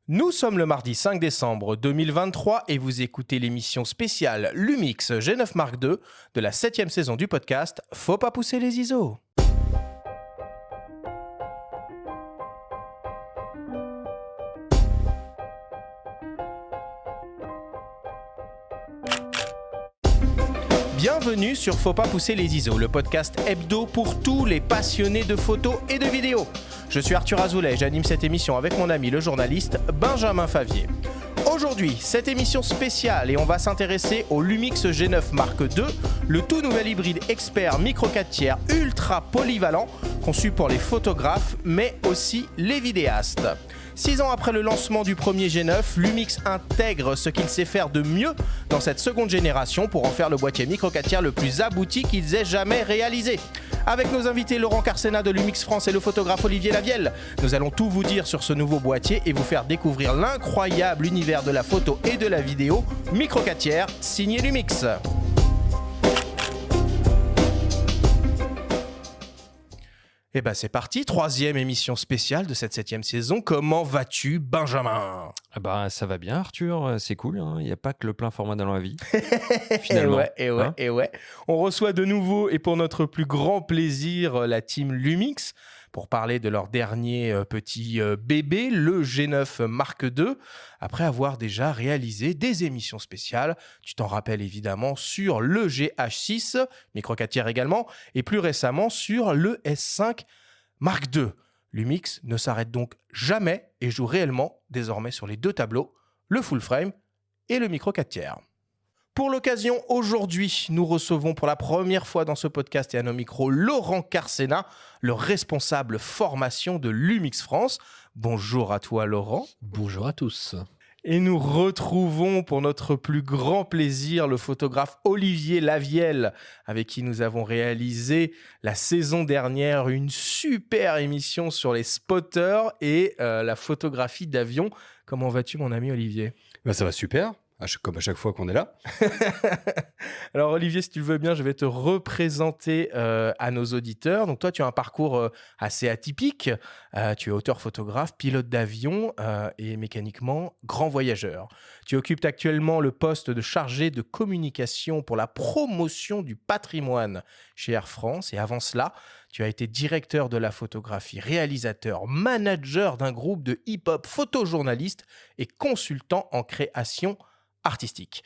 Nous sommes le mardi 5 décembre 2023 et vous écoutez l'émission spéciale Lumix G9 Mark II de la 7e saison du podcast Faut pas pousser les ISO. Bienvenue sur Faut pas pousser les ISO, le podcast hebdo pour tous les passionnés de photos et de vidéos. Je suis Arthur Azoulay et j'anime cette émission avec mon ami le journaliste Benjamin Favier. Aujourd'hui, cette émission spéciale et on va s'intéresser au Lumix G9 Mark II, le tout nouvel hybride expert micro 4 tiers ultra polyvalent, conçu pour les photographes mais aussi les vidéastes. 6 ans après le lancement du premier G9, Lumix intègre ce qu'il sait faire de mieux dans cette seconde génération pour en faire le boîtier micro 4 tiers le plus abouti qu'ils aient jamais réalisé. Avec nos invités Laurent Carcena de Lumix France et le photographe Olivier Lavielle, nous allons tout vous dire sur ce nouveau boîtier et vous faire découvrir l'incroyable univers de la photo et de la vidéo micro 4 tiers signé Lumix. Et ben c'est parti, 3e émission spéciale de cette 7e saison. Comment vas-tu, Benjamin ? Ça va bien, Arthur, c'est cool, hein. Il n'y a pas que le plein format dans la vie, finalement. Et ouais. On reçoit de nouveau, et pour notre plus grand plaisir, la team Lumix, pour parler de leur dernier petit bébé, le G9 Mark II, après avoir déjà réalisé des émissions spéciales. Tu t'en rappelles évidemment sur le GH6, micro 4 tiers également, et plus récemment sur le S5 Mark II. Lumix ne s'arrête donc jamais et joue réellement désormais sur les deux tableaux, le full frame et le micro 4 tiers. Pour l'occasion, aujourd'hui, nous recevons pour la première fois dans ce podcast et à nos micros Laurent Carcena, le responsable formation de Lumix France. Bonjour à toi, Laurent. Bonjour à tous. Et nous retrouvons pour notre plus grand plaisir le photographe Olivier Lavielle, avec qui nous avons réalisé la saison dernière une super émission sur les spotters et la photographie d'avion. Comment vas-tu, mon ami Olivier ? Ça va super. Comme à chaque fois qu'on est là. Alors Olivier, si tu le veux bien, je vais te représenter à nos auditeurs. Donc toi, tu as un parcours assez atypique. Tu es auteur-photographe, pilote d'avion et mécaniquement grand voyageur. Tu occupes actuellement le poste de chargé de communication pour la promotion du patrimoine chez Air France. Et avant cela, tu as été directeur de la photographie, réalisateur, manager d'un groupe de hip-hop, photojournaliste et consultant en création artistique.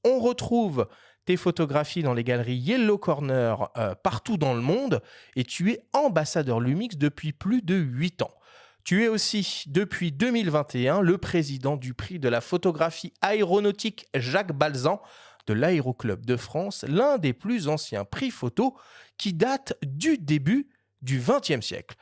On retrouve tes photographies dans les galeries Yellow Corner partout dans le monde et tu es ambassadeur Lumix depuis plus de 8 ans. Tu es aussi, depuis 2021, le président du prix de la photographie aéronautique Jacques Balzan de l'Aéroclub de France, l'un des plus anciens prix photo qui date du début du XXe siècle.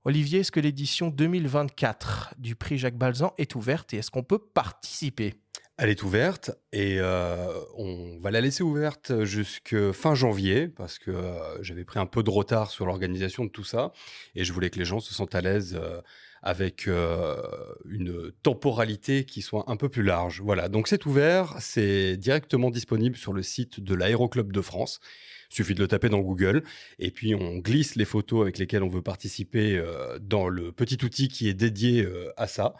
Olivier, est-ce que l'édition 2024 du prix Jacques Balzan est ouverte et est-ce qu'on peut participer ? Elle est ouverte et on va la laisser ouverte jusqu'à fin janvier parce que j'avais pris un peu de retard sur l'organisation de tout ça et je voulais que les gens se sentent à l'aise avec une temporalité qui soit un peu plus large. Voilà, donc c'est ouvert, c'est directement disponible sur le site de l'Aéroclub de France. Il suffit de le taper dans Google et puis on glisse les photos avec lesquelles on veut participer dans le petit outil qui est dédié à ça.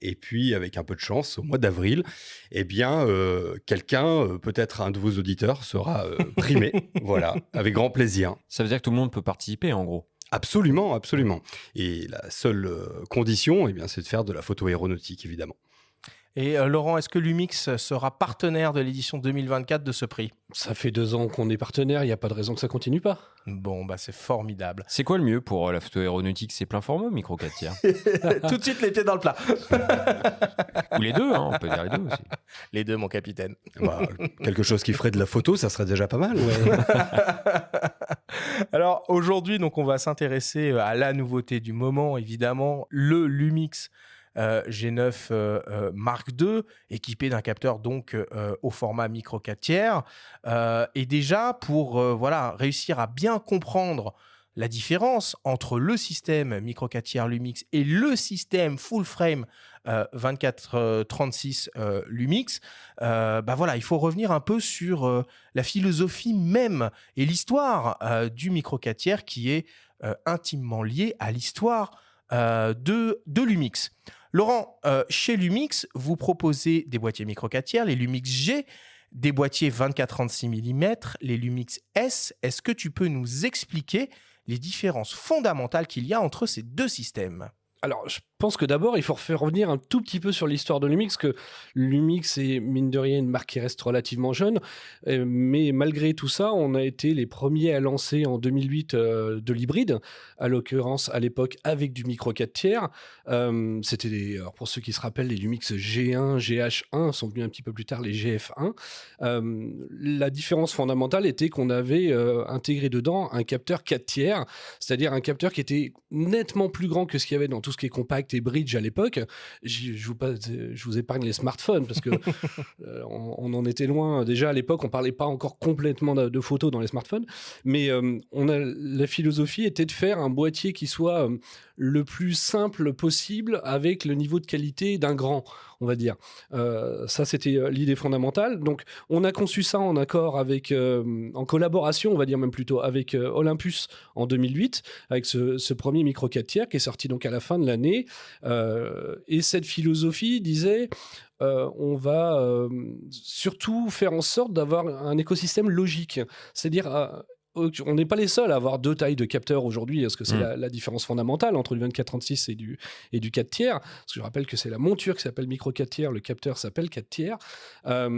Et puis, avec un peu de chance, au mois d'avril, quelqu'un, peut-être un de vos auditeurs, sera primé. Voilà, avec grand plaisir. Ça veut dire que tout le monde peut participer, en gros. Absolument. Et la seule condition, c'est de faire de la photo aéronautique, évidemment. Et Laurent, est-ce que Lumix sera partenaire de l'édition 2024 de ce prix ? Ça fait 2 ans qu'on est partenaire, il n'y a pas de raison que ça continue pas. Bon, c'est formidable. C'est quoi le mieux pour la photo aéronautique ? C'est plein format, micro 4 tiers. Tout de suite, les pieds dans le plat. Ou les deux, on peut dire les deux aussi. Les deux, mon capitaine. Quelque chose qui ferait de la photo, ça serait déjà pas mal. Ouais. Alors, aujourd'hui, donc, on va s'intéresser à la nouveauté du moment, évidemment, le Lumix G9 Mark II, équipé d'un capteur donc au format micro 4 tiers. Et déjà, pour réussir à bien comprendre la différence entre le système micro 4 tiers Lumix et le système full frame 24-36 Lumix, il faut revenir un peu sur la philosophie même et l'histoire du micro 4 tiers qui est intimement liée à l'histoire de Lumix. Laurent, chez Lumix, vous proposez des boîtiers micro 4 tiers, les Lumix G, des boîtiers 24-36 mm, les Lumix S. Est-ce que tu peux nous expliquer les différences fondamentales qu'il y a entre ces deux systèmes ? Alors, je pense que d'abord, il faut faire revenir un tout petit peu sur l'histoire de Lumix, que Lumix est, mine de rien, une marque qui reste relativement jeune, mais malgré tout ça, on a été les premiers à lancer en 2008 de l'hybride, à l'occurrence, à l'époque, avec du micro 4 tiers. C'était, alors pour ceux qui se rappellent, les Lumix G1, GH1 sont venus un petit peu plus tard, les GF1. La différence fondamentale était qu'on avait intégré dedans un capteur 4 tiers, c'est-à-dire un capteur qui était nettement plus grand que ce qu'il y avait dans tout ce qui est compact et bridge à l'époque. Je vous épargne les smartphones parce que on en était loin. Déjà à l'époque, on parlait pas encore complètement de photos dans les smartphones, mais la philosophie était de faire un boîtier qui soit le plus simple possible avec le niveau de qualité d'un grand, on va dire. Ça, c'était l'idée fondamentale. Donc, on a conçu ça en accord avec, en collaboration, on va dire même plutôt, avec Olympus en 2008, avec ce premier micro 4 tiers qui est sorti donc à la fin de l'année. Et cette philosophie disait... on va surtout faire en sorte d'avoir un écosystème logique. C'est-à-dire... on n'est pas les seuls à avoir deux tailles de capteurs aujourd'hui, parce que c'est la différence fondamentale entre le 24-36 et du 4 tiers. Parce que je rappelle que c'est la monture qui s'appelle micro 4 tiers, le capteur s'appelle 4 tiers. Alors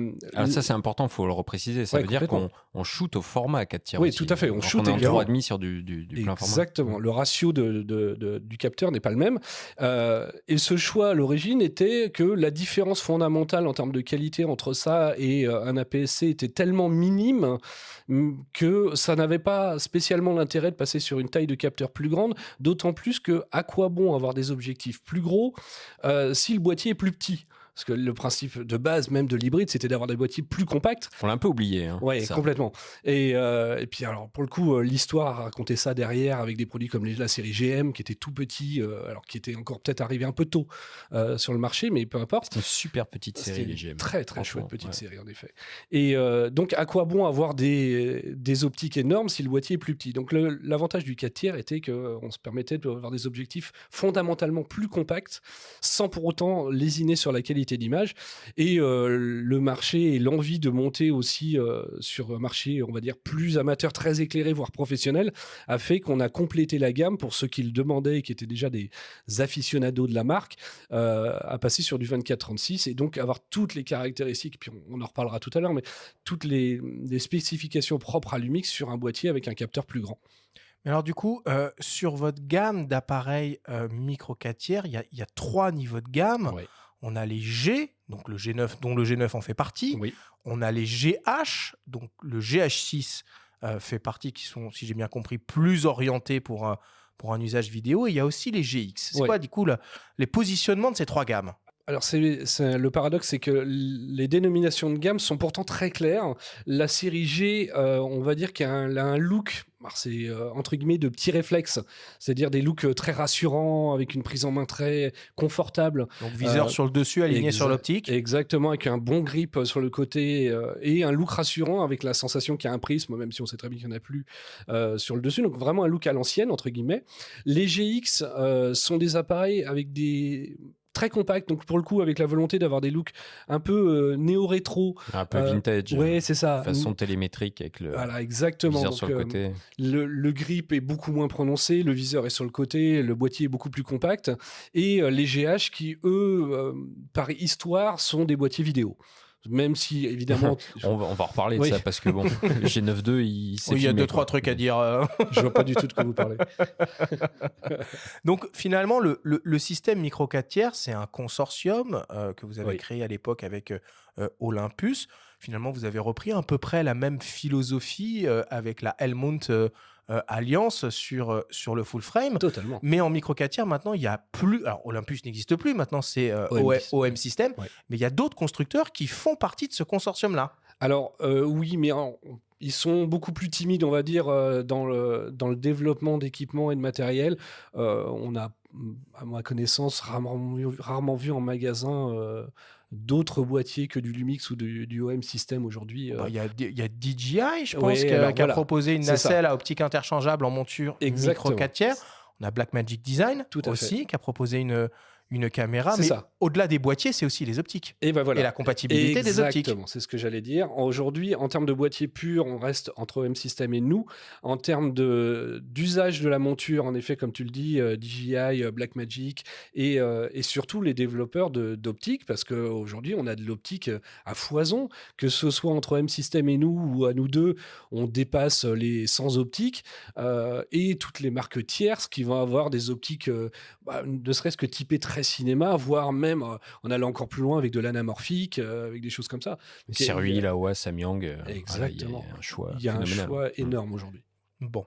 ça, c'est important, il faut le repréciser. Ça veut dire qu'on shoot au format 4 tiers. Oui, aussi. tout à fait. On shoot est en également. 3,5 sur du plein format. Exactement. Le ratio du capteur n'est pas le même. Et ce choix, à l'origine, était que la différence fondamentale en termes de qualité entre ça et un APS-C était tellement minime que ça n'avait pas spécialement l'intérêt de passer sur une taille de capteur plus grande, d'autant plus que à quoi bon avoir des objectifs plus gros si le boîtier est plus petit ? Parce que le principe de base même de l'hybride, c'était d'avoir des boîtiers plus compacts. On l'a un peu oublié. Hein, oui, complètement. Et puis alors, pour le coup, l'histoire a raconté ça derrière avec des produits comme la série GM, qui était tout petit, alors qui était encore peut-être arrivé un peu tôt sur le marché, mais peu importe. C'était une super petite série, les GM. Très, très chouette petite série, en effet. Et donc, à quoi bon avoir des optiques énormes si le boîtier est plus petit ? Donc, l'avantage du 4 tiers était qu'on se permettait d'avoir des objectifs fondamentalement plus compacts, sans pour autant lésiner sur la qualité d'image, et le marché et l'envie de monter aussi sur un marché, on va dire, plus amateur, très éclairé, voire professionnel, a fait qu'on a complété la gamme pour ceux qui le demandaient et qui étaient déjà des aficionados de la marque, à passer sur du 24-36 et donc avoir toutes les caractéristiques, puis on en reparlera tout à l'heure, mais toutes les spécifications propres à Lumix sur un boîtier avec un capteur plus grand. Alors du coup, sur votre gamme d'appareils micro 4 tiers, il y a 3 niveaux de gamme. Ouais. On a les G, donc le G9, dont le G9 en fait partie. Oui. On a les GH, donc le GH6 fait partie, qui sont, si j'ai bien compris, plus orientés pour un usage vidéo. Et il y a aussi les GX. C'est quoi, du coup, les positionnements de ces 3 gammes ? Alors, le paradoxe, c'est que les dénominations de gamme sont pourtant très claires. La série G, on va dire qu'elle a un look, c'est entre guillemets de petits réflexes, c'est-à-dire des looks très rassurants, avec une prise en main très confortable. Donc viseur sur le dessus, aligné sur l'optique. Exactement, avec un bon grip sur le côté et un look rassurant avec la sensation qu'il y a un prisme, même si on sait très bien qu'il n'y en a plus sur le dessus. Donc vraiment un look à l'ancienne, entre guillemets. Les GX sont des appareils avec des... très compact, donc pour le coup avec la volonté d'avoir des looks un peu néo-rétro, un peu vintage, ouais, c'est ça, façon télémétrique avec le exactement. viseur donc, sur le côté. Le grip est beaucoup moins prononcé, le viseur est sur le côté, le boîtier est beaucoup plus compact, et les GH qui eux par histoire sont des boîtiers vidéo. Même si, évidemment... on va en reparler de ça, parce que bon, le G9.2, il y a 2-3 trucs à dire. Je vois pas du tout de quoi vous parlez. Donc, finalement, le système micro 4 tiers, c'est un consortium que vous avez créé à l'époque avec Olympus. Finalement, vous avez repris à peu près la même philosophie avec la Helmut Alliance sur le full frame. Totalement. Mais en micro 4 tiers, maintenant, il n'y a plus... Alors, Olympus n'existe plus, maintenant, c'est OM System. Ouais. Mais il y a d'autres constructeurs qui font partie de ce consortium-là. Alors, oui, mais ils sont beaucoup plus timides, on va dire, dans le développement d'équipements et de matériel. On a, à ma connaissance, rarement vu en magasin... d'autres boîtiers que du Lumix ou du OM System aujourd'hui. Il y a DJI, je pense, qui a proposé une nacelle à optique interchangeable en monture micro 4 tiers. On a Blackmagic Design aussi, qui a proposé une caméra, C'est mais ça. au-delà des boîtiers, c'est aussi les optiques Et ben et voilà. la compatibilité des optiques. Exactement, c'est ce que j'allais dire. Aujourd'hui, en termes de boîtier pur, on reste entre M-System et nous. En termes d'usage de la monture, en effet, comme tu le dis, DJI, Blackmagic et surtout les développeurs d'optique, parce qu'aujourd'hui, on a de l'optique à foison, que ce soit entre M-System et nous ou à nous deux, on dépasse les 100 optiques et toutes les marques tierces qui vont avoir des optiques, ne serait-ce que typées très cinéma, voire même en allant encore plus loin avec de l'anamorphique, avec des choses comme ça. Donc, Serui, Laowa, Samyang, voilà, il y exactement. a un choix Il y a un phénoménal. choix énorme aujourd'hui. Bon.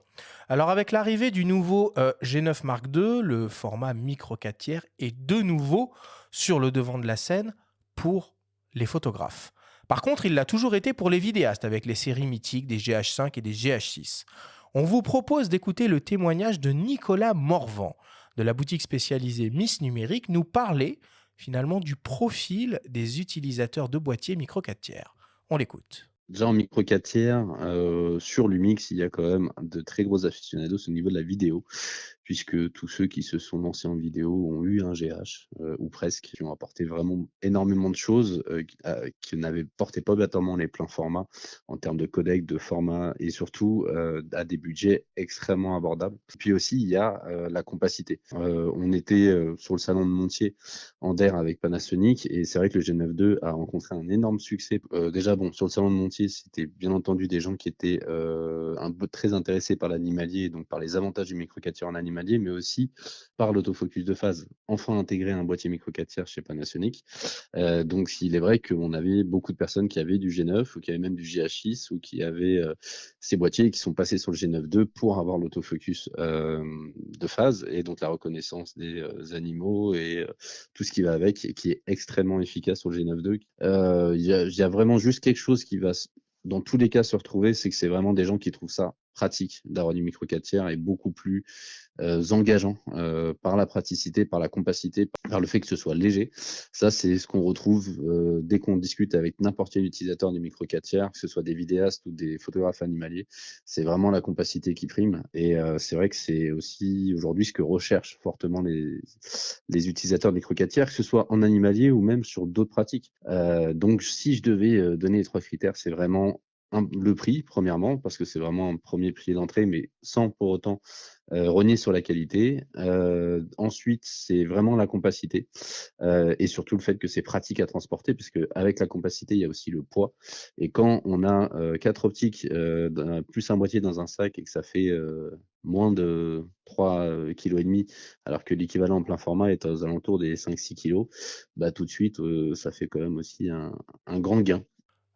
Alors, avec l'arrivée du nouveau G9 Mark II, le format micro 4 tiers est de nouveau sur le devant de la scène pour les photographes. Par contre, il l'a toujours été pour les vidéastes avec les séries mythiques des GH5 et des GH6. On vous propose d'écouter le témoignage de Nicolas Morvan de la boutique spécialisée Miss Numérique nous parler finalement du profil des utilisateurs de boîtiers micro 4 tiers. On l'écoute. Déjà en micro 4 tiers, sur Lumix, il y a quand même de très gros aficionados au niveau de la vidéo, puisque tous ceux qui se sont lancés en vidéo ont eu un GH, ou presque, qui ont apporté vraiment énormément de choses, qui n'avaient portaient pas obligatoirement les pleins formats en termes de codec, de format et surtout, à des budgets extrêmement abordables. Puis aussi, il y a, la compacité. On était, sur le salon de Montier en DER avec Panasonic et c'est vrai que le G9 II a rencontré un énorme succès. Déjà, bon, sur le salon de Montier, c'était bien entendu des gens qui étaient un peu très intéressés par l'animalier, donc par les avantages du micro 4 tiers en animalier, mais aussi par l'autofocus de phase. Enfin intégré un boîtier micro 4 tiers chez Panasonic. Donc il est vrai qu'on avait beaucoup de personnes qui avaient du G9 ou qui avaient même du GH6 ou qui avaient ces boîtiers et qui sont passés sur le G9 II pour avoir l'autofocus de phase et donc la reconnaissance des animaux et tout ce qui va avec et qui est extrêmement efficace sur le G9 II. Il y a vraiment juste quelque chose qui va dans tous les cas se retrouver, c'est que c'est vraiment des gens qui trouvent ça pratique d'avoir du micro 4 tiers et beaucoup plus engageant par la praticité, par la compacité, par le fait que ce soit léger. Ça, c'est ce qu'on retrouve dès qu'on discute avec n'importe quel utilisateur du micro 4 tiers, que ce soit des vidéastes ou des photographes animaliers. C'est vraiment la compacité qui prime. Et c'est vrai que c'est aussi aujourd'hui ce que recherchent fortement les utilisateurs de micro 4 tiers, que ce soit en animalier ou même sur d'autres pratiques. Donc, si je devais donner les 3 critères, c'est vraiment le prix, premièrement, parce que c'est vraiment un premier prix d'entrée, mais sans pour autant rogner sur la qualité. Ensuite, c'est vraiment la compacité et surtout le fait que c'est pratique à transporter, puisque avec la compacité, il y a aussi le poids. Et quand on a 4 optiques plus un boîtier dans un sac et que ça fait moins de 3,5 kg, alors que l'équivalent en plein format est aux alentours des 5-6 kg, bah, tout de suite, ça fait quand même aussi un grand gain.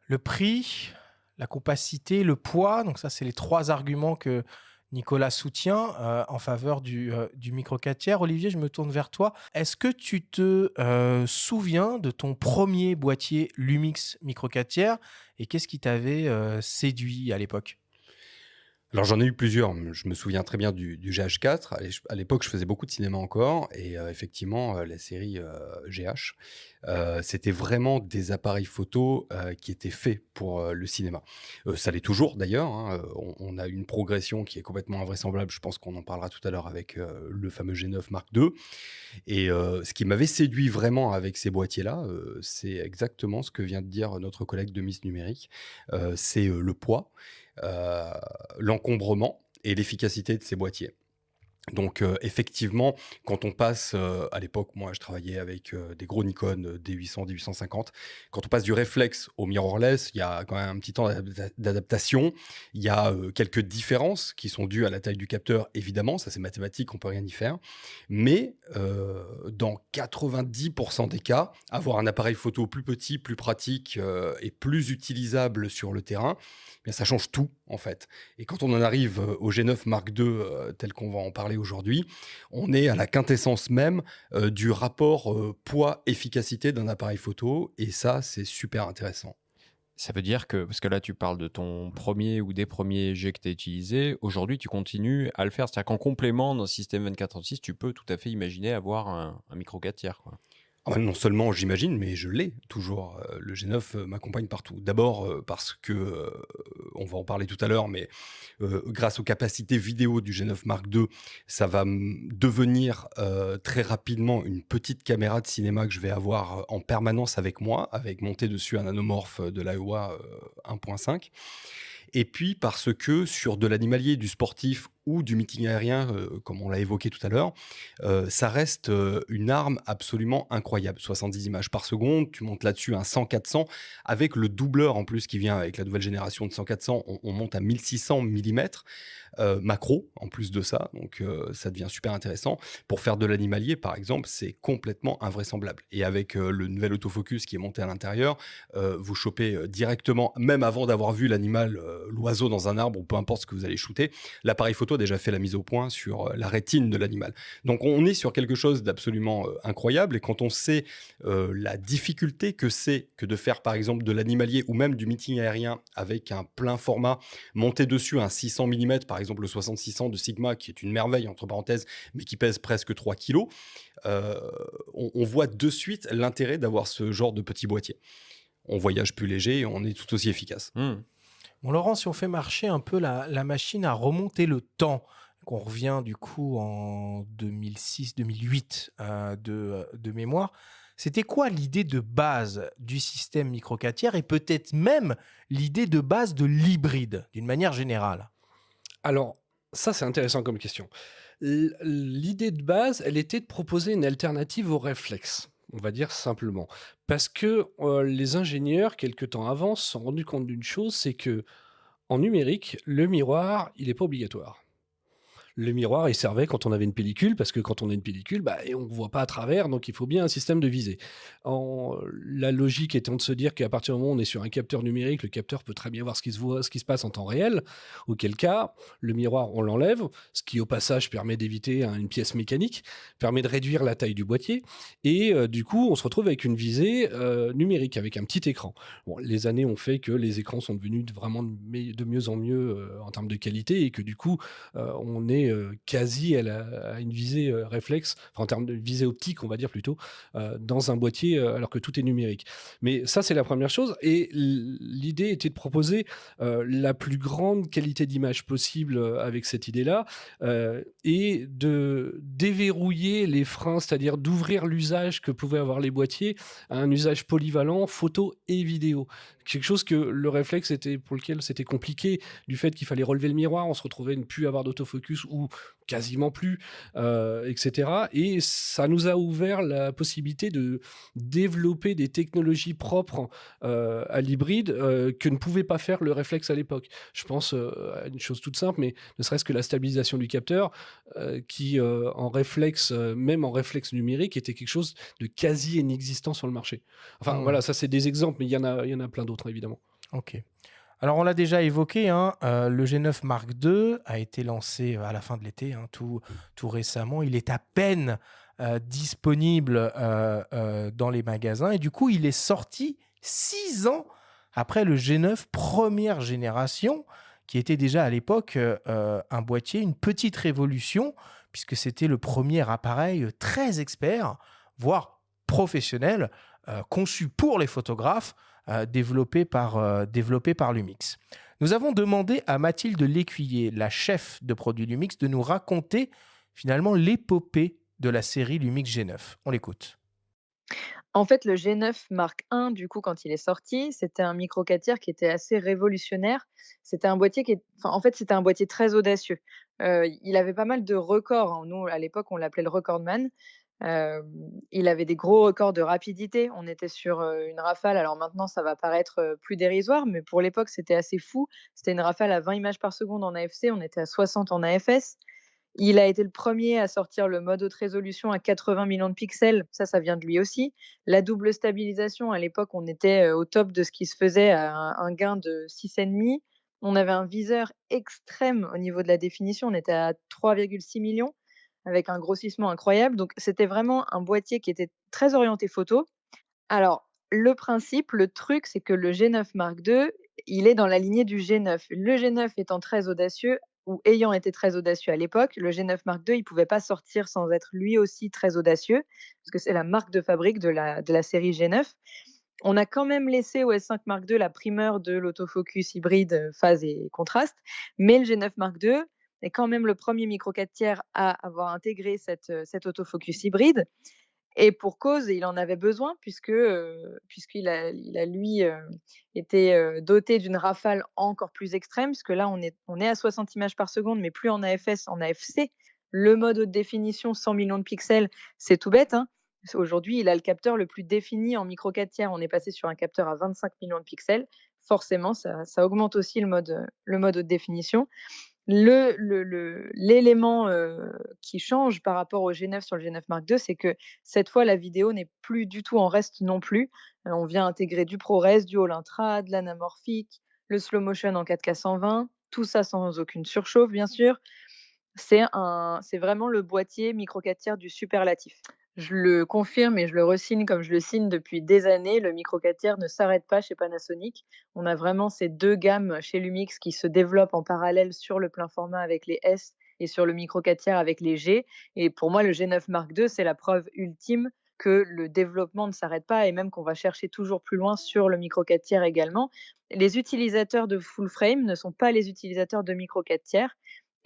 Le prix, la compacité, le poids, donc ça, c'est les 3 arguments que Nicolas soutient en faveur du micro 4 tiers. Olivier, je me tourne vers toi. Est-ce que tu te souviens de ton premier boîtier Lumix micro 4 tiers et qu'est-ce qui t'avait séduit à l'époque ? Alors j'en ai eu plusieurs. Je me souviens très bien du GH4. À l'époque, je faisais beaucoup de cinéma encore et effectivement, la série GH, c'était vraiment des appareils photo qui étaient faits pour le cinéma. Ça l'est toujours d'ailleurs, hein. On a une progression qui est complètement invraisemblable. Je pense qu'on en parlera tout à l'heure avec le fameux G9 Mark II. Et ce qui m'avait séduit vraiment avec ces boîtiers-là, c'est exactement ce que vient de dire notre collègue de Miss Numérique. C'est le poids, l'encombrement et l'efficacité de ces boîtiers. Donc effectivement, quand on passe, à l'époque, moi je travaillais avec des gros Nikon D800, D850. Quand on passe du réflexe au mirrorless, il y a quand même un petit temps d'adaptation. Il y a quelques différences qui sont dues à la taille du capteur, évidemment, ça c'est mathématique, on peut rien y faire. Mais dans 90% des cas, avoir un appareil photo plus petit, plus pratique et plus utilisable sur le terrain, bien, ça change tout en fait. Et quand on en arrive au G9 Mark II, tel qu'on va en parler aujourd'hui, on est à la quintessence même du rapport poids-efficacité d'un appareil photo. Et ça, c'est super intéressant. Ça veut dire que, parce que là tu parles de ton premier ou des premiers jets que tu as utilisés, aujourd'hui tu continues à le faire. C'est-à-dire qu'en complément d'un système 24-36, tu peux tout à fait imaginer avoir un micro 4 tiers, quoi. Non seulement j'imagine, mais je l'ai toujours. Le G9 m'accompagne partout. D'abord parce que on va en parler tout à l'heure, mais grâce aux capacités vidéo du G9 Mark II, ça va devenir très rapidement une petite caméra de cinéma que je vais avoir en permanence avec moi, avec monté dessus un nanomorph de l'AEWA 1.5. Et puis parce que sur de l'animalier, du sportif ou du meeting aérien, comme on l'a évoqué tout à l'heure, ça reste une arme absolument incroyable. 70 images par seconde, tu montes là-dessus un 100-400, avec le doubleur en plus qui vient avec la nouvelle génération de 100-400, on monte à 1600 mm macro en plus de ça, donc ça devient super intéressant. Pour faire de l'animalier, par exemple, c'est complètement invraisemblable. Et avec le nouvel autofocus qui est monté à l'intérieur, vous chopez directement, même avant d'avoir vu l'animal, l'oiseau dans un arbre ou peu importe ce que vous allez shooter, l'appareil photo a déjà fait la mise au point sur la rétine de l'animal. Donc on est sur quelque chose d'absolument incroyable, et quand on sait la difficulté que c'est que de faire par exemple de l'animalier ou même du meeting aérien avec un plein format, monter dessus un 600 mm, par exemple le 6600 de Sigma, qui est une merveille entre parenthèses, mais qui pèse presque 3 kilos, on voit de suite l'intérêt d'avoir ce genre de petit boîtier. On voyage plus léger et on est tout aussi efficace. Bon, Laurent, si on fait marcher un peu la machine à remonter le temps, qu'on revient du coup en 2006-2008 de mémoire, c'était quoi l'idée de base du système micro 4 tiers et peut-être même l'idée de base de l'hybride, d'une manière générale? Alors, ça, c'est intéressant comme question. L'idée de base, elle était de proposer une alternative au réflexe, on va dire simplement. Parce que les ingénieurs, quelque temps avant, se sont rendus compte d'une chose, c'est que en numérique, le miroir, il n'est pas obligatoire. Le miroir, il servait quand on avait une pellicule, parce que quand on a une pellicule, et on ne voit pas à travers, donc il faut bien un système de visée. La logique étant de se dire qu'à partir du moment où on est sur un capteur numérique, le capteur peut très bien voir ce qui se passe en temps réel, auquel cas, le miroir, on l'enlève, ce qui au passage permet d'éviter une pièce mécanique, permet de réduire la taille du boîtier, et du coup, on se retrouve avec une visée numérique, avec un petit écran. Bon, les années ont fait que les écrans sont devenus vraiment de mieux en mieux en termes de qualité, et que du coup, on est quasi à une visée réflexe, enfin, en termes de visée optique, on va dire plutôt, dans un boîtier, alors que tout est numérique. Mais ça, c'est la première chose. Et l'idée était de proposer la plus grande qualité d'image possible avec cette idée-là, et de déverrouiller les freins, c'est-à-dire d'ouvrir l'usage que pouvaient avoir les boîtiers à un usage polyvalent, photo et vidéo. Quelque chose que le réflexe pour lequel c'était compliqué, du fait qu'il fallait relever le miroir, on se retrouvait à ne plus avoir d'autofocus ou quasiment plus, etc. Et ça nous a ouvert la possibilité de développer des technologies propres à l'hybride que ne pouvait pas faire le réflexe à l'époque. Je pense à une chose toute simple, mais ne serait-ce que la stabilisation du capteur, qui en réflexe, même en réflexe numérique, était quelque chose de quasi inexistant sur le marché. Enfin voilà, ça c'est des exemples, mais il y en a plein d'autres évidemment. Ok. Alors, on l'a déjà évoqué, hein, le G9 Mark II a été lancé à la fin de l'été, hein, tout récemment. Il est à peine disponible dans les magasins. Et du coup, il est sorti 6 ans après le G9 première génération, qui était déjà à l'époque un boîtier, une petite révolution, puisque c'était le premier appareil très expert, voire professionnel, conçu pour les photographes, développé par Lumix. Nous avons demandé à Mathilde Lécuyer, la chef de produit Lumix, de nous raconter finalement l'épopée de la série Lumix G9. On l'écoute. En fait, le G9 Mark I, du coup, quand il est sorti, c'était un micro 4 tiers qui était assez révolutionnaire. C'était un boîtier c'était un boîtier très audacieux. Il avait pas mal de records, hein. Nous, à l'époque, on l'appelait le recordman. Il avait des gros records de rapidité. On était sur, une rafale, alors maintenant ça va paraître, plus dérisoire, mais pour l'époque, c'était assez fou. C'était une rafale à 20 images par seconde en AFC, on était à 60 en AFS. Il a été le premier à sortir le mode haute résolution à 80 millions de pixels, ça vient de lui aussi. La double stabilisation, à l'époque, on était, au top de ce qui se faisait à un gain de 6,5. On avait un viseur extrême au niveau de la définition, on était à 3,6 millions avec un grossissement incroyable. Donc c'était vraiment un boîtier qui était très orienté photo. Alors le truc, c'est que le G9 Mark II, il est dans la lignée du G9. Le G9 étant très audacieux ou ayant été très audacieux à l'époque, le G9 Mark II, il pouvait pas sortir sans être lui aussi très audacieux, parce que c'est la marque de fabrique de la série G9. On a quand même laissé au S5 Mark II la primeur de l'autofocus hybride phase et contraste, mais le G9 Mark II est quand même le premier micro 4 tiers à avoir intégré cet autofocus hybride. Et pour cause, il en avait besoin puisqu'il a lui, été, doté d'une rafale encore plus extrême, puisque là on est à 60 images par seconde, mais plus en AFS, en AFC. Le mode haute définition 100 millions de pixels, c'est tout bête, hein. Aujourd'hui, il a le capteur le plus défini en micro 4 tiers. On est passé sur un capteur à 25 millions de pixels. Forcément, ça augmente aussi le mode haute définition. L'élément, qui change par rapport au G9 sur le G9 Mark II, c'est que cette fois, la vidéo n'est plus du tout en rest non plus. On vient intégrer du ProRes, du All-Intra, de l'anamorphique, le slow motion en 4K 120, tout ça sans aucune surchauffe, bien sûr. C'est vraiment le boîtier micro 4 tiers du superlatif. Je le confirme et je le re-signe comme je le signe depuis des années, le micro 4 tiers ne s'arrête pas chez Panasonic. On a vraiment ces 2 gammes chez Lumix qui se développent en parallèle sur le plein format avec les S et sur le micro 4 tiers avec les G. Et pour moi, le G9 Mark II, c'est la preuve ultime que le développement ne s'arrête pas et même qu'on va chercher toujours plus loin sur le micro 4 tiers également. Les utilisateurs de full frame ne sont pas les utilisateurs de micro 4 tiers.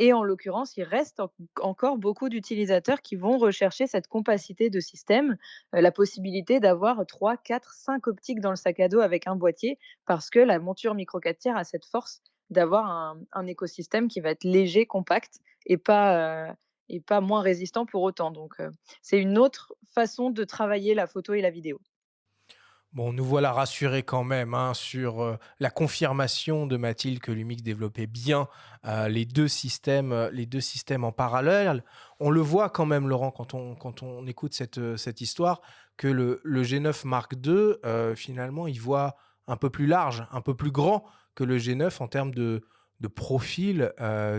Et en l'occurrence, il reste encore beaucoup d'utilisateurs qui vont rechercher cette compacité de système, la possibilité d'avoir 3, 4, 5 optiques dans le sac à dos avec un boîtier, parce que la monture micro 4 tiers a cette force d'avoir un écosystème qui va être léger, compact et pas moins résistant pour autant. Donc, c'est une autre façon de travailler la photo et la vidéo. Bon, nous voilà rassurés quand même hein, sur la confirmation de Mathilde que Lumix développait bien les deux systèmes en parallèle. On le voit quand même, Laurent, quand on écoute cette histoire, que le G9 Mark II, finalement, il voit un peu plus large, un peu plus grand que le G9 en termes de profil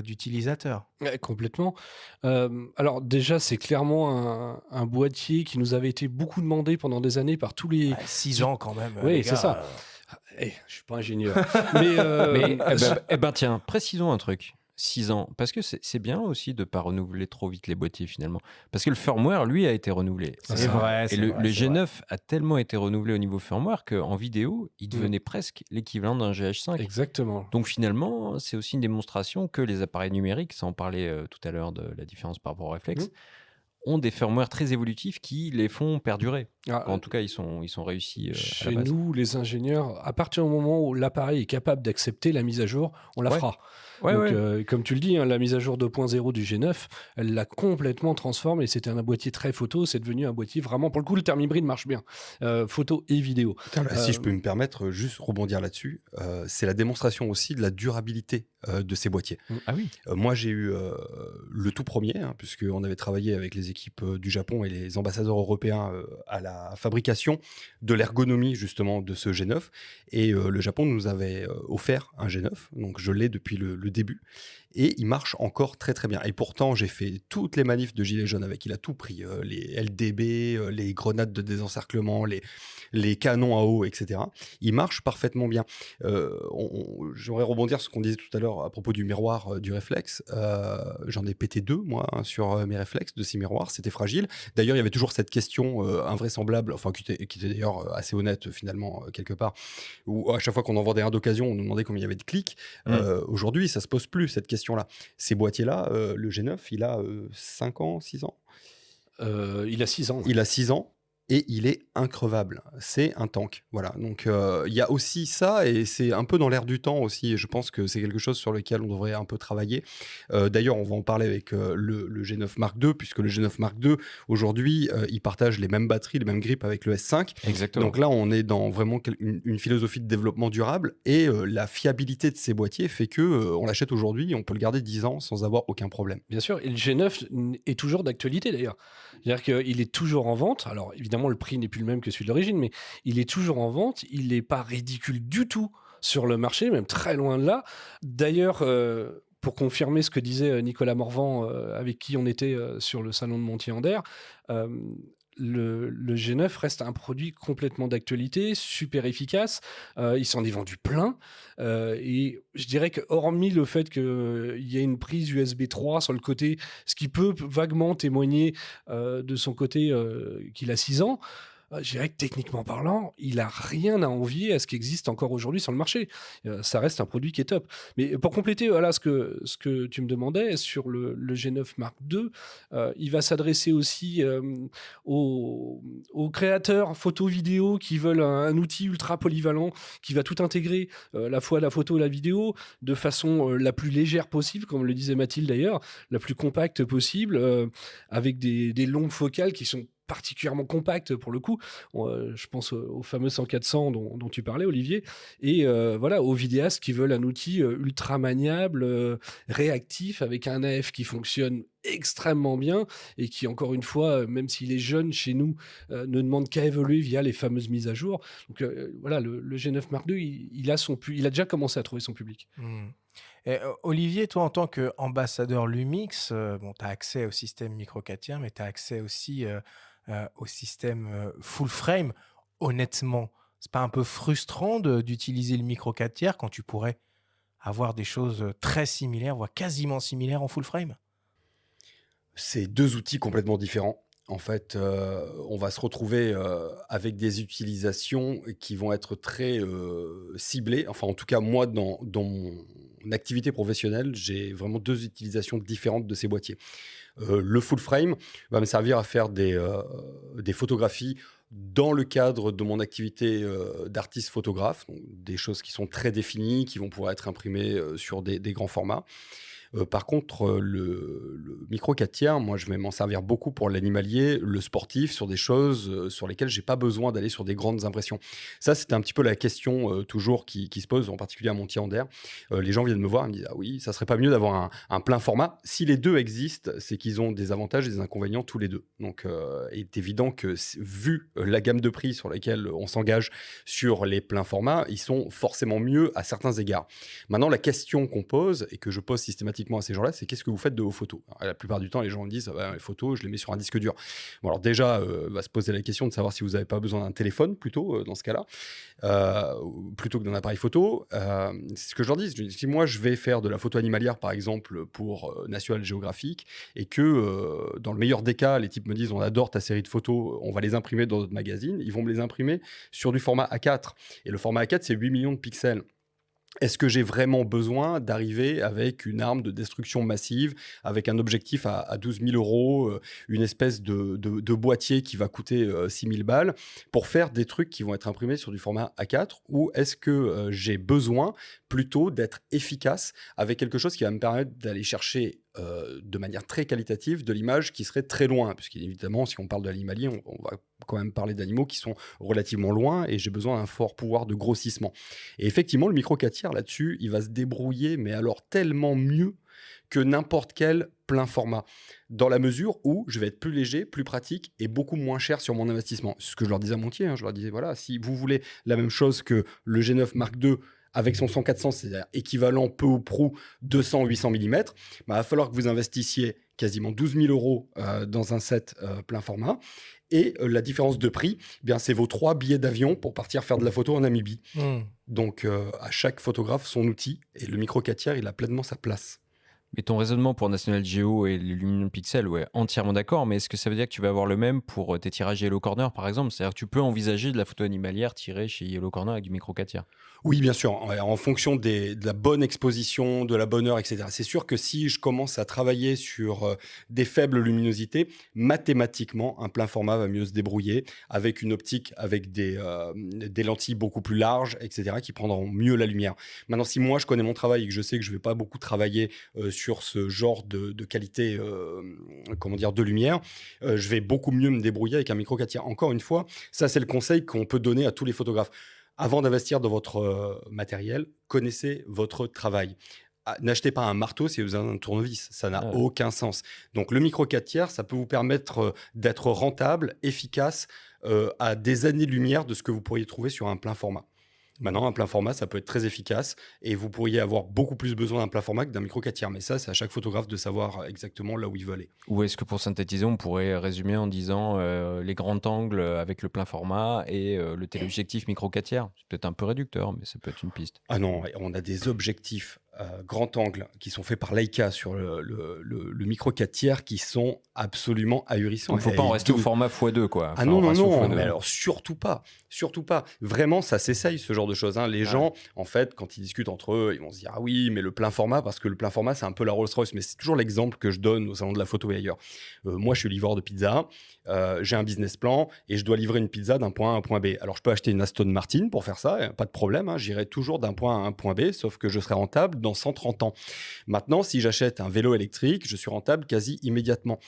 d'utilisateur. Ouais, complètement. Alors déjà, c'est clairement un boîtier qui nous avait été beaucoup demandé pendant des années par tous les... 6 ans quand même, Oui, les c'est gars. ça. Je suis pas ingénieur. Mais, Mais tiens, précisons un truc. 6 ans. Parce que c'est bien aussi de ne pas renouveler trop vite les boîtiers finalement. Parce que le firmware, lui, a été renouvelé. C'est vrai. Et le G9 a tellement été renouvelé au niveau firmware qu'en vidéo, il devenait presque l'équivalent d'un GH5. Exactement. Donc finalement, c'est aussi une démonstration que les appareils numériques, ça en parlait tout à l'heure de la différence par rapport au réflexe, ont des firmwares très évolutifs qui les font perdurer. En tout cas, ils sont réussis. Chez nous, les ingénieurs, à partir du moment où l'appareil est capable d'accepter la mise à jour, on la fera. Donc, comme tu le dis, hein, la mise à jour 2.0 du G9, elle l'a complètement transformé. C'était un boîtier très photo, c'est devenu un boîtier vraiment, pour le coup, le terme hybride marche bien. Photo et vidéo. Si je peux me permettre, juste rebondir là-dessus, c'est la démonstration aussi de la durabilité de ces boîtiers. Ah oui. Moi, j'ai eu le tout premier, hein, puisqu'on avait travaillé avec les équipes du Japon et les ambassadeurs européens à la fabrication de l'ergonomie justement de ce G9. Et le Japon nous avait offert un G9, donc je l'ai depuis le début. Et il marche encore très très bien. Et pourtant, j'ai fait toutes les manifs de Gilets jaunes avec. Il a tout pris. Les LDB, les grenades de désencerclement, les canons à eau, etc. Il marche parfaitement bien. J'aimerais rebondir sur ce qu'on disait tout à l'heure à propos du miroir du réflexe. J'en ai pété 2, moi, hein, sur mes réflexes de ces miroirs. C'était fragile. D'ailleurs, il y avait toujours cette question invraisemblable, enfin, qui était d'ailleurs assez honnête, finalement, quelque part, où à chaque fois qu'on en vendait un d'occasion, on nous demandait combien il y avait de clics. Aujourd'hui, ça se pose plus, cette question-là. Ces boîtiers-là, le G9, il a 5 ans, 6 ans. Il a 6 ans. Il a 6 ans. Et il est increvable. C'est un tank. Voilà. Donc, il y a aussi ça, et c'est un peu dans l'air du temps aussi. Et je pense que c'est quelque chose sur lequel on devrait un peu travailler. D'ailleurs, on va en parler avec le G9 Mark II, puisque le G9 Mark II, aujourd'hui, il partage les mêmes batteries, les mêmes grippes avec le S5. Exactement. Donc là, on est dans vraiment une philosophie de développement durable, et la fiabilité de ces boîtiers fait que on l'achète aujourd'hui, on peut le garder 10 ans sans avoir aucun problème. Bien sûr, et le G9 est toujours d'actualité d'ailleurs. C'est-à-dire qu'il est toujours en vente. Alors évidemment, le prix n'est plus le même que celui de l'origine, mais il est toujours en vente. Il n'est pas ridicule du tout sur le marché, même très loin de là. D'ailleurs, pour confirmer ce que disait Nicolas Morvan, avec qui on était sur le salon de Montier-Ander, le G9 reste un produit complètement d'actualité, super efficace. Il s'en est vendu plein. Et je dirais que, hormis le fait qu'il y ait une prise USB 3 sur le côté, ce qui peut vaguement témoigner de son côté qu'il a 6 ans, je dirais que techniquement parlant, il a rien à envier à ce qui existe encore aujourd'hui sur le marché. Ça reste un produit qui est top. Mais pour compléter, voilà, ce que tu me demandais sur le G9 Mark II, il va s'adresser aussi aux créateurs photo-vidéo qui veulent un outil ultra polyvalent qui va tout intégrer, la fois la photo et la vidéo, de façon la plus légère possible, comme le disait Mathilde d'ailleurs, la plus compacte possible, avec des longues focales qui sont particulièrement compactes pour le coup. Je pense au fameux 100-400 dont tu parlais, Olivier. Et voilà, aux vidéastes qui veulent un outil ultra maniable, réactif, avec un AF qui fonctionne extrêmement bien et qui, encore une fois, même s'il est jeune chez nous, ne demande qu'à évoluer via les fameuses mises à jour. Donc voilà, le G9 Mark II, il a déjà commencé à trouver son public. Et, Olivier, toi, en tant qu'ambassadeur Lumix, bon, tu as accès au système micro 4 tiers, mais tu as accès aussi au système full frame. Honnêtement, c'est pas un peu frustrant d'utiliser le micro 4 tiers quand tu pourrais avoir des choses très similaires, voire quasiment similaires en full frame? C'est deux outils complètement différents. En fait, on va se retrouver avec des utilisations qui vont être très ciblées. Enfin, en tout cas, moi, dans mon activité professionnelle, j'ai vraiment deux utilisations différentes de ces boîtiers. Le full frame va me servir à faire des photographies dans le cadre de mon activité d'artiste photographe, donc des choses qui sont très définies, qui vont pouvoir être imprimées sur des grands formats. Par contre, le micro 4 tiers, moi, je vais m'en servir beaucoup pour l'animalier, le sportif, sur des choses sur lesquelles j'ai pas besoin d'aller sur des grandes impressions. Ça, c'était un petit peu la question toujours qui se pose, en particulier à Montier-en-Der. Les gens viennent me voir et me disent: ah oui, ça serait pas mieux d'avoir un plein format. Si les deux existent, c'est qu'ils ont des avantages et des inconvénients tous les deux. Donc, il est évident que, vu la gamme de prix sur lesquels on s'engage sur les pleins formats, ils sont forcément mieux à certains égards. Maintenant, la question qu'on pose et que je pose systématiquement à ces gens-là, c'est: qu'est-ce que vous faites de vos photos? Alors, la plupart du temps, les gens me disent: ah ben, les photos, je les mets sur un disque dur. Bon, alors déjà, va se poser la question de savoir si vous n'avez pas besoin d'un téléphone plutôt dans ce cas-là, plutôt que d'un appareil photo. C'est ce que je leur dis. Si moi, je vais faire de la photo animalière, par exemple, pour National Geographic, et que dans le meilleur des cas, les types me disent: on adore ta série de photos, on va les imprimer dans notre magazine, ils vont me les imprimer sur du format A4. Et le format A4, c'est 8 millions de pixels. Est-ce que j'ai vraiment besoin d'arriver avec une arme de destruction massive, avec un objectif à 12 000 €, une espèce de boîtier qui va coûter 6 000 balles, pour faire des trucs qui vont être imprimés sur du format A4? Ou est-ce que j'ai besoin plutôt d'être efficace avec quelque chose qui va me permettre d'aller chercher de manière très qualitative de l'image qui serait très loin? Puisqu'évidemment, si on parle de l'animalier, on va quand même parler d'animaux qui sont relativement loin, et j'ai besoin d'un fort pouvoir de grossissement. Et effectivement, le micro 4 tiers là-dessus, il va se débrouiller, mais alors tellement mieux que n'importe quel plein format, dans la mesure où je vais être plus léger, plus pratique et beaucoup moins cher sur mon investissement. C'est ce que je leur disais à Montier, hein. Je leur disais: voilà, si vous voulez la même chose que le G9 Mark II avec son 100-400, c'est-à-dire équivalent peu ou prou 200-800 mm, bah, il va falloir que vous investissiez quasiment 12 000 € dans un set plein format. Et la différence de prix, eh bien, c'est vos 3 billets d'avion pour partir faire de la photo en Namibie. Donc, à chaque photographe, son outil. Et le micro 4 tiers, il a pleinement sa place. Mais ton raisonnement pour National Geo et les Luminon Pixel, ouais, entièrement d'accord, mais est-ce que ça veut dire que tu vas avoir le même pour tes tirages Yellow Corner, par exemple? C'est-à-dire que tu peux envisager de la photo animalière tirée chez Yellow Corner avec du micro 4 tiers? Oui, bien sûr, en fonction de la bonne exposition, de la bonne heure, etc. C'est sûr que si je commence à travailler sur des faibles luminosités, mathématiquement, un plein format va mieux se débrouiller avec une optique, avec des lentilles beaucoup plus larges, etc., qui prendront mieux la lumière. Maintenant, si moi, je connais mon travail et que je sais que je ne vais pas beaucoup travailler sur ce genre de qualité de lumière, je vais beaucoup mieux me débrouiller avec un micro 4 tiers. Encore une fois, ça, c'est le conseil qu'on peut donner à tous les photographes. Avant d'investir dans votre matériel, connaissez votre travail. N'achetez pas un marteau si vous avez un tournevis, ça n'a aucun sens. Donc le micro 4 tiers, ça peut vous permettre d'être rentable, efficace, à des années-lumière de ce que vous pourriez trouver sur un plein format. Maintenant, un plein format, ça peut être très efficace et vous pourriez avoir beaucoup plus besoin d'un plein format que d'un micro 4 tiers. Mais ça, c'est à chaque photographe de savoir exactement là où il veut aller. Ou est-ce que pour synthétiser, on pourrait résumer en disant les grands angles avec le plein format et le téléobjectif micro 4 tiers? C'est peut-être un peu réducteur, mais ça peut être une piste. Ah non, on a des objectifs grand angle qui sont faits par Leica sur le micro 4 tiers qui sont absolument ahurissants. Il ne faut pas en Et rester au tout- format x2, quoi. Ah Enfin, non, au non, ratio non, x2. mais alors surtout pas. Vraiment, ça s'essaye ce genre de choses. Hein. Les gens, en fait, quand ils discutent entre eux, ils vont se dire ah oui, mais le plein format, parce que le plein format, c'est un peu la Rolls-Royce. Mais c'est toujours l'exemple que je donne au salon de la photo et ailleurs. Moi, je suis livreur de pizza, j'ai un business plan et je dois livrer une pizza d'un point A à un point B. Alors, je peux acheter une Aston Martin pour faire ça, pas de problème. Hein. J'irai toujours d'un point A à un point B, sauf que je serai rentable dans 130 ans. Maintenant, si j'achète un vélo électrique, je suis rentable quasi immédiatement.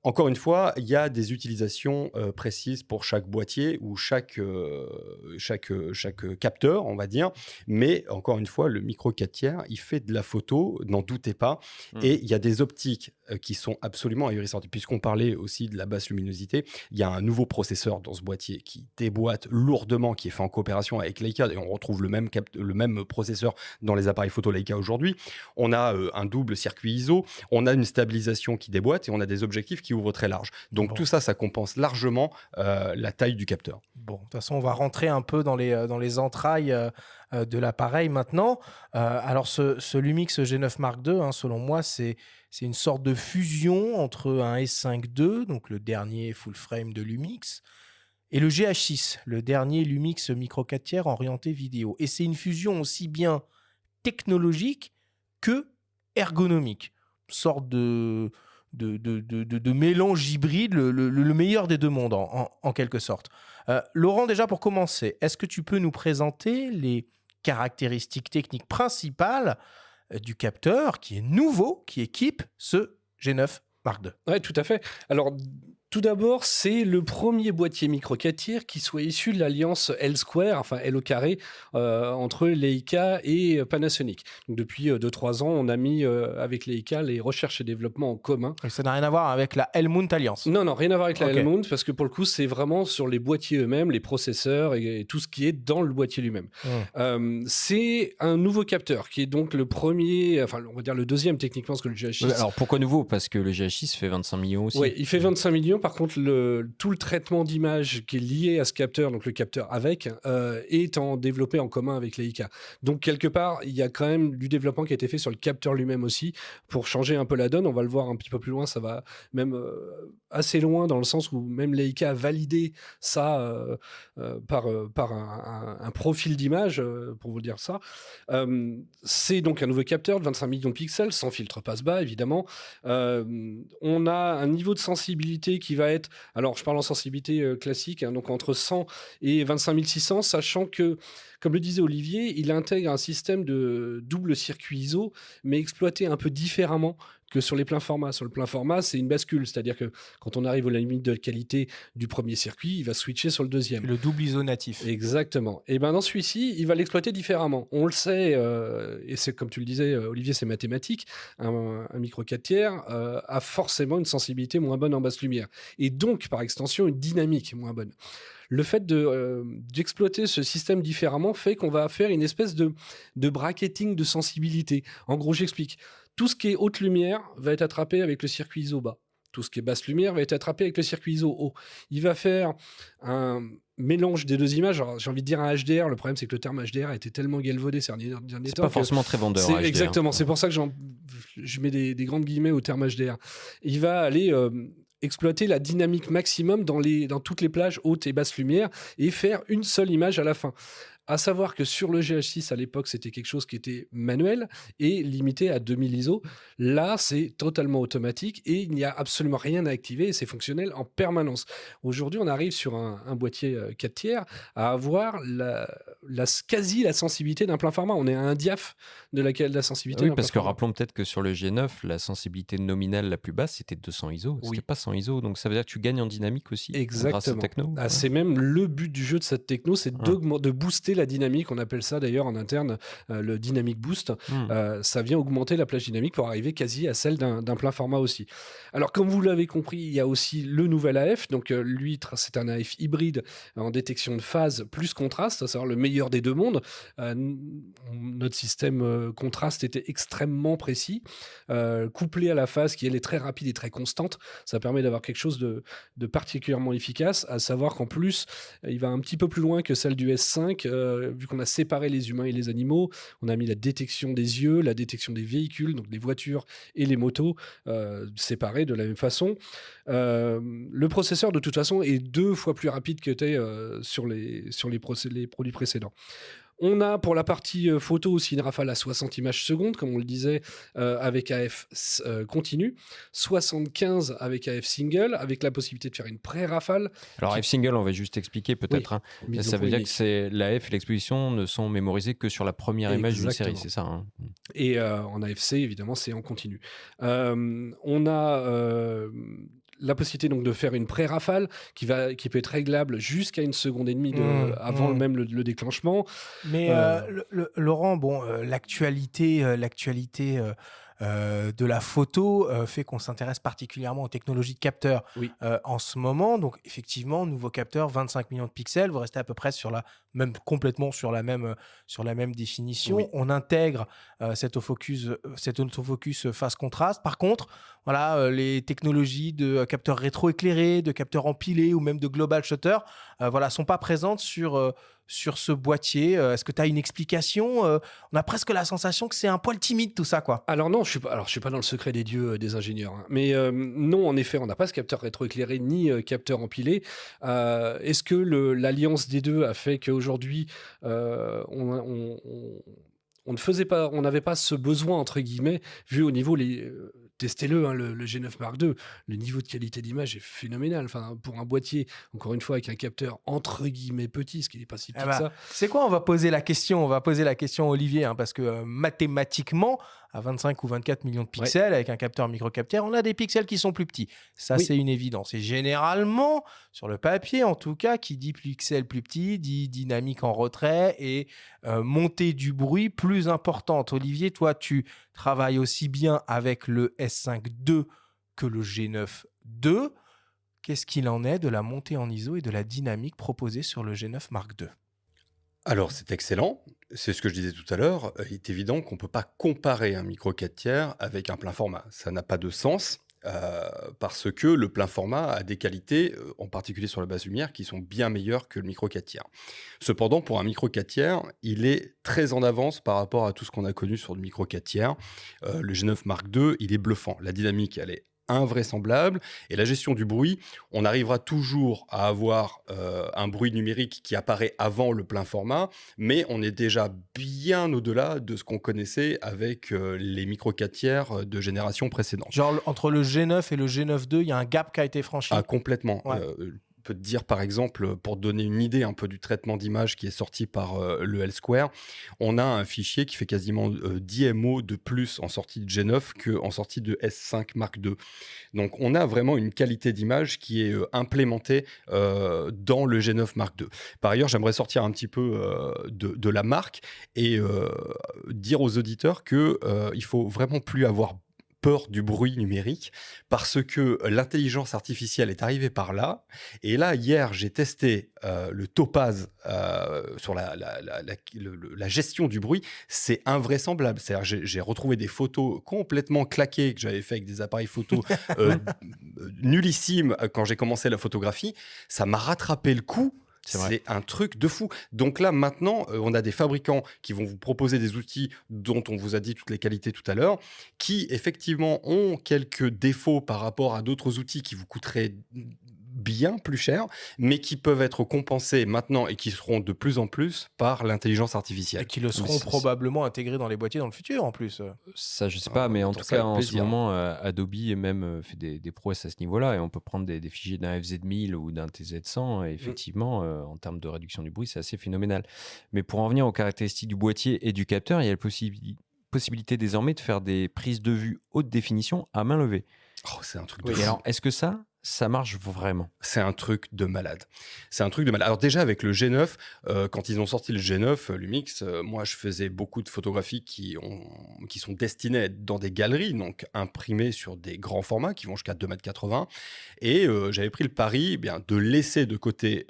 Encore une fois, il y a des utilisations précises pour chaque boîtier ou chaque capteur, on va dire. Mais encore une fois, le micro 4 tiers, il fait de la photo, n'en doutez pas. Et il y a des optiques qui sont absolument ahurissantes. Et puisqu'on parlait aussi de la basse luminosité, il y a un nouveau processeur dans ce boîtier qui déboîte lourdement, qui est fait en coopération avec Leica. Et on retrouve le même processeur dans les appareils photo Leica aujourd'hui. On a un double circuit ISO, on a une stabilisation qui déboîte et on a des objectifs qui ouvrent très large. Donc tout ça, ça compense largement la taille du capteur. Bon, de toute façon, on va rentrer un peu dans les entrailles de l'appareil maintenant. Alors, ce Lumix G9 Mark II, hein, selon moi, c'est une sorte de fusion entre un S5 II, donc le dernier full frame de Lumix, et le GH6, le dernier Lumix micro 4 tiers orienté vidéo. Et c'est une fusion aussi bien technologique que ergonomique. Une sorte de mélange hybride, le meilleur des deux mondes, en quelque sorte. Laurent, déjà pour commencer, est-ce que tu peux nous présenter les caractéristiques techniques principales du capteur qui est nouveau, qui équipe ce G9 Mark II? Oui, tout à fait. Alors, tout d'abord, c'est le premier boîtier micro 4 tiers qui soit issu de l'alliance L square, enfin L au carré, entre Leica et Panasonic. Donc, depuis 2-3 ans, on a mis avec Leica les recherches et développement en commun. Et ça n'a rien à voir avec la Helmut Alliance. Non, rien à voir avec la Ok. Helmut, parce que pour le coup, c'est vraiment sur les boîtiers eux-mêmes, les processeurs et tout ce qui est dans le boîtier lui-même. C'est un nouveau capteur qui est donc le premier, enfin, on va dire le deuxième techniquement, parce que le GH6. Alors pourquoi nouveau? Parce que le GH6 fait 25 millions aussi. Oui, il fait 25 millions. Par contre, tout le traitement d'image qui est lié à ce capteur, donc le capteur avec, est développé en commun avec Leica. Donc, quelque part, il y a quand même du développement qui a été fait sur le capteur lui-même aussi pour changer un peu la donne. On va le voir un petit peu plus loin. Ça va même assez loin dans le sens où même Leica a validé ça par un profil d'image, pour vous dire ça. C'est donc un nouveau capteur de 25 millions de pixels, sans filtre passe-bas, évidemment. On a un niveau de sensibilité qui va être, alors je parle en sensibilité classique, hein, donc entre 100 et 25 600, sachant que, comme le disait Olivier, il intègre un système de double circuit ISO, mais exploité un peu différemment que sur les pleins formats. Sur le plein format, c'est une bascule, c'est-à-dire que quand on arrive à la limite de qualité du premier circuit, il va switcher sur le deuxième. Le double ISO natif. Exactement. Et ben dans celui-ci, il va l'exploiter différemment. On le sait, et c'est comme tu le disais, Olivier, c'est mathématique. Un micro 4 tiers a forcément une sensibilité moins bonne en basse lumière. Et donc, par extension, une dynamique moins bonne. Le fait d'exploiter ce système différemment fait qu'on va faire une espèce de bracketing de sensibilité. En gros, j'explique. Tout ce qui est haute lumière va être attrapé avec le circuit ISO bas. Tout ce qui est basse lumière va être attrapé avec le circuit ISO haut. Il va faire un mélange des deux images. Alors, j'ai envie de dire un HDR. Le problème, c'est que le terme HDR a été tellement galvaudé ces derniers temps. C'est pas forcément très vendeur. C'est, HDR. exactement. C'est pour ça que je mets des grandes guillemets au terme HDR. Il va aller exploiter la dynamique maximum dans toutes les plages hautes et basses lumière et faire une seule image à la fin. À savoir que sur le GH6, à l'époque, c'était quelque chose qui était manuel et limité à 2000 ISO. Là, c'est totalement automatique et il n'y a absolument rien à activer et c'est fonctionnel en permanence. Aujourd'hui, on arrive sur un boîtier 4 tiers à avoir quasi la sensibilité d'un plein format. On est à un diaph de la sensibilité Oui, d'un parce que plein format. rappelons peut-être que sur le G9, la sensibilité nominale la plus basse, c'était 200 ISO. C'était pas 100 ISO. Donc ça veut dire que tu gagnes en dynamique aussi grâce à Exactement. cette techno. Ah, c'est même le but du jeu de cette techno, c'est de booster la dynamique. On appelle ça d'ailleurs en interne le dynamic boost. Ça vient augmenter la plage dynamique pour arriver quasi à celle d'un plein format aussi. Alors, comme vous l'avez compris, il y a aussi le nouvel AF. Donc, lui, c'est un AF hybride en détection de phase plus contraste, à savoir le meilleur des deux mondes. Notre système contraste était extrêmement précis, couplé à la phase qui, elle, est très rapide et très constante. Ça permet d'avoir quelque chose de particulièrement efficace, à savoir qu'en plus, il va un petit peu plus loin que celle du S5 vu qu'on a séparé les humains et les animaux, on a mis la détection des yeux, la détection des véhicules, donc les voitures et les motos, séparés de la même façon. Le processeur, de toute façon, est 2 fois plus rapide que sur les produits précédents. On a pour la partie photo aussi une rafale à 60 images secondes, comme on le disait, avec AF continu, 75 avec AF single, avec la possibilité de faire une pré-rafale. Alors, F-Single, on va juste expliquer peut-être. Hein. Mise Ça au veut dire point que c'est l'AF et l'exposition ne sont mémorisés que sur la première image d'une série, Exactement. c'est ça hein. Et en AFC, évidemment, c'est en continu. On a la possibilité donc de faire une pré-rafale qui peut être réglable jusqu'à 1 seconde et demie avant même le déclenchement. Mais Laurent, bon, l'actualité de la photo fait qu'on s'intéresse particulièrement aux technologies de capteurs en ce moment. Donc, effectivement, nouveau capteur, 25 millions de pixels. Vous restez à peu près complètement sur la même définition. Oui. On intègre cet autofocus phase contraste. Par contre, voilà, les technologies de capteurs rétroéclairés, de capteurs empilés ou même de global shutter, sont pas présentes sur ce boîtier. Est-ce que tu as une explication? On a presque la sensation que c'est un poil timide tout ça, quoi. Alors non, je suis pas dans le secret des dieux des ingénieurs. Hein. Mais non, en effet, on n'a pas ce capteur rétroéclairé ni capteur empilé. Est-ce que l'alliance des deux a fait qu'aujourd'hui, on n'avait pas ce besoin, entre guillemets, vu au niveau testez-le, hein, le G9 Mark II, le niveau de qualité d'image est phénoménal. Enfin, pour un boîtier, encore une fois, avec un capteur entre guillemets petit, ce qui n'est pas si petit que ça. C'est quoi? On va poser la question à Olivier, hein, parce que mathématiquement, à 25 ou 24 millions de pixels, avec un capteur micro-capteur, on a des pixels qui sont plus petits. Ça, c'est une évidence. Et généralement, sur le papier, en tout cas, qui dit pixels plus petits, dit dynamique en retrait et montée du bruit plus importante. Olivier, toi, tu travailles aussi bien avec le S5 II que le G9 II. Qu'est-ce qu'il en est de la montée en ISO et de la dynamique proposée sur le G9 Mark II? Alors, c'est excellent. C'est ce que je disais tout à l'heure. Il est évident qu'on ne peut pas comparer un micro 4 tiers avec un plein format. Ça n'a pas de sens parce que le plein format a des qualités, en particulier sur la basse lumière, qui sont bien meilleures que le micro 4 tiers. Cependant, pour un micro 4 tiers, il est très en avance par rapport à tout ce qu'on a connu sur le micro 4 tiers. Le G9 Mark II, il est bluffant. La dynamique, elle est invraisemblable. Et la gestion du bruit, on arrivera toujours à avoir un bruit numérique qui apparaît avant le plein format, mais on est déjà bien au-delà de ce qu'on connaissait avec les micro 4 tiers de génération précédente. Genre, entre le G9 et le G9 II, il y a un gap qui a été franchi. Ah, complètement. Ouais. Peut te dire par exemple, pour te donner une idée un peu du traitement d'image qui est sorti par le L-Square, on a un fichier qui fait quasiment 10 MO de plus en sortie de G9 qu'en sortie de S5 Mark II. Donc on a vraiment une qualité d'image qui est implémentée dans le G9 Mark II. Par ailleurs, j'aimerais sortir un petit peu de la marque et dire aux auditeurs qu'il faut vraiment plus avoir peur du bruit numérique parce que l'intelligence artificielle est arrivée par là. Et là, hier, j'ai testé le Topaz sur la gestion du bruit. C'est invraisemblable. C'est-à-dire, j'ai retrouvé des photos complètement claquées que j'avais fait avec des appareils photo nullissimes quand j'ai commencé la photographie. Ça m'a rattrapé le coup. C'est un truc de fou. Donc là, maintenant, on a des fabricants qui vont vous proposer des outils dont on vous a dit toutes les qualités tout à l'heure, qui effectivement ont quelques défauts par rapport à d'autres outils qui vous coûteraient bien plus cher, mais qui peuvent être compensés maintenant et qui seront de plus en plus par l'intelligence artificielle. Et qui le seront probablement intégrés dans les boîtiers dans le futur, en plus. Ça, je sais pas, mais en tout cas, en ce moment, Adobe est même fait des prouesses à ce niveau-là, et on peut prendre des fichiers d'un FZ1000 ou d'un TZ100, et effectivement, en termes de réduction du bruit, c'est assez phénoménal. Mais pour en venir aux caractéristiques du boîtier et du capteur, il y a la possibilité désormais de faire des prises de vue haute définition à main levée. Oh, c'est un truc de fou. Et alors, est-ce que ça marche vraiment? C'est un truc de malade. C'est un truc de malade. Alors déjà, avec le G9, quand ils ont sorti le G9, Lumix, moi, je faisais beaucoup de photographies qui sont destinées à être dans des galeries, donc imprimées sur des grands formats qui vont jusqu'à 2,80 m. Et j'avais pris le pari de laisser de côté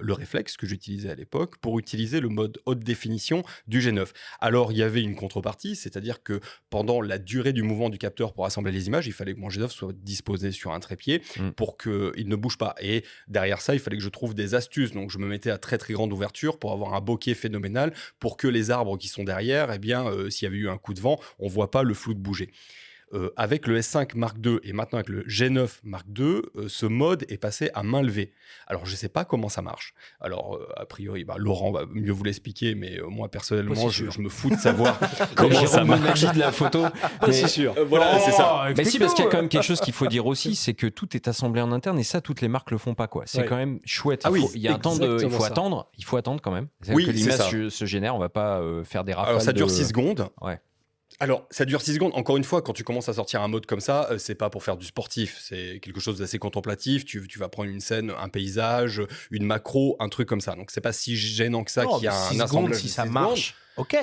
le réflexe que j'utilisais à l'époque pour utiliser le mode haute définition du G9. Alors, il y avait une contrepartie, c'est-à-dire que pendant la durée du mouvement du capteur pour assembler les images, il fallait que mon G9 soit disposé sur un trépied. pour qu'il ne bouge pas. Et derrière ça, il fallait que je trouve des astuces. Donc, je me mettais à très, très grande ouverture pour avoir un bokeh phénoménal pour que les arbres qui sont derrière, eh bien, s'il y avait eu un coup de vent, on ne voit pas le flou de bouger. Avec le S5 Mark II et maintenant avec le G9 Mark II, ce mode est passé à main levée. Alors, je ne sais pas comment ça marche. Alors, a priori, Laurent va mieux vous l'expliquer, mais moi, personnellement, je me fous de savoir comment ça marche. de la photo. Pas si sûr. Voilà, c'est ça. Mais si, parce qu'il y a quand même quelque chose qu'il faut dire aussi, c'est que tout est assemblé en interne et ça, toutes les marques le font pas, quoi. C'est Ouais. quand même chouette. Ah oui, Il y a un temps il exactement faut ça. attendre. Il faut attendre quand même. Oui, Que c'est l'image ça. se génère. On va pas faire des rafales. Alors, ça dure 6 secondes. Ouais. Alors, ça dure 6 secondes. Encore une fois, quand tu commences à sortir un mode comme ça, c'est pas pour faire du sportif. C'est quelque chose d'assez contemplatif. Tu vas prendre une scène, un paysage, une macro, un truc comme ça. Donc, c'est pas si gênant que ça Non, qu'il y a mais un 6 secondes, assemblage. si de ça 6 marche, ok.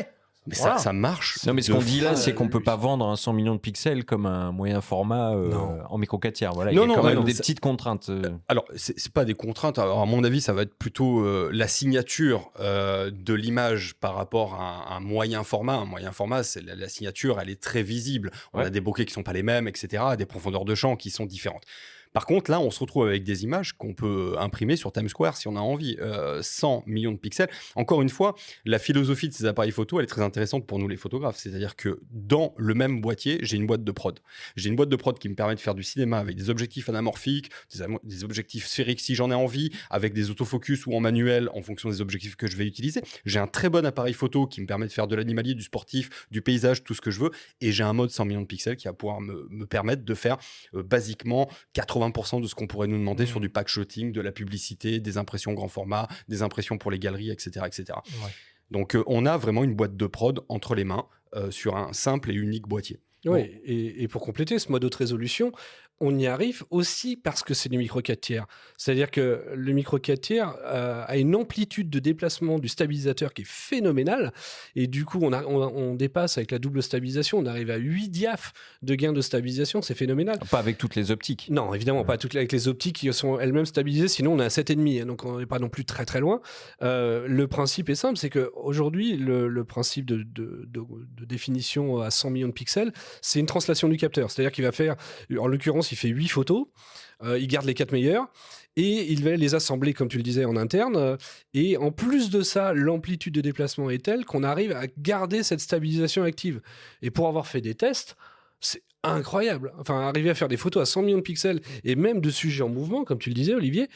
Mais Voilà. ça marche. Non, mais ce de qu'on dit là, fou. c'est qu'on peut pas vendre un 100 millions de pixels comme un moyen format Non. en micro 4 tiers. Voilà, Non, il y a non, quand ouais, même non, des ça- petites contraintes. Alors, c'est pas des contraintes. Alors, à mon avis, ça va être plutôt la signature de l'image par rapport à un moyen format. Un moyen format, c'est la signature, elle est très visible. On Ouais. a des bokeh qui sont pas les mêmes, etc. Des profondeurs de champ qui sont différentes. Par contre, là, on se retrouve avec des images qu'on peut imprimer sur Times Square si on a envie. 100 millions de pixels. Encore une fois, la philosophie de ces appareils photo, elle est très intéressante pour nous les photographes. C'est-à-dire que dans le même boîtier, j'ai une boîte de prod. J'ai une boîte de prod qui me permet de faire du cinéma avec des objectifs anamorphiques, des objectifs sphériques si j'en ai envie, avec des autofocus ou en manuel en fonction des objectifs que je vais utiliser. J'ai un très bon appareil photo qui me permet de faire de l'animalier, du sportif, du paysage, tout ce que je veux. Et j'ai un mode 100 millions de pixels qui va pouvoir me permettre de faire basiquement 80% de ce qu'on pourrait nous demander sur du pack shooting, de la publicité, des impressions grand format, des impressions pour les galeries, etc. etc. Ouais. Donc on a vraiment une boîte de prod entre les mains sur un simple et unique boîtier. Oui, et pour compléter ce mode haute résolution, on y arrive aussi parce que c'est du micro 4 tiers. C'est-à-dire que le micro 4 tiers a une amplitude de déplacement du stabilisateur qui est phénoménale. Et du coup, on dépasse avec la double stabilisation. On arrive à 8 diaphes de gain de stabilisation. C'est phénoménal. Pas avec toutes les optiques. Non, évidemment, pas toutes avec les optiques qui sont elles-mêmes stabilisées, sinon on est à 7,5, donc on n'est pas non plus très très loin. Le principe est simple, c'est qu'aujourd'hui, le principe de définition à 100 millions de pixels, c'est une translation du capteur. C'est-à-dire qu'il va faire, en l'occurrence, il fait 8 photos, il garde les 4 meilleures, et il va les assembler, comme tu le disais, en interne. Et en plus de ça, l'amplitude de déplacement est telle qu'on arrive à garder cette stabilisation active. Et pour avoir fait des tests, c'est incroyable. Enfin, arriver à faire des photos à 100 millions de pixels et même de sujets en mouvement, comme tu le disais, Olivier,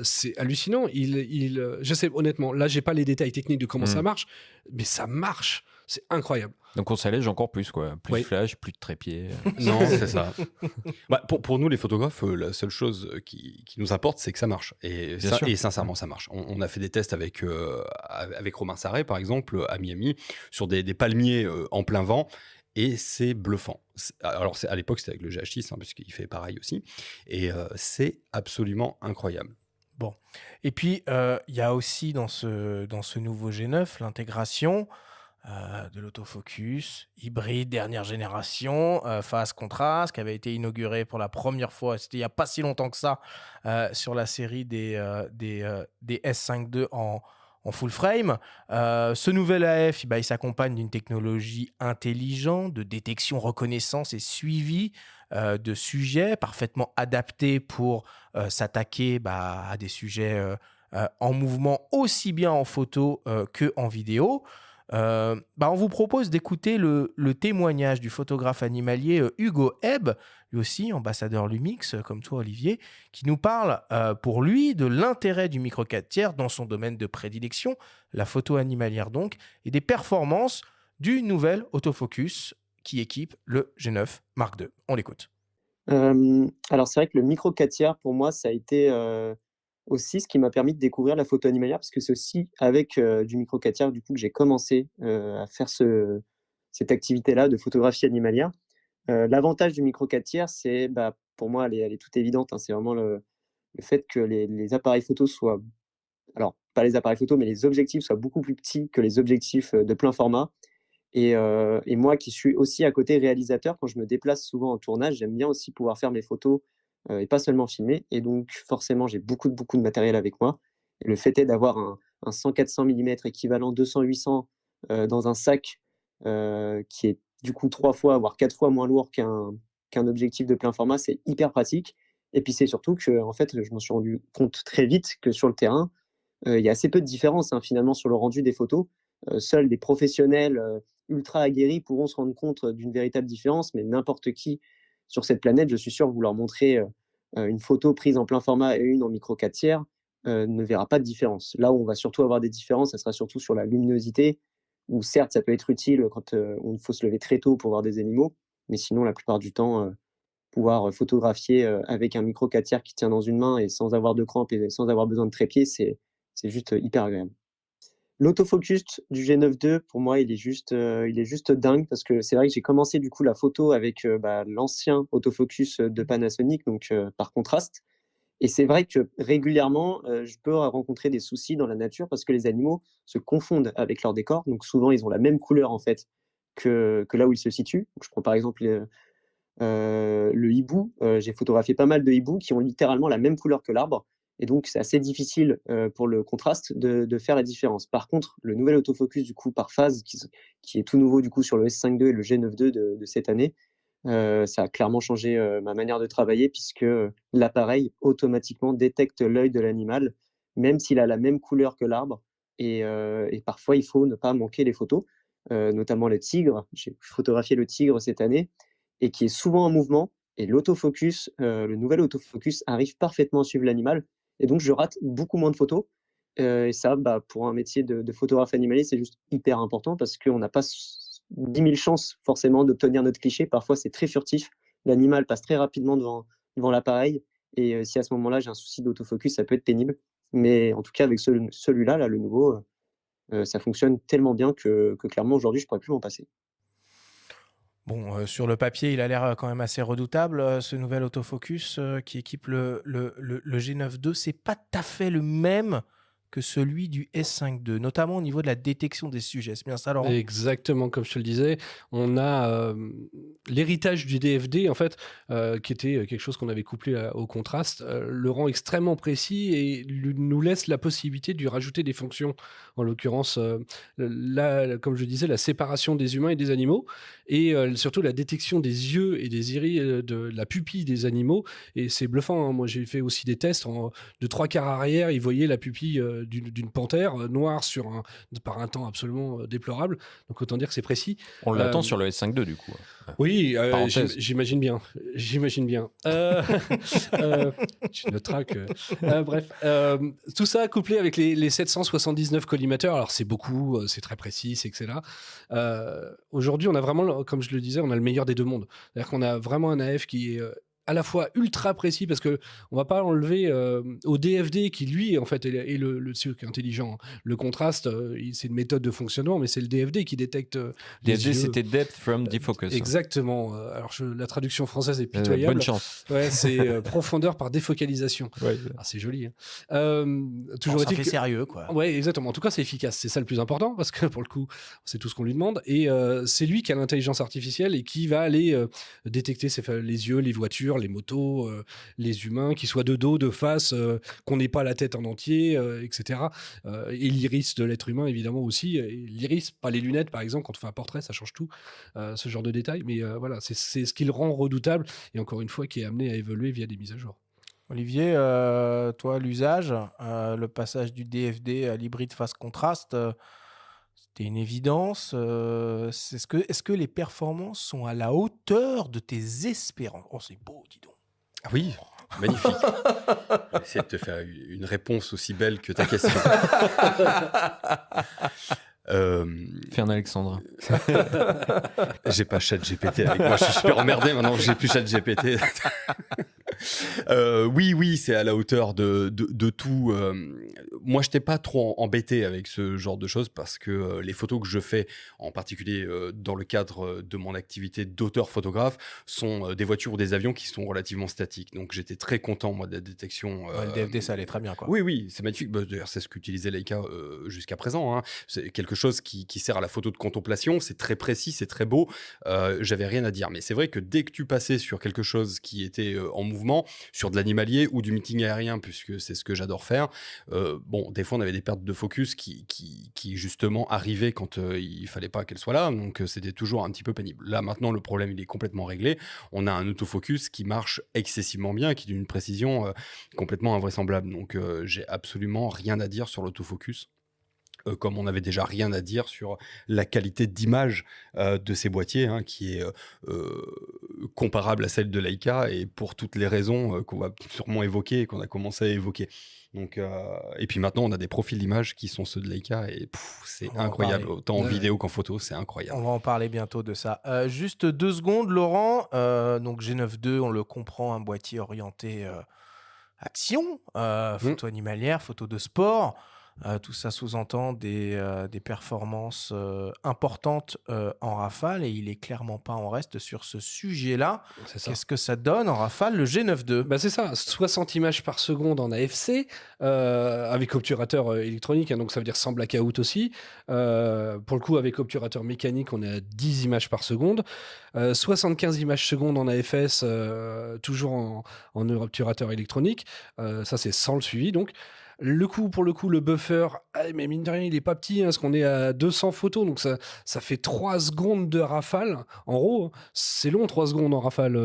c'est hallucinant. Je sais, honnêtement, là, j'ai pas les détails techniques de comment ça marche, mais ça marche. C'est incroyable. Donc on s'allège encore plus, quoi. Plus Oui. de flash, plus de trépied. Non, c'est ça. Pour nous, les photographes, la seule chose qui nous importe, c'est que ça marche. Et, Bien sûr. et sincèrement, ça marche. On a fait des tests avec Romain Sarret, par exemple, à Miami, sur des palmiers en plein vent. Et c'est bluffant. Alors, à l'époque, c'était avec le GH6, puisqu'il fait pareil aussi. Et c'est absolument incroyable. Bon. Et puis, il y a aussi dans ce nouveau G9 l'intégration de l'autofocus hybride dernière génération, phase contraste, qui avait été inauguré pour la première fois, c'était il n'y a pas si longtemps que ça, sur la série des S5 II en full frame. Ce nouvel AF, il s'accompagne d'une technologie intelligente de détection, reconnaissance et suivi de sujets parfaitement adaptés pour s'attaquer à des sujets en mouvement aussi bien en photo qu'en vidéo. On vous propose d'écouter le témoignage du photographe animalier Hugo Ebb, lui aussi ambassadeur Lumix, comme toi Olivier, qui nous parle pour lui de l'intérêt du micro 4 tiers dans son domaine de prédilection, la photo animalière donc, et des performances du nouvel autofocus qui équipe le G9 Mark II. On l'écoute. Alors c'est vrai que le micro 4 tiers, pour moi, ça a été aussi ce qui m'a permis de découvrir la photo animalière, parce que c'est aussi avec du micro 4 tiers du coup que j'ai commencé à faire cette activité-là de photographie animalière. L'avantage du micro 4 tiers, c'est, pour moi, elle est toute évidente, hein, c'est vraiment le fait que les appareils photo soient, alors pas les appareils photo, mais les objectifs soient beaucoup plus petits que les objectifs de plein format. Et moi qui suis aussi à côté réalisateur, quand je me déplace souvent en tournage, j'aime bien aussi pouvoir faire mes photos et pas seulement filmer. Et donc forcément, j'ai beaucoup de matériel avec moi. Et le fait est d'avoir un 100-400 mm équivalent 200-800 dans un sac qui est du coup 3 fois, voire 4 fois moins lourd qu'un objectif de plein format, c'est hyper pratique. Et puis c'est surtout que, en fait, je m'en suis rendu compte très vite que sur le terrain, il y a assez peu de différence, hein, finalement, sur le rendu des photos. Seuls des professionnels ultra aguerris pourront se rendre compte d'une véritable différence, mais n'importe qui sur cette planète, je suis sûr, vous leur montrer une photo prise en plein format et une en micro 4 tiers, ne verra pas de différence. Là où on va surtout avoir des différences, ça sera surtout sur la luminosité, où certes, ça peut être utile quand il faut se lever très tôt pour voir des animaux, mais sinon, la plupart du temps, pouvoir photographier avec un micro 4 tiers qui tient dans une main et sans avoir de crampes et sans avoir besoin de trépied, c'est juste hyper agréable. L'autofocus du G9 II, pour moi, il est juste dingue parce que c'est vrai que j'ai commencé du coup la photo avec l'ancien autofocus de Panasonic, donc par contraste. Et c'est vrai que régulièrement, je peux rencontrer des soucis dans la nature parce que les animaux se confondent avec leur décor. Donc souvent, ils ont la même couleur en fait que là où ils se situent. Donc, je prends par exemple le hibou. J'ai photographié pas mal de hiboux qui ont littéralement la même couleur que l'arbre. Et donc, c'est assez difficile pour le contraste de faire la différence. Par contre, le nouvel autofocus du coup par phase qui est tout nouveau du coup sur le S5 II et le G9 II de cette année, ça a clairement changé ma manière de travailler puisque l'appareil automatiquement détecte l'œil de l'animal, même s'il a la même couleur que l'arbre. Et parfois, il faut ne pas manquer les photos, notamment le tigre. J'ai photographié le tigre cette année et qui est souvent en mouvement. Et l'autofocus, le nouvel autofocus arrive parfaitement à suivre l'animal. Et donc, je rate beaucoup moins de photos. Et ça, pour un métier de photographe animalier, c'est juste hyper important parce qu'on n'a pas 10 000 chances forcément d'obtenir notre cliché. Parfois, c'est très furtif. L'animal passe très rapidement devant l'appareil. Et si à ce moment-là, j'ai un souci d'autofocus, ça peut être pénible. Mais en tout cas, avec celui-là, là, le nouveau, ça fonctionne tellement bien que clairement, aujourd'hui, je ne pourrais plus m'en passer. Bon, sur le papier, il a l'air quand même assez redoutable, ce nouvel autofocus qui équipe le G9 II. C'est pas tout à fait le même que celui du S5 II, notamment au niveau de la détection des sujets. C'est bien ça, Laurent? Exactement, comme je te le disais, on a l'héritage du DFD, en fait, qui était quelque chose qu'on avait couplé au contraste, le rend extrêmement précis et nous laisse la possibilité de lui rajouter des fonctions. En l'occurrence, là, comme je disais, la séparation des humains et des animaux, et surtout la détection des yeux et des iris, de la pupille des animaux. Et c'est bluffant, hein. Moi, j'ai fait aussi des tests de 3/4 arrière, ils voyaient la pupille d'une panthère noire par un temps absolument déplorable. Donc autant dire que c'est précis. On l'attend sur le S5 II du coup. Oui, Parenthèse. j'imagine bien. Tu noteras que... bref, tout ça couplé avec les 779 collimateurs, alors c'est beaucoup, c'est très précis, c'est excellent. Aujourd'hui, on a vraiment, comme je le disais, on a le meilleur des deux mondes. C'est-à-dire qu'on a vraiment un AF qui est à la fois ultra précis parce que on va pas enlever au DFD qui lui en fait est le truc intelligent. Le contraste, c'est une méthode de fonctionnement, mais c'est le DFD qui détecte les DFD, yeux. c'était Depth from Defocus. Exactement. Alors la traduction française est pitoyable. Bonne chance. Ouais, c'est profondeur par défocalisation. Ouais. Ah, c'est joli. Hein. Toujours ça fait sérieux, quoi. Ouais, exactement. En tout cas, c'est efficace. C'est ça le plus important parce que pour le coup, c'est tout ce qu'on lui demande. Et c'est lui qui a l'intelligence artificielle et qui va aller détecter les yeux, les voitures, les motos, les humains, qu'ils soient de dos, de face, qu'on n'ait pas la tête en entier, etc. Et l'iris de l'être humain, évidemment, aussi. Et l'iris, pas les lunettes, par exemple, quand on fait un portrait, ça change tout, ce genre de détails. Mais voilà, c'est ce qui le rend redoutable et encore une fois, qui est amené à évoluer via des mises à jour. Olivier, toi, l'usage, le passage du DFD à l'hybride face contraste, c'était une évidence. Est-ce que les performances sont à la hauteur de tes espérances? Oh, c'est beau, dis donc. Ah oui, magnifique. Je vais essayer de te faire une réponse aussi belle que ta question. Fais un Alexandre. J'ai pas ChatGPT avec moi, je suis super emmerdé maintenant que j'ai plus ChatGPT. Oui, c'est à la hauteur de tout. Moi, je n'étais pas trop embêté avec ce genre de choses parce que les photos que je fais, en particulier dans le cadre de mon activité d'auteur-photographe, sont des voitures ou des avions qui sont relativement statiques. Donc, j'étais très content, moi, de la détection. Le DFD, ça allait très bien, quoi. Oui, c'est magnifique. D'ailleurs, c'est ce qu'utilisait Leica jusqu'à présent. Hein. C'est quelque chose qui sert à la photo de contemplation. C'est très précis, c'est très beau. J'avais rien à dire. Mais c'est vrai que dès que tu passais sur quelque chose qui était en mouvement, sur de l'animalier ou du meeting aérien, puisque c'est ce que j'adore faire, bon, des fois, on avait des pertes de focus qui justement arrivaient quand il fallait pas qu'elles soient là. Donc, c'était toujours un petit peu pénible. Là, maintenant, le problème, il est complètement réglé. On a un autofocus qui marche excessivement bien, qui est d'une précision complètement invraisemblable. Donc, j'ai absolument rien à dire sur l'autofocus. Comme on n'avait déjà rien à dire sur la qualité d'image de ces boîtiers, hein, qui est comparable à celle de Leica, et pour toutes les raisons qu'on va sûrement évoquer et qu'on a commencé à évoquer. Donc, et puis maintenant, on a des profils d'image qui sont ceux de Leica, et c'est On va en incroyable, parler. autant en vidéo qu'en photo, c'est incroyable. On va en parler bientôt de ça. Juste 2 secondes, Laurent. Donc G9 II, on le comprend, un boîtier orienté action, photo animalière, photo de sport. Tout ça sous-entend des performances importantes en rafale, et il est clairement pas en reste sur ce sujet-là. C'est ça. Qu'est-ce que ça donne en rafale, le G9 II? Bah c'est ça, 60 images par seconde en AFC, avec obturateur électronique, hein, donc ça veut dire sans blackout aussi. Pour le coup, avec obturateur mécanique, on est à 10 images par seconde. 75 images secondes en AFS, toujours en obturateur électronique. Ça, c'est sans le suivi, donc. Pour le coup, le buffer, mais mine de rien, il est pas petit, hein, parce qu'on est à 200 photos, donc ça fait 3 secondes de rafale. En RAW, hein. C'est long, 3 secondes en rafale.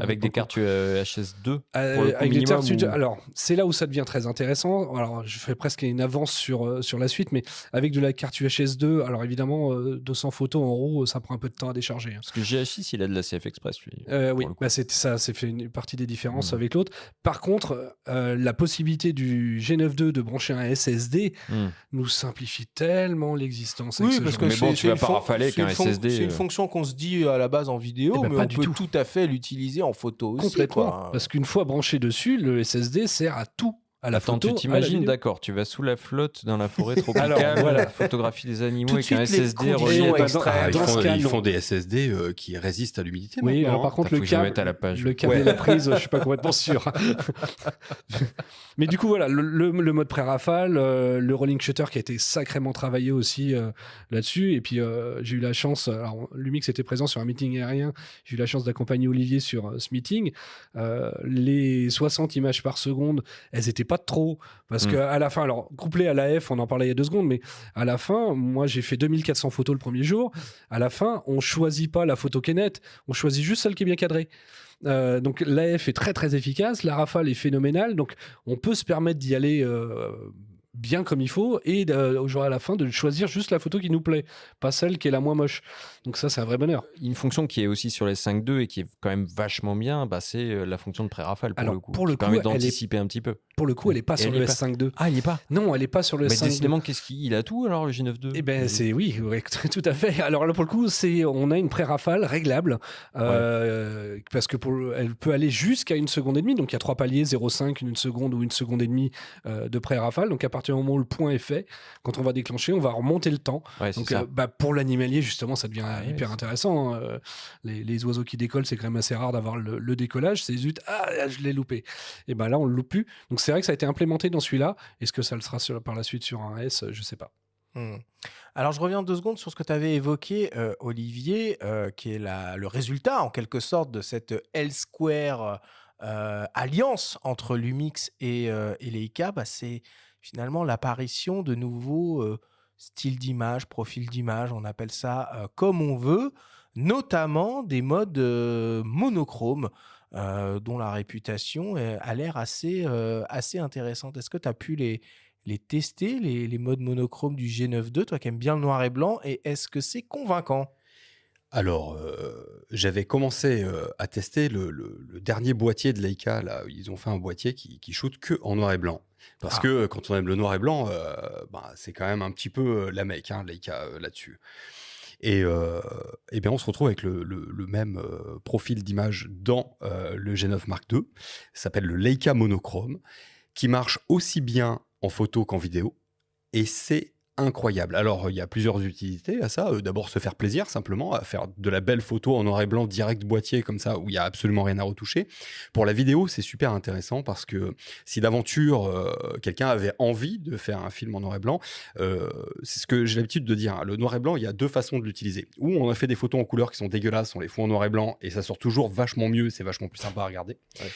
Avec des cartes HS2 pour le coup, avec des minimum, cartes, ou- alors, c'est là où ça devient très intéressant. Alors, je fais presque une avance sur la suite, mais avec de la carte UHS2, alors évidemment, 200 photos en RAW, ça prend un peu de temps à décharger, hein. Parce que GH6, il a de la CF Express, lui. Oui, pour le coup. bah c'est ça, c'est fait une partie des différences Mhm. avec l'autre. Par contre, la possibilité du G9 II de brancher un SSD nous simplifie tellement l'existence. avec Oui, ce parce genre que de- Mais bon, c'est tu vas une pas fon- rafaler c'est qu'un une fon- SSD, C'est une fonction qu'on se dit à la base en vidéo, Eh ben, mais pas on du peut tout. tout à fait l'utiliser en photo aussi. Complètement. Quoi. Parce qu'une fois branché dessus, le SSD sert à tout. À la Attends, photo, tu à la t'imagines, vidéo. d'accord, tu vas sous la flotte dans la forêt tropicale, Alors, voilà. photographie des animaux Tout de avec un suite, les SSD conditions relié. Et, bah, extrêmes. Ah, dans ce cas, ils non. font des SSD qui résistent à l'humidité Oui, maintenant, alors hein. par contre, Faut le que je me câble, mette à la page. le câble et la prise, je suis pas complètement sûr. Mais du coup, voilà, le mode pré-rafale, le rolling shutter qui a été sacrément travaillé aussi là-dessus. Et puis, j'ai eu la chance, alors Lumix était présent sur un meeting aérien, j'ai eu la chance d'accompagner Olivier sur ce meeting. Les 60 images par seconde, elles étaient pas de trop. Parce qu'à la fin, alors, couplé à l'AF, on en parlait il y a 2 secondes, mais à la fin, moi, j'ai fait 2400 photos le premier jour. À la fin, on choisit pas la photo qui est nette, on choisit juste celle qui est bien cadrée. Donc l'AF est très très efficace, la rafale est phénoménale, donc on peut se permettre d'y aller bien comme il faut et au jour à la fin de choisir juste la photo qui nous plaît, pas celle qui est la moins moche. Donc ça, c'est un vrai bonheur. Une fonction qui est aussi sur les 5.2 et qui est quand même vachement bien, bah, c'est la fonction de pré-rafale pour Alors, le coup. pour le qui coup, permet elle est- d'anticiper un petit peu. Pour le coup, elle est pas Et sur elle le est pas- S5.2. Ah, il est pas. Non, elle est pas sur le Mais S5.2. décidément, il a tout alors le G9.2 Eh ben c'est oui, tout à fait. Alors là pour le coup, on a une pré-rafale réglable parce que elle peut aller jusqu'à 1 seconde et demie. Donc il y a 3 paliers, 0,5, 1 seconde ou 1 seconde et demie de pré-rafale. Donc à partir du moment où le point est fait, quand on va déclencher, on va remonter le temps. Ouais, c'est Donc ça. pour l'animalier justement, ça devient Ouais, hyper c'est- intéressant, hein. Les oiseaux qui décollent, c'est quand même assez rare d'avoir le décollage. C'est zut, je l'ai loupé. Et ben là on le loupe plus. Donc c'est vrai que ça a été implémenté dans celui-là. Est-ce que ça le sera par la suite sur un S? Je sais pas. Alors, je reviens 2 secondes sur ce que tu avais évoqué, Olivier, qui est le résultat, en quelque sorte, de cette L-Square alliance entre Lumix et Leica. Bah, c'est finalement l'apparition de nouveaux styles d'image, profils d'image, on appelle ça comme on veut, notamment des modes monochromes, dont la réputation a l'air assez intéressante. Est-ce que tu as pu les tester, les modes monochromes du G9 II, toi qui aimes bien le noir et blanc, et est-ce que c'est convaincant? Alors, j'avais commencé à tester le dernier boîtier de Leica. Là, ils ont fait un boîtier qui shoot que en noir et blanc. Parce que quand on aime le noir et blanc, c'est quand même un petit peu la mecque, hein, Leica, là-dessus. Et bien, on se retrouve avec le même profil d'image dans le G9 Mark II. Ça s'appelle le Leica monochrome, qui marche aussi bien en photo qu'en vidéo. Et c'est incroyable. Alors, il y a plusieurs utilités à ça. D'abord, se faire plaisir, simplement, à faire de la belle photo en noir et blanc, direct boîtier, comme ça, où il n'y a absolument rien à retoucher. Pour la vidéo, c'est super intéressant, parce que si d'aventure, quelqu'un avait envie de faire un film en noir et blanc, c'est ce que j'ai l'habitude de dire, hein. Le noir et blanc, il y a 2 façons de l'utiliser. Ou on a fait des photos en couleur qui sont dégueulasses, on les fout en noir et blanc, et ça sort toujours vachement mieux, c'est vachement plus sympa à regarder. Ouais.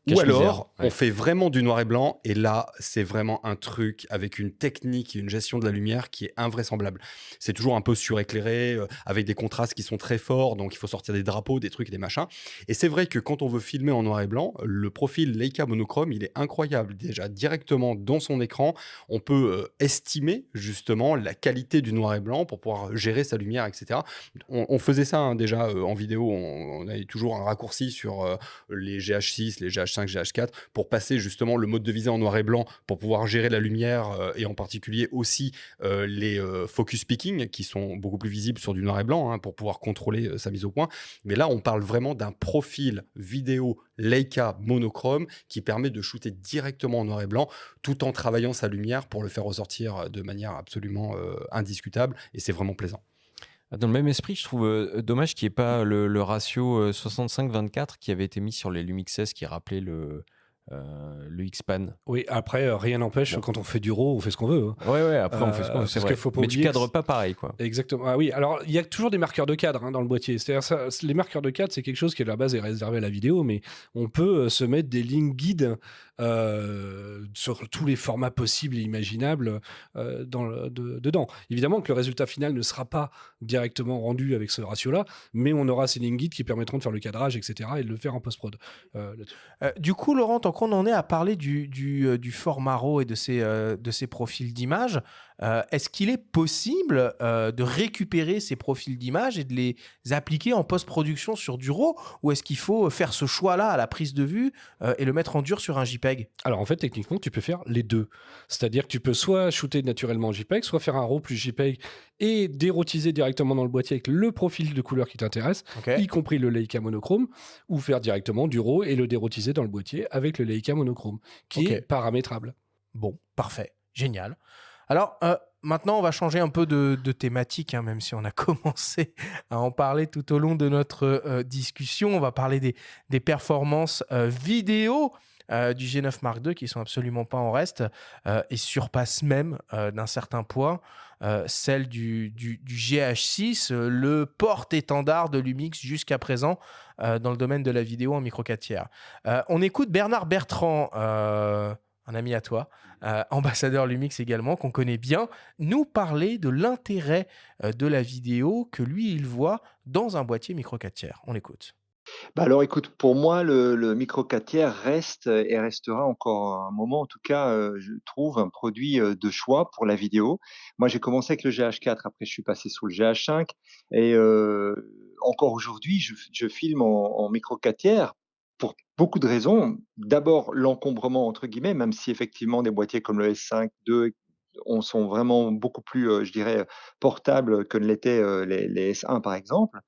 Ou Cache-misère, alors, on ouais. fait vraiment du noir et blanc, et là, c'est vraiment un truc avec une technique et une gestion de la lumière qui est invraisemblable. C'est toujours un peu suréclairé, avec des contrastes qui sont très forts, donc il faut sortir des drapeaux, des trucs et des machins. Et c'est vrai que quand on veut filmer en noir et blanc, le profil Leica monochrome, il est incroyable. Déjà, directement dans son écran, on peut estimer justement la qualité du noir et blanc pour pouvoir gérer sa lumière, etc. On faisait ça hein, déjà en vidéo, on avait toujours un raccourci sur les GH6, les GH5, GH4 pour passer justement le mode de visée en noir et blanc pour pouvoir gérer la lumière et en particulier aussi les focus picking qui sont beaucoup plus visibles sur du noir et blanc hein, pour pouvoir contrôler sa mise au point. Mais là, on parle vraiment d'un profil vidéo Leica monochrome qui permet de shooter directement en noir et blanc tout en travaillant sa lumière pour le faire ressortir de manière absolument indiscutable et c'est vraiment plaisant. Dans le même esprit, je trouve dommage qu'il n'y ait pas le ratio 65-24 qui avait été mis sur les Lumix S qui rappelait le X-Pan. Oui, après, rien n'empêche, Bon. quand on fait du RAW, on fait ce qu'on veut. Hein. Ouais, après on fait ce qu'on veut, c'est parce vrai. qu'il faut pas Mais tu oublier que cadres pas pareil, quoi. Exactement. Ah oui, alors il y a toujours des marqueurs de cadre hein, dans le boîtier. C'est-à-dire les marqueurs de cadre, c'est quelque chose qui à la base est réservé à la vidéo, mais on peut se mettre des lignes guides sur tous les formats possibles et imaginables dedans. Évidemment que le résultat final ne sera pas directement rendu avec ce ratio-là, mais on aura ces lignes guides qui permettront de faire le cadrage, etc. et de le faire en post-prod. Du coup, Laurent, tant qu'on en est à parler du format RAW et de ces profils d'images, est-ce qu'il est possible de récupérer ces profils d'images et de les appliquer en post-production sur du RAW, ou est-ce qu'il faut faire ce choix-là à la prise de vue et le mettre en dur sur un JPEG? Alors en fait, techniquement, tu peux faire les deux. C'est-à-dire que tu peux soit shooter naturellement en JPEG, soit faire un RAW plus JPEG et dérotiser directement dans le boîtier avec le profil de couleur qui t'intéresse, Ok. y compris le Leica monochrome, ou faire directement du RAW et le dérotiser dans le boîtier avec le Leica monochrome, qui Ok. est paramétrable. Bon, parfait, génial. Alors, maintenant, on va changer un peu de thématique, hein, même si on a commencé à en parler tout au long de notre discussion. On va parler des performances vidéo du G9 Mark II qui sont absolument pas en reste et surpassent même d'un certain point celle du GH6, le porte-étendard de Lumix jusqu'à présent dans le domaine de la vidéo en micro 4 tiers. On écoute Bernard Bertrand, un ami à toi, ambassadeur Lumix également, qu'on connaît bien, nous parler de l'intérêt de la vidéo que lui, il voit dans un boîtier micro 4 tiers. On l'écoute. Bah, alors écoute, pour moi, le micro 4 tiers reste et restera encore un moment, en tout cas, je trouve un produit, de choix pour la vidéo. Moi, j'ai commencé avec le GH4, après je suis passé sous le GH5 et encore aujourd'hui, je filme en micro 4 tiers pour beaucoup de raisons. D'abord, «l'encombrement» entre guillemets, même si effectivement des boîtiers comme le S5 II sont vraiment beaucoup plus, je dirais, portables que ne l'étaient, les S1 par exemple.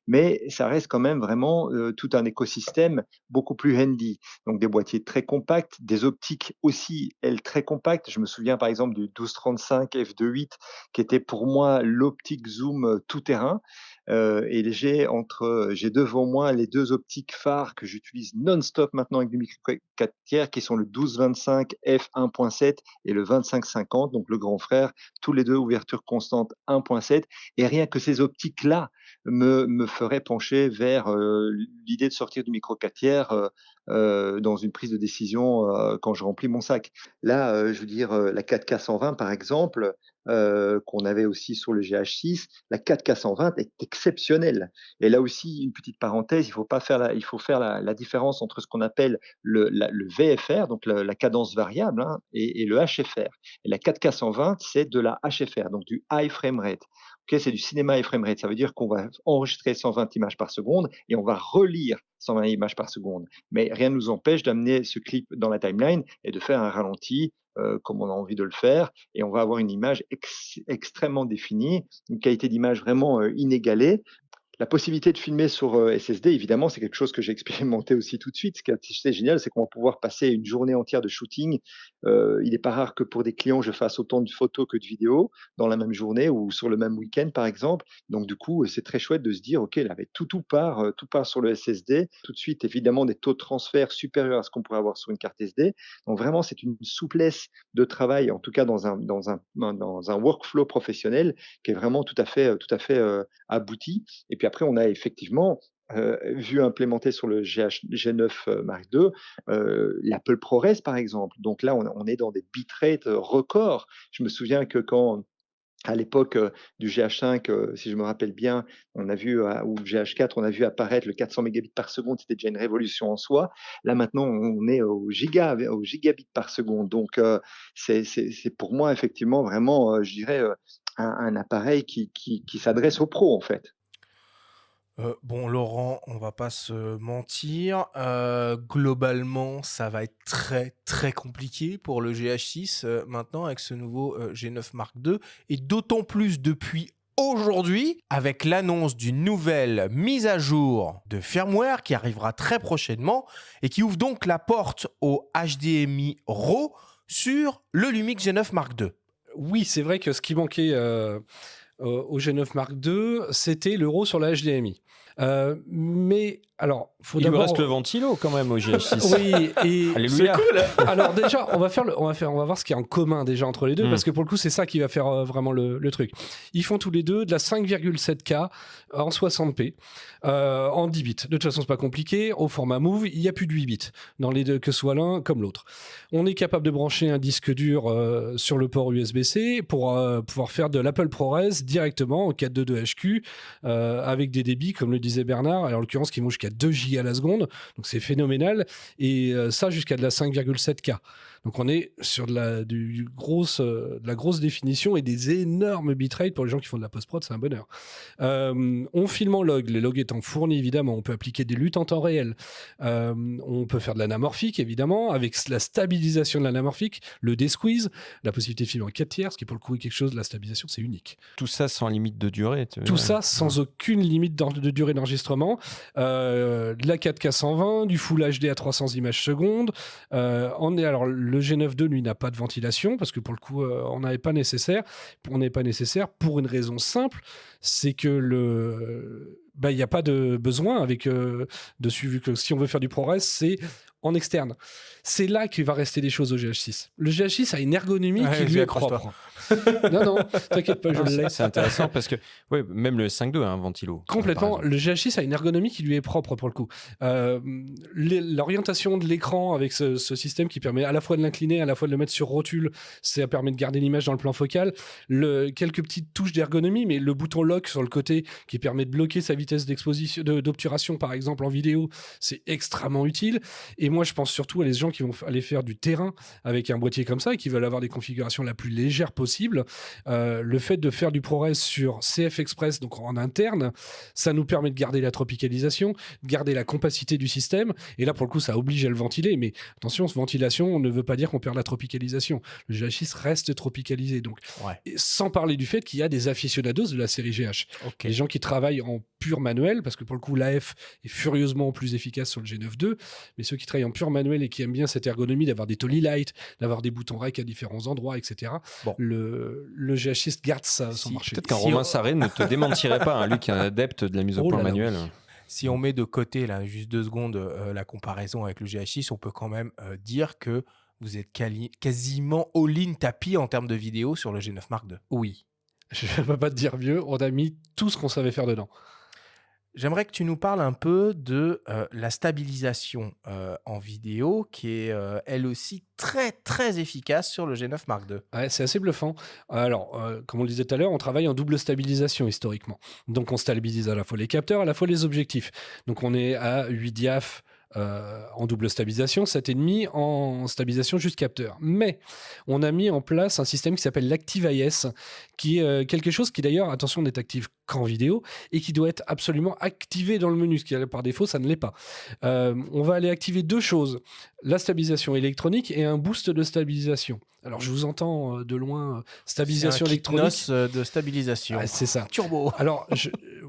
Mais ça reste quand même vraiment, tout un écosystème beaucoup plus handy. Donc des boîtiers très compacts, des optiques aussi, elles, très compactes. Je me souviens par exemple du 1235 f2.8 qui était pour moi l'optique zoom, tout terrain. Et j'ai devant moi les 2 optiques phares que j'utilise non-stop maintenant avec du micro 4 tiers qui sont le 12-25 f1.7 et le 25-50, donc le grand frère, tous les 2 ouverture constante 1.7, et rien que ces optiques-là me feraient pencher vers, l'idée de sortir du micro 4 tiers, dans une prise de décision, quand je remplis mon sac. Là, je veux dire, la 4K 120 par exemple, qu'on avait aussi sur le GH6, la 4K 120 est exceptionnelle. Et là aussi, une petite parenthèse, il faut faire la différence entre ce qu'on appelle le VFR, donc la cadence variable, hein, et le HFR. Et la 4K 120, c'est de la HFR, donc du high frame rate. Ok, c'est du cinéma high frame rate. Ça veut dire qu'on va enregistrer 120 images par seconde et on va relire 120 images par seconde. Mais rien ne nous empêche d'amener ce clip dans la timeline et de faire un ralenti comme on a envie de le faire, et on va avoir une image extrêmement définie, une qualité d'image vraiment inégalée. La possibilité de filmer sur SSD, évidemment, c'est quelque chose que j'ai expérimenté aussi tout de suite. Ce qui est assez génial, c'est qu'on va pouvoir passer une journée entière de shooting. Il n'est pas rare que pour des clients, je fasse autant de photos que de vidéos dans la même journée ou sur le même week-end, par exemple. Donc, du coup, c'est très chouette de se dire, OK, là, tout part sur le SSD. Tout de suite, évidemment, des taux de transfert supérieurs à ce qu'on pourrait avoir sur une carte SD. Donc, vraiment, c'est une souplesse de travail, en tout cas dans un workflow professionnel qui est vraiment tout à fait abouti. Et puis après, on a effectivement vu implémenté sur le G9 Mark II, l'Apple ProRes par exemple. Donc là, on est dans des bitrates records. Je me souviens que quand à l'époque du GH5, si je me rappelle bien, on a vu, ou le GH4, on a vu apparaître le 400 mégabits par seconde, c'était déjà une révolution en soi. Là maintenant, on est au gigabit par seconde. Donc c'est pour moi effectivement vraiment, je dirais, un appareil qui s'adresse aux pros en fait. Bon, Laurent, on va pas se mentir. Globalement, ça va être très, très compliqué pour le GH6 maintenant avec ce nouveau G9 Mark II. Et d'autant plus depuis aujourd'hui, avec l'annonce d'une nouvelle mise à jour de firmware qui arrivera très prochainement et qui ouvre donc la porte au HDMI RAW sur le Lumix G9 Mark II. Oui, c'est vrai que ce qui manquait au G9 Mark II, c'était l'euro sur la HDMI. Mais alors, faut Il d'abord... lui reste le ventilo quand même au GH6. Oui, et Alléluia. c'est cool. Alors déjà, on va voir ce qu'il y a en commun déjà entre les deux, parce que pour le coup, c'est ça qui va faire vraiment le truc. Ils font tous les deux de la 5,7K en 60p, en 10 bits. De toute façon, c'est pas compliqué. Au format Move, il y a plus de 8 bits dans les deux, que ce soit l'un comme l'autre. On est capable de brancher un disque dur sur le port USB-C pour pouvoir faire de l'Apple ProRes directement en 422 HQ avec des débits, comme le disait Bernard, en l'occurrence qui vont jusqu'à 2 gigas à la seconde, donc c'est phénoménal, et ça jusqu'à de la 5,7K. Donc on est sur de la grosse définition et des énormes bitrates pour les gens qui font de la post-prod, c'est un bonheur. On filme en log, les logs étant fournis évidemment, on peut appliquer des luttes en temps réel, on peut faire de l'anamorphique évidemment, avec la stabilisation de l'anamorphique, le desqueeze, la possibilité de filmer en 4 tiers, ce qui pour le coup est quelque chose, la stabilisation c'est unique. Tout ça sans limite de durée. Tout ça sans aucune limite de durée d'enregistrement, de la 4K 120, du Full HD à 300 images secondes. Alors le G9 II lui n'a pas de ventilation parce que pour le coup on n'avait pas nécessaire. On n'est pas nécessaire pour une raison simple, c'est que il n'y a pas de besoin avec dessus, vu que si on veut faire du ProRes, c'est en externe. C'est là qu'il va rester des choses au GH6. Le GH6 a une ergonomie qui lui est propre. non, t'inquiète pas, je l'ai. C'est intéressant parce que même le 5.2 a un ventilo. Complètement. Le GH6 a une ergonomie qui lui est propre pour le coup. L'orientation de l'écran avec ce système qui permet à la fois de l'incliner, à la fois de le mettre sur rotule, ça permet de garder l'image dans le plan focal. Quelques petites touches d'ergonomie, mais le bouton lock sur le côté qui permet de bloquer sa vitesse d'obturation par exemple en vidéo, c'est extrêmement utile. Et moi, je pense surtout à les gens qui vont aller faire du terrain avec un boîtier comme ça et qui veulent avoir des configurations la plus légère possible. Le fait de faire du ProRes sur CF Express, donc en interne, ça nous permet de garder la tropicalisation, de garder la compacité du système. Et là, pour le coup, ça oblige à le ventiler. Mais attention, ventilation ne veut pas dire qu'on perd la tropicalisation. Le GH6 reste tropicalisé. Donc, sans parler du fait qu'il y a des aficionados de la série GH. Okay. Les gens qui travaillent en pur manuel, parce que pour le coup, l'AF est furieusement plus efficace sur le G9 II, mais ceux qui travaillent en pur manuel et qui aiment bien cette ergonomie d'avoir des Tolly Light, d'avoir des boutons rec à différents endroits, etc. Bon. Le GH6 garde son marché. Peut-être qu'un Romain Sarré ne te démentirait pas, lui qui est un adepte de la mise au point manuelle. Si on met de côté, là, juste 2 secondes, la comparaison avec le GH6, on peut quand même dire que vous êtes quasiment all-in tapis en termes de vidéo sur le G9 Mark II. Oui. Je ne peux pas te dire mieux, on a mis tout ce qu'on savait faire dedans. J'aimerais que tu nous parles un peu de la stabilisation en vidéo qui est elle aussi très très efficace sur le G9 Mark II. Ouais, c'est assez bluffant. Alors, comme on le disait tout à l'heure, on travaille en double stabilisation historiquement. Donc on stabilise à la fois les capteurs, à la fois les objectifs. Donc on est à 8 diaph en double stabilisation, 7,5 en stabilisation juste capteur. Mais on a mis en place un système qui s'appelle l'Active IS, qui est quelque chose qui d'ailleurs, attention, n'est actif qu'en vidéo et qui doit être absolument activé dans le menu, ce qui par défaut, ça ne l'est pas. On va aller activer 2 choses, la stabilisation électronique et un boost de stabilisation. Alors, je vous entends de loin, stabilisation électronique. De stabilisation. Ah, c'est ça. Turbo. Alors,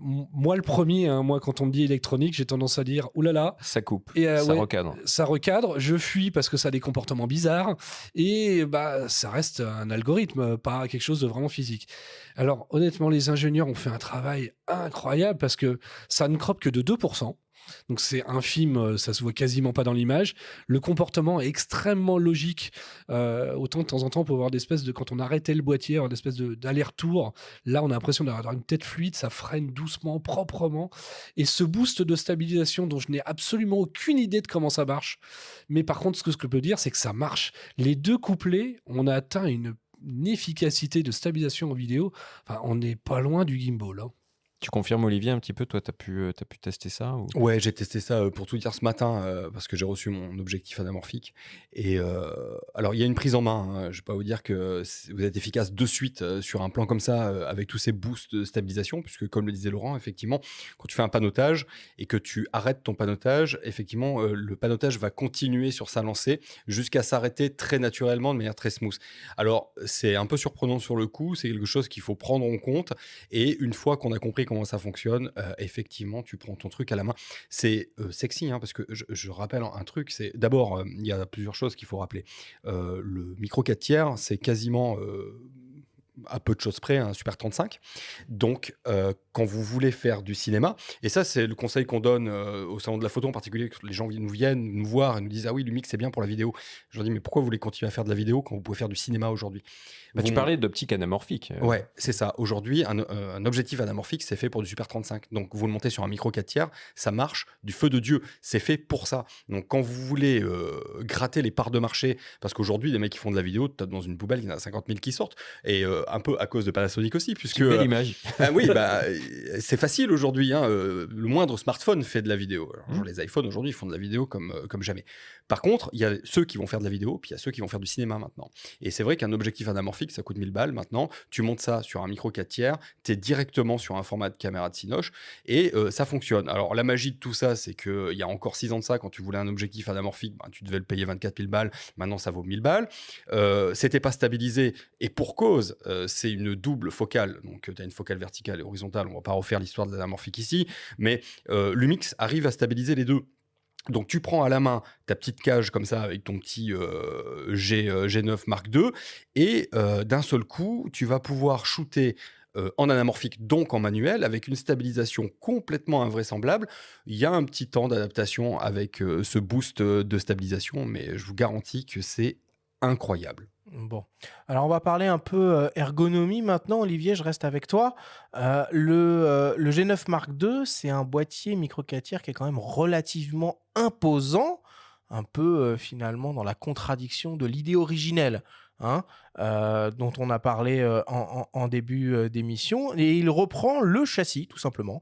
moi, le premier, moi, quand on me dit électronique, j'ai tendance à dire, oulala. Ça coupe, ça recadre. Ça recadre, je fuis parce que ça a des comportements bizarres et ça reste un algorithme, pas quelque chose de vraiment physique. Alors, honnêtement, les ingénieurs ont fait un travail incroyable parce que ça ne croppe que de 2%. Donc c'est infime, ça se voit quasiment pas dans l'image. Le comportement est extrêmement logique. Autant de temps en temps, on peut avoir des espèces de, quand on arrêtait le boîtier, avoir des espèces d'aller-retour. Là, on a l'impression d'avoir une tête fluide, ça freine doucement, proprement. Et ce boost de stabilisation dont je n'ai absolument aucune idée de comment ça marche. Mais par contre, ce que je peux dire, c'est que ça marche. Les deux couplés, on a atteint une efficacité de stabilisation en vidéo. Enfin, on n'est pas loin du gimbal, hein. Tu confirmes, Olivier, un petit peu, toi, t'as pu tester ça ou... Ouais, j'ai testé ça pour tout dire ce matin parce que j'ai reçu mon objectif anamorphique. Et alors, il y a une prise en main, hein. Je vais pas vous dire que vous êtes efficace de suite sur un plan comme ça avec tous ces boosts de stabilisation, puisque comme le disait Laurent, effectivement, quand tu fais un panotage et que tu arrêtes ton panotage, effectivement, le panotage va continuer sur sa lancée jusqu'à s'arrêter très naturellement, de manière très smooth. Alors, c'est un peu surprenant sur le coup, c'est quelque chose qu'il faut prendre en compte. Et une fois qu'on a compris comment ça fonctionne, effectivement, tu prends ton truc à la main. C'est sexy, hein, parce que je rappelle un truc, c'est d'abord, il y a plusieurs choses qu'il faut rappeler. Le micro 4 tiers, c'est quasiment à peu de choses près, un Super 35. Donc, quand vous voulez faire du cinéma, et ça, c'est le conseil qu'on donne au salon de la photo en particulier, que les gens viennent nous voir et nous disent « Ah oui, Lumix, c'est bien pour la vidéo ». Je leur dis « Mais pourquoi vous voulez continuer à faire de la vidéo quand vous pouvez faire du cinéma aujourd'hui ?» Tu parlais d'optique anamorphique. Ouais, c'est ça. Aujourd'hui, un objectif anamorphique, c'est fait pour du Super 35. Donc, vous le montez sur un micro 4 tiers, ça marche du feu de Dieu. C'est fait pour ça. Donc, quand vous voulez gratter les parts de marché, parce qu'aujourd'hui, les mecs qui font de la vidéo, tu as dans une poubelle, il y en a 50 000 qui sortent, et un peu à cause de Panasonic aussi, puisque... Belle image. Oui, c'est facile aujourd'hui. Hein, le moindre smartphone fait de la vidéo. Alors, les iPhones, aujourd'hui, ils font de la vidéo comme jamais. Par contre, il y a ceux qui vont faire de la vidéo, puis il y a ceux qui vont faire du cinéma maintenant. Et c'est vrai qu'un objectif anamorphique, ça coûte 1000 balles maintenant. Tu montes ça sur un micro 4 tiers, tu es directement sur un format de caméra de Cinoche, et ça fonctionne. Alors, la magie de tout ça, c'est qu'il y a encore 6 ans de ça, quand tu voulais un objectif anamorphique, tu devais le payer 24 000 balles. Maintenant, ça vaut 1000 balles. C'était pas stabilisé, et pour cause, c'est une double focale. Donc, tu as une focale verticale et horizontale. On va pas refaire l'histoire de l'anamorphique ici, mais Lumix arrive à stabiliser les deux. Donc, tu prends à la main ta petite cage comme ça avec ton petit G9 Mark II et d'un seul coup, tu vas pouvoir shooter en anamorphique, donc en manuel, avec une stabilisation complètement invraisemblable. Il y a un petit temps d'adaptation avec ce boost de stabilisation, mais je vous garantis que c'est incroyable. Bon, alors on va parler un peu ergonomie maintenant. Olivier, je reste avec toi. Le G9 Mark II, c'est un boîtier micro 4 tiers qui est quand même relativement imposant, un peu finalement dans la contradiction de l'idée originelle, hein, dont on a parlé en début d'émission. Et il reprend le châssis, tout simplement,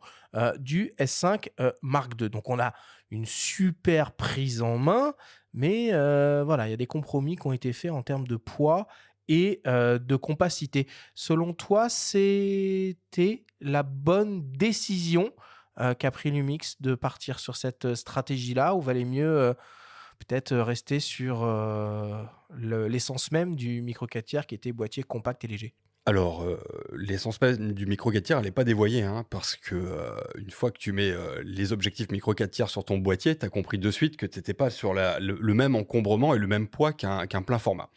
du S5 Mark II. Donc on a une super prise en main. Mais voilà, il y a des compromis qui ont été faits en termes de poids et de compacité. Selon toi, c'était la bonne décision qu'a pris Lumix de partir sur cette stratégie-là, ou valait mieux peut-être rester sur l'essence même du micro 4 tiers qui était boîtier compact et léger? Alors, l'essence même du micro 4 tiers, elle n'est pas dévoyée, hein, parce que une fois que tu mets les objectifs micro 4 tiers sur ton boîtier, tu as compris de suite que tu n'étais pas sur le même encombrement et le même poids qu'un plein format.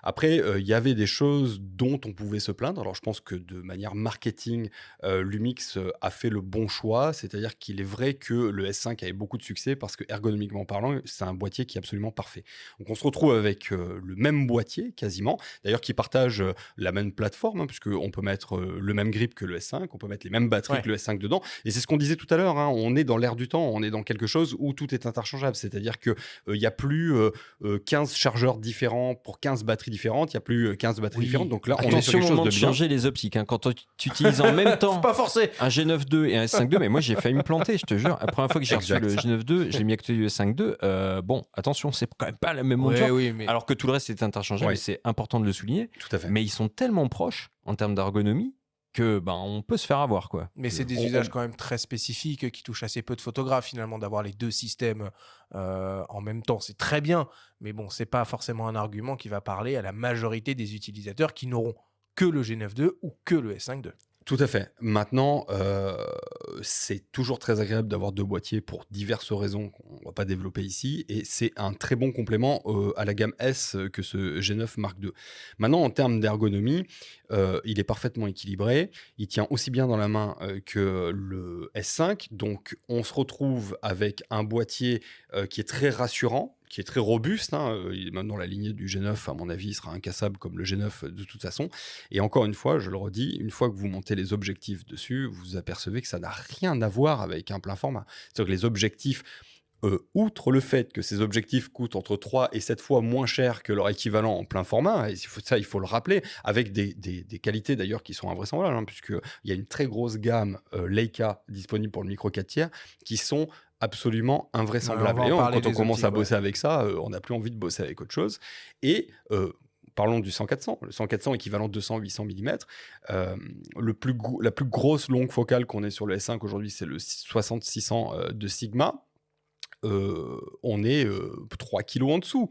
Après, il y avait des choses dont on pouvait se plaindre. Alors, je pense que de manière marketing, Lumix a fait le bon choix. C'est-à-dire qu'il est vrai que le S5 avait beaucoup de succès parce que, ergonomiquement parlant, c'est un boîtier qui est absolument parfait. Donc, on se retrouve avec le même boîtier, quasiment. D'ailleurs, qui partage la même plateforme, hein, puisqu'on peut mettre le même grip que le S5, on peut mettre les mêmes batteries que le S5 dedans. Et c'est ce qu'on disait tout à l'heure, hein, on est dans l'air du temps, on est dans quelque chose où tout est interchangeable. C'est-à-dire qu'il n'y a plus 15 chargeurs différents pour 15 batteries différentes, il n'y a plus 15 batteries différentes, donc là on est sur quelque chose de bien. Changer les optiques, hein. Quand tu utilises en même temps pas forcer. un G9 II et un S5 II, mais moi j'ai failli me planter, je te jure. La première fois que j'ai reçu le G9 II, j'ai mis acté du S5 II. Bon, attention, c'est quand même pas la même monture, mais... alors que tout le reste est interchangeable, et c'est important de le souligner. Tout à fait. Mais ils sont tellement proches en termes d'ergonomie que on peut se faire avoir, quoi. Mais c'est des usages quand même très spécifiques qui touchent assez peu de photographes finalement, d'avoir les deux systèmes en même temps. C'est très bien, mais bon, c'est pas forcément un argument qui va parler à la majorité des utilisateurs qui n'auront que le G9 II ou que le S5 II. Tout à fait. Maintenant, c'est toujours très agréable d'avoir 2 boîtiers pour diverses raisons qu'on ne va pas développer ici et c'est un très bon complément, à la gamme S, que ce G9 Mark II. Maintenant en termes d'ergonomie, il est parfaitement équilibré. Il tient aussi bien dans la main, que le S5. Donc on se retrouve avec un boîtier, qui est très rassurant, qui est très robuste, hein, maintenant la lignée du G9, à mon avis, il sera incassable comme le G9 de toute façon. Et encore une fois, je le redis, une fois que vous montez les objectifs dessus, vous apercevez que ça n'a rien à voir avec un plein format. C'est-à-dire que les objectifs, outre le fait que ces objectifs coûtent entre 3 et 7 fois moins cher que leur équivalent en plein format, et il faut le rappeler, avec des qualités d'ailleurs qui sont invraisemblables, hein, puisqu'il y a une très grosse gamme Leica disponible pour le micro 4 tiers qui sont absolument invraisemblables. on va Et en parler quand on des commence optiques, à bosser ouais. avec ça, on n'a plus envie de bosser avec autre chose. Et parlons du 100-400. Le 100-400 équivalent 200-800 mm. La plus grosse longue focale qu'on ait sur le S5 aujourd'hui, c'est le 60-600 de Sigma. On est 3 kilos en dessous,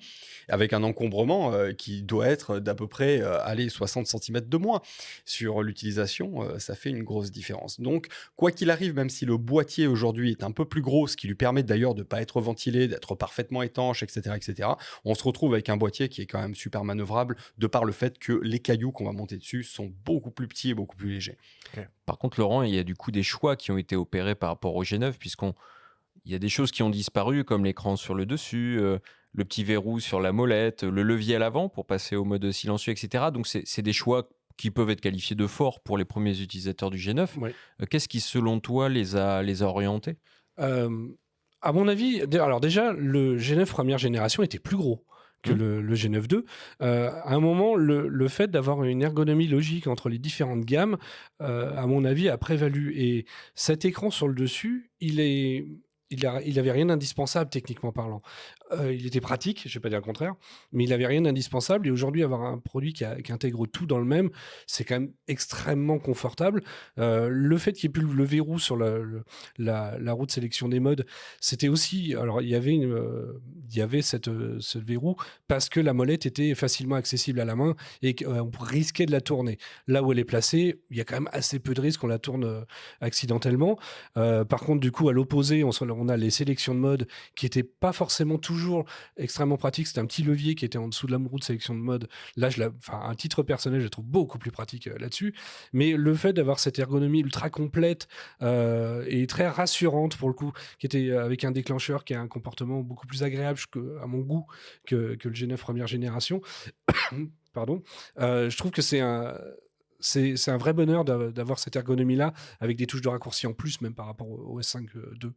avec un encombrement qui doit être d'à peu près 60 cm de moins. Sur l'utilisation, ça fait une grosse différence. Donc, quoi qu'il arrive, même si le boîtier aujourd'hui est un peu plus gros, ce qui lui permet d'ailleurs de ne pas être ventilé, d'être parfaitement étanche, etc., on se retrouve avec un boîtier qui est quand même super manœuvrable, de par le fait que les cailloux qu'on va monter dessus sont beaucoup plus petits et beaucoup plus légers. Par contre, Laurent, il y a du coup des choix qui ont été opérés par rapport au G9, il y a des choses qui ont disparu, comme l'écran sur le dessus, le petit verrou sur la molette, le levier à l'avant pour passer au mode silencieux, etc. Donc, c'est des choix qui peuvent être qualifiés de forts pour les premiers utilisateurs du G9. Ouais. Qu'est-ce qui, selon toi, les a orientés ? À mon avis, alors déjà, le G9 première génération était plus gros que le G9 II. À un moment, le fait d'avoir une ergonomie logique entre les différentes gammes, à mon avis, a prévalu. Et cet écran sur le dessus, il avait rien d'indispensable techniquement parlant. Il était pratique, je ne vais pas dire le contraire, mais il avait rien d'indispensable. Et aujourd'hui, avoir un produit qui intègre tout dans le même, c'est quand même extrêmement confortable. Le fait qu'il n'y ait plus le verrou sur la roue de sélection des modes, c'était aussi... Alors, il y avait ce verrou parce que la molette était facilement accessible à la main et qu'on risquait de la tourner. Là où elle est placée, il y a quand même assez peu de risques qu'on la tourne accidentellement. Par contre, du coup, à l'opposé, on a les sélections de mode qui n'étaient pas forcément toujours extrêmement pratiques. C'était un petit levier qui était en dessous de la roue de sélection de mode. Là, à titre personnel, je la trouve beaucoup plus pratique là-dessus. Mais le fait d'avoir cette ergonomie ultra complète et très rassurante pour le coup, qui était avec un déclencheur qui a un comportement beaucoup plus agréable à mon goût que le G9 première génération, pardon, je trouve que c'est un vrai bonheur d'avoir cette ergonomie-là avec des touches de raccourci en plus, même par rapport au S5 II.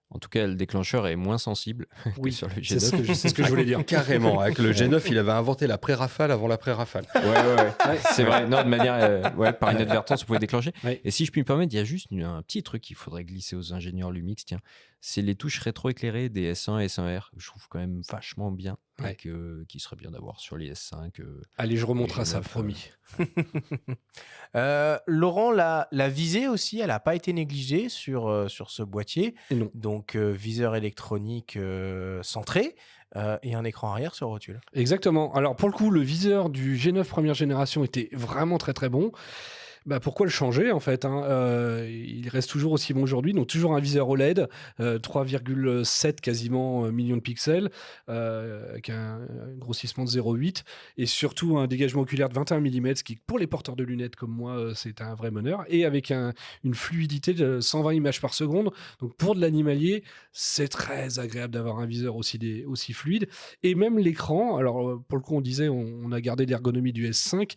En tout cas, le déclencheur est moins sensible que sur le G9. C'est ce que je voulais dire. Carrément, avec le G9, il avait inventé la pré-rafale avant la pré-rafale. Ouais. C'est vrai. Non, de manière, par inadvertance, vous pouvez déclencher. Ouais. Et si je puis me permettre, il y a juste un petit truc qu'il faudrait glisser aux ingénieurs Lumix. Tiens, c'est les touches rétroéclairées des S1 et S1R. Je trouve quand même vachement bien. Ouais. Qui serait bien d'avoir sur les S5. Allez, je remonterai les ça, G9, promis. Laurent, la visée aussi, elle n'a pas été négligée sur ce boîtier. Et non. Donc, viseur électronique centré et un écran arrière sur rotule. Exactement. Alors, pour le coup, le viseur du G9 première génération était vraiment très très bon. Pourquoi le changer en fait, hein, il reste toujours aussi bon aujourd'hui, donc toujours un viseur OLED, 3,7 quasiment millions de pixels, avec un grossissement de 0,8 et surtout un dégagement oculaire de 21 mm, ce qui pour les porteurs de lunettes comme moi c'est un vrai bonheur, et avec une fluidité de 120 images par seconde, donc pour de l'animalier c'est très agréable d'avoir un viseur aussi fluide. Et même l'écran, alors pour le coup on disait on a gardé l'ergonomie du S5,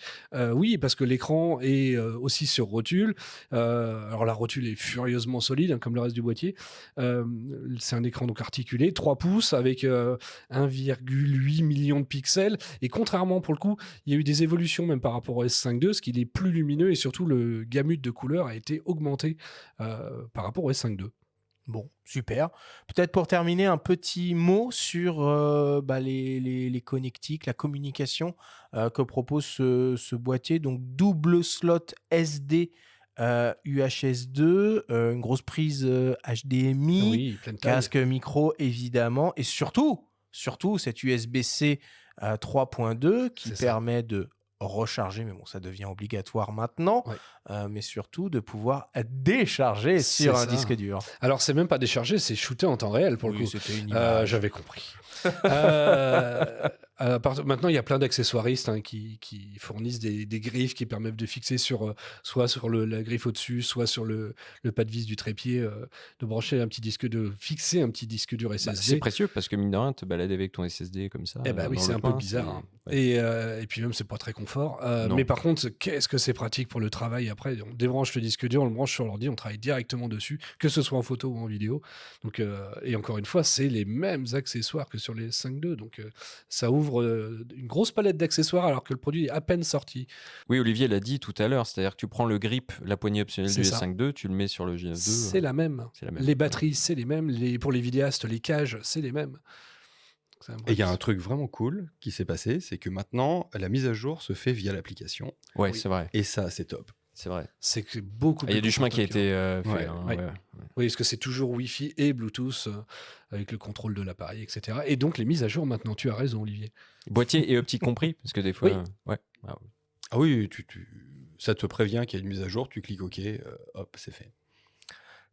oui parce que l'écran est aussi sur rotule. Alors la rotule est furieusement solide, hein, comme le reste du boîtier. C'est un écran donc articulé, 3 pouces avec 1,8 million de pixels. Et contrairement, pour le coup, il y a eu des évolutions même par rapport au S5 II, ce qui est plus lumineux et surtout le gamut de couleurs a été augmenté par rapport au S5 II. Bon, super. Peut-être pour terminer, un petit mot sur les connectiques, la communication que propose ce boîtier. Donc, double slot SD UHS 2, une grosse prise HDMI, Oui, pleine taille. casque micro évidemment, et surtout cet USB-C 3.2 qui C'est ça. permet de recharger, mais bon, ça devient obligatoire maintenant, Ouais. mais surtout de pouvoir décharger C'est sur un ça. disque dur. Alors, c'est même pas déchargé, c'est shooté en temps réel pour le Oui, coup. c'était une image. J'avais compris. Euh, Maintenant, il y a plein d'accessoiristes qui fournissent des griffes qui permettent de fixer soit sur la griffe au-dessus, soit sur le pas de vis du trépied, de brancher de fixer un petit disque dur Bah, c'est SSD. précieux parce que mine de rien, te balader avec ton SSD comme ça, Eh ben oui, dans c'est le un peu coin, bizarre, hein. ouais. Et puis même, c'est pas très confort. Non. Mais par contre, qu'est-ce que c'est pratique pour le travail. Après, on débranche le disque dur, on le branche sur l'ordi, on travaille directement dessus, que ce soit en photo ou en vidéo. Donc, et encore une fois, c'est les mêmes accessoires que sur les 5.2. Donc, ça ouvre une grosse palette d'accessoires alors que le produit est à peine sorti. Oui, Olivier l'a dit tout à l'heure, c'est-à-dire que tu prends le grip, la poignée optionnelle C'est du ça. S5 II, tu le mets sur le G9 II. C'est la même. c'est la même. Les batteries, c'est les mêmes. Pour les vidéastes, les cages, c'est les mêmes. C'est un Et il y a vrai- un truc vraiment cool qui s'est passé, c'est que maintenant, la mise à jour se fait via l'application. Ouais, Oui. c'est vrai. Et ça, c'est top. C'est vrai. C'est que beaucoup Ah, il y a plus du chemin qui a confortable été fait. Ouais. hein, Ouais. ouais. Oui, parce que c'est toujours Wi-Fi et Bluetooth avec le contrôle de l'appareil, etc. Et donc les mises à jour maintenant, tu as raison, Olivier. Boîtier et optique compris, parce que des fois. Oui. Ouais. Ah, oui. Ah oui, ça te prévient qu'il y a une mise à jour, tu cliques OK, hop, c'est fait.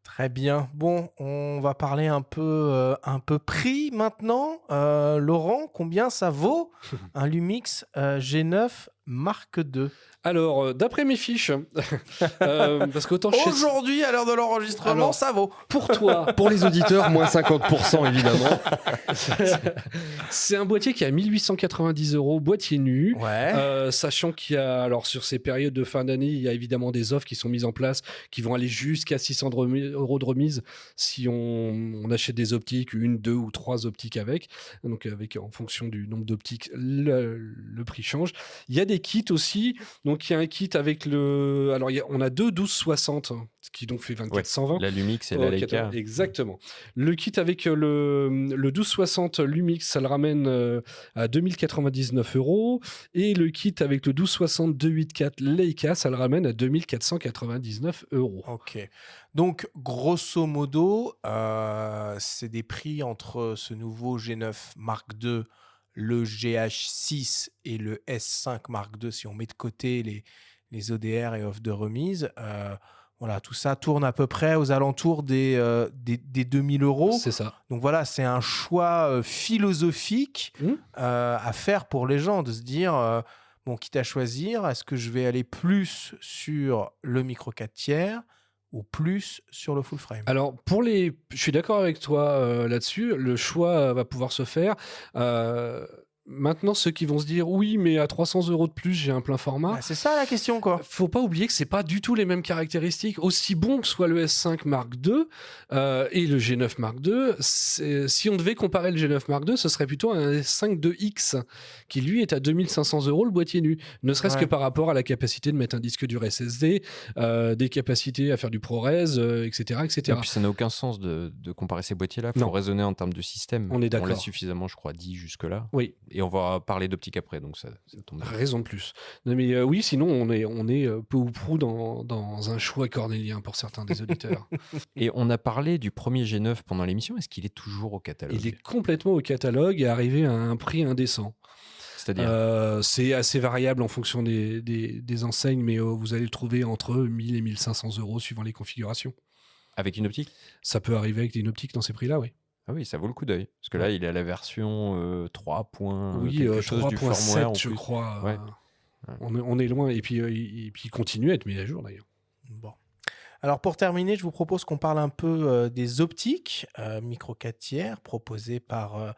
Très bien. Bon, on va parler un peu prix maintenant. Laurent, combien ça vaut un Lumix G9 Mark II? Alors, d'après mes fiches, parce qu'autant chez... Aujourd'hui, à l'heure de l'enregistrement, Alors, ça vaut. pour toi, Pour les auditeurs, moins 50% évidemment. c'est un boîtier qui a 1890 €, boîtier nu. Ouais. Sachant qu'il y a, alors sur ces périodes de fin d'année, il y a évidemment des offres qui sont mises en place qui vont aller jusqu'à 600 € de remise si on achète des optiques, 1, 2 ou 3 optiques avec. Donc, en fonction du nombre d'optiques, le prix change. Il y a des kits aussi. Donc, il y a un kit avec le. Alors, on a deux 1260, ce qui donc fait 24-120. La Lumix et la Leica. Exactement. Le kit avec le 1260 Lumix, ça le ramène à 2099 €. Et le kit avec le 1260 284 Leica, ça le ramène à 2499 €. Ok. Donc, grosso modo, c'est des prix entre ce nouveau G9 Mark II, le GH6 et le S5 Mark II, si on met de côté les ODR et offres de remise. Voilà, tout ça tourne à peu près aux alentours des 2000 €. C'est ça. Donc voilà, c'est un choix philosophique à faire pour les gens, de se dire, bon, quitte à choisir, est-ce que je vais aller plus sur le micro 4 tiers ou plus sur le full frame? Alors, je suis d'accord avec toi là-dessus. Le choix va pouvoir se faire. Maintenant, ceux qui vont se dire oui, mais à 300 € de plus, j'ai un plein format. Ah, c'est ça la question, quoi. Faut pas oublier que c'est pas du tout les mêmes caractéristiques. Aussi bon que soit le S5 Mark II et le G9 Mark II, si on devait comparer le G9 Mark II, ce serait plutôt un S5 2X qui lui est à 2500 € le boîtier nu. Ne serait-ce que Ouais. par rapport à la capacité de mettre un disque dur SSD, des capacités à faire du ProRes, etc., Et etc. puis ça n'a aucun sens de comparer ces boîtiers-là. Il faut Non. raisonner en termes de système. On est d'accord. On l'a suffisamment, je crois, dit jusque-là. Oui. Et on va parler d'optique après, donc ça tombe bien. Raison de plus. Non, mais oui, sinon on est peu ou prou dans un choix cornélien pour certains des auditeurs. Et on a parlé du premier G9 pendant l'émission. Est-ce qu'il est toujours au catalogue? Il est complètement au catalogue et arrivé à un prix indécent. C'est-à-dire C'est assez variable en fonction des enseignes, mais vous allez le trouver entre 1000 et 1500 € suivant les configurations. avec une optique? Ça peut arriver avec une optique dans ces prix-là, oui. Ah oui, ça vaut le coup d'œil. Parce que là, il est à la version 3. Oui, quelque chose du firmware 3.7, en je plus. crois. Ouais. On est loin. Et puis il continue à être mis à jour, d'ailleurs. Bon. Alors pour terminer, je vous propose qu'on parle un peu des optiques micro 4 tiers proposées par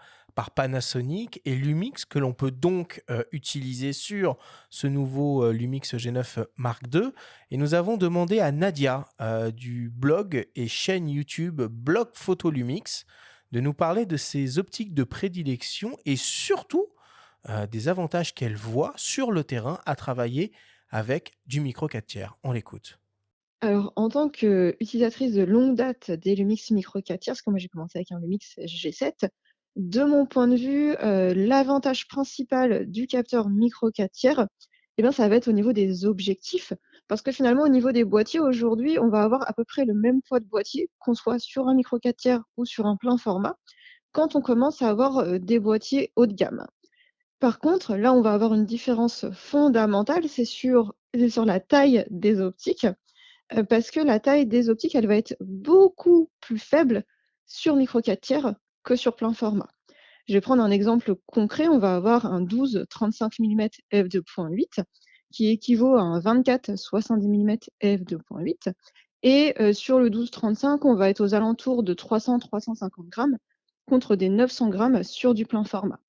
Panasonic et Lumix, que l'on peut donc utiliser sur ce nouveau Lumix G9 Mark II. Et nous avons demandé à Nadia du blog et chaîne YouTube Blog Photo Lumix de nous parler de ses optiques de prédilection et surtout des avantages qu'elle voit sur le terrain à travailler avec du micro 4 tiers. On l'écoute. Alors, en tant qu'utilisatrice de longue date des Lumix Micro 4 tiers, parce que moi j'ai commencé avec un Lumix G7, de mon point de vue, l'avantage principal du capteur Micro 4 tiers, eh ben, ça va être au niveau des objectifs. Parce que finalement, au niveau des boîtiers, aujourd'hui, on va avoir à peu près le même poids de boîtier, qu'on soit sur un Micro 4 tiers ou sur un plein format, quand on commence à avoir des boîtiers haut de gamme. Par contre, là, on va avoir une différence fondamentale, c'est sur la taille des optiques, parce que la taille des optiques, elle va être beaucoup plus faible sur micro 4 tiers que sur plein format. Je vais prendre un exemple concret. On va avoir un 12-35 mm f2.8 qui équivaut à un 24-70 mm f2.8. Et sur le 12-35, on va être aux alentours de 300-350 grammes contre des 900 grammes sur du plein format.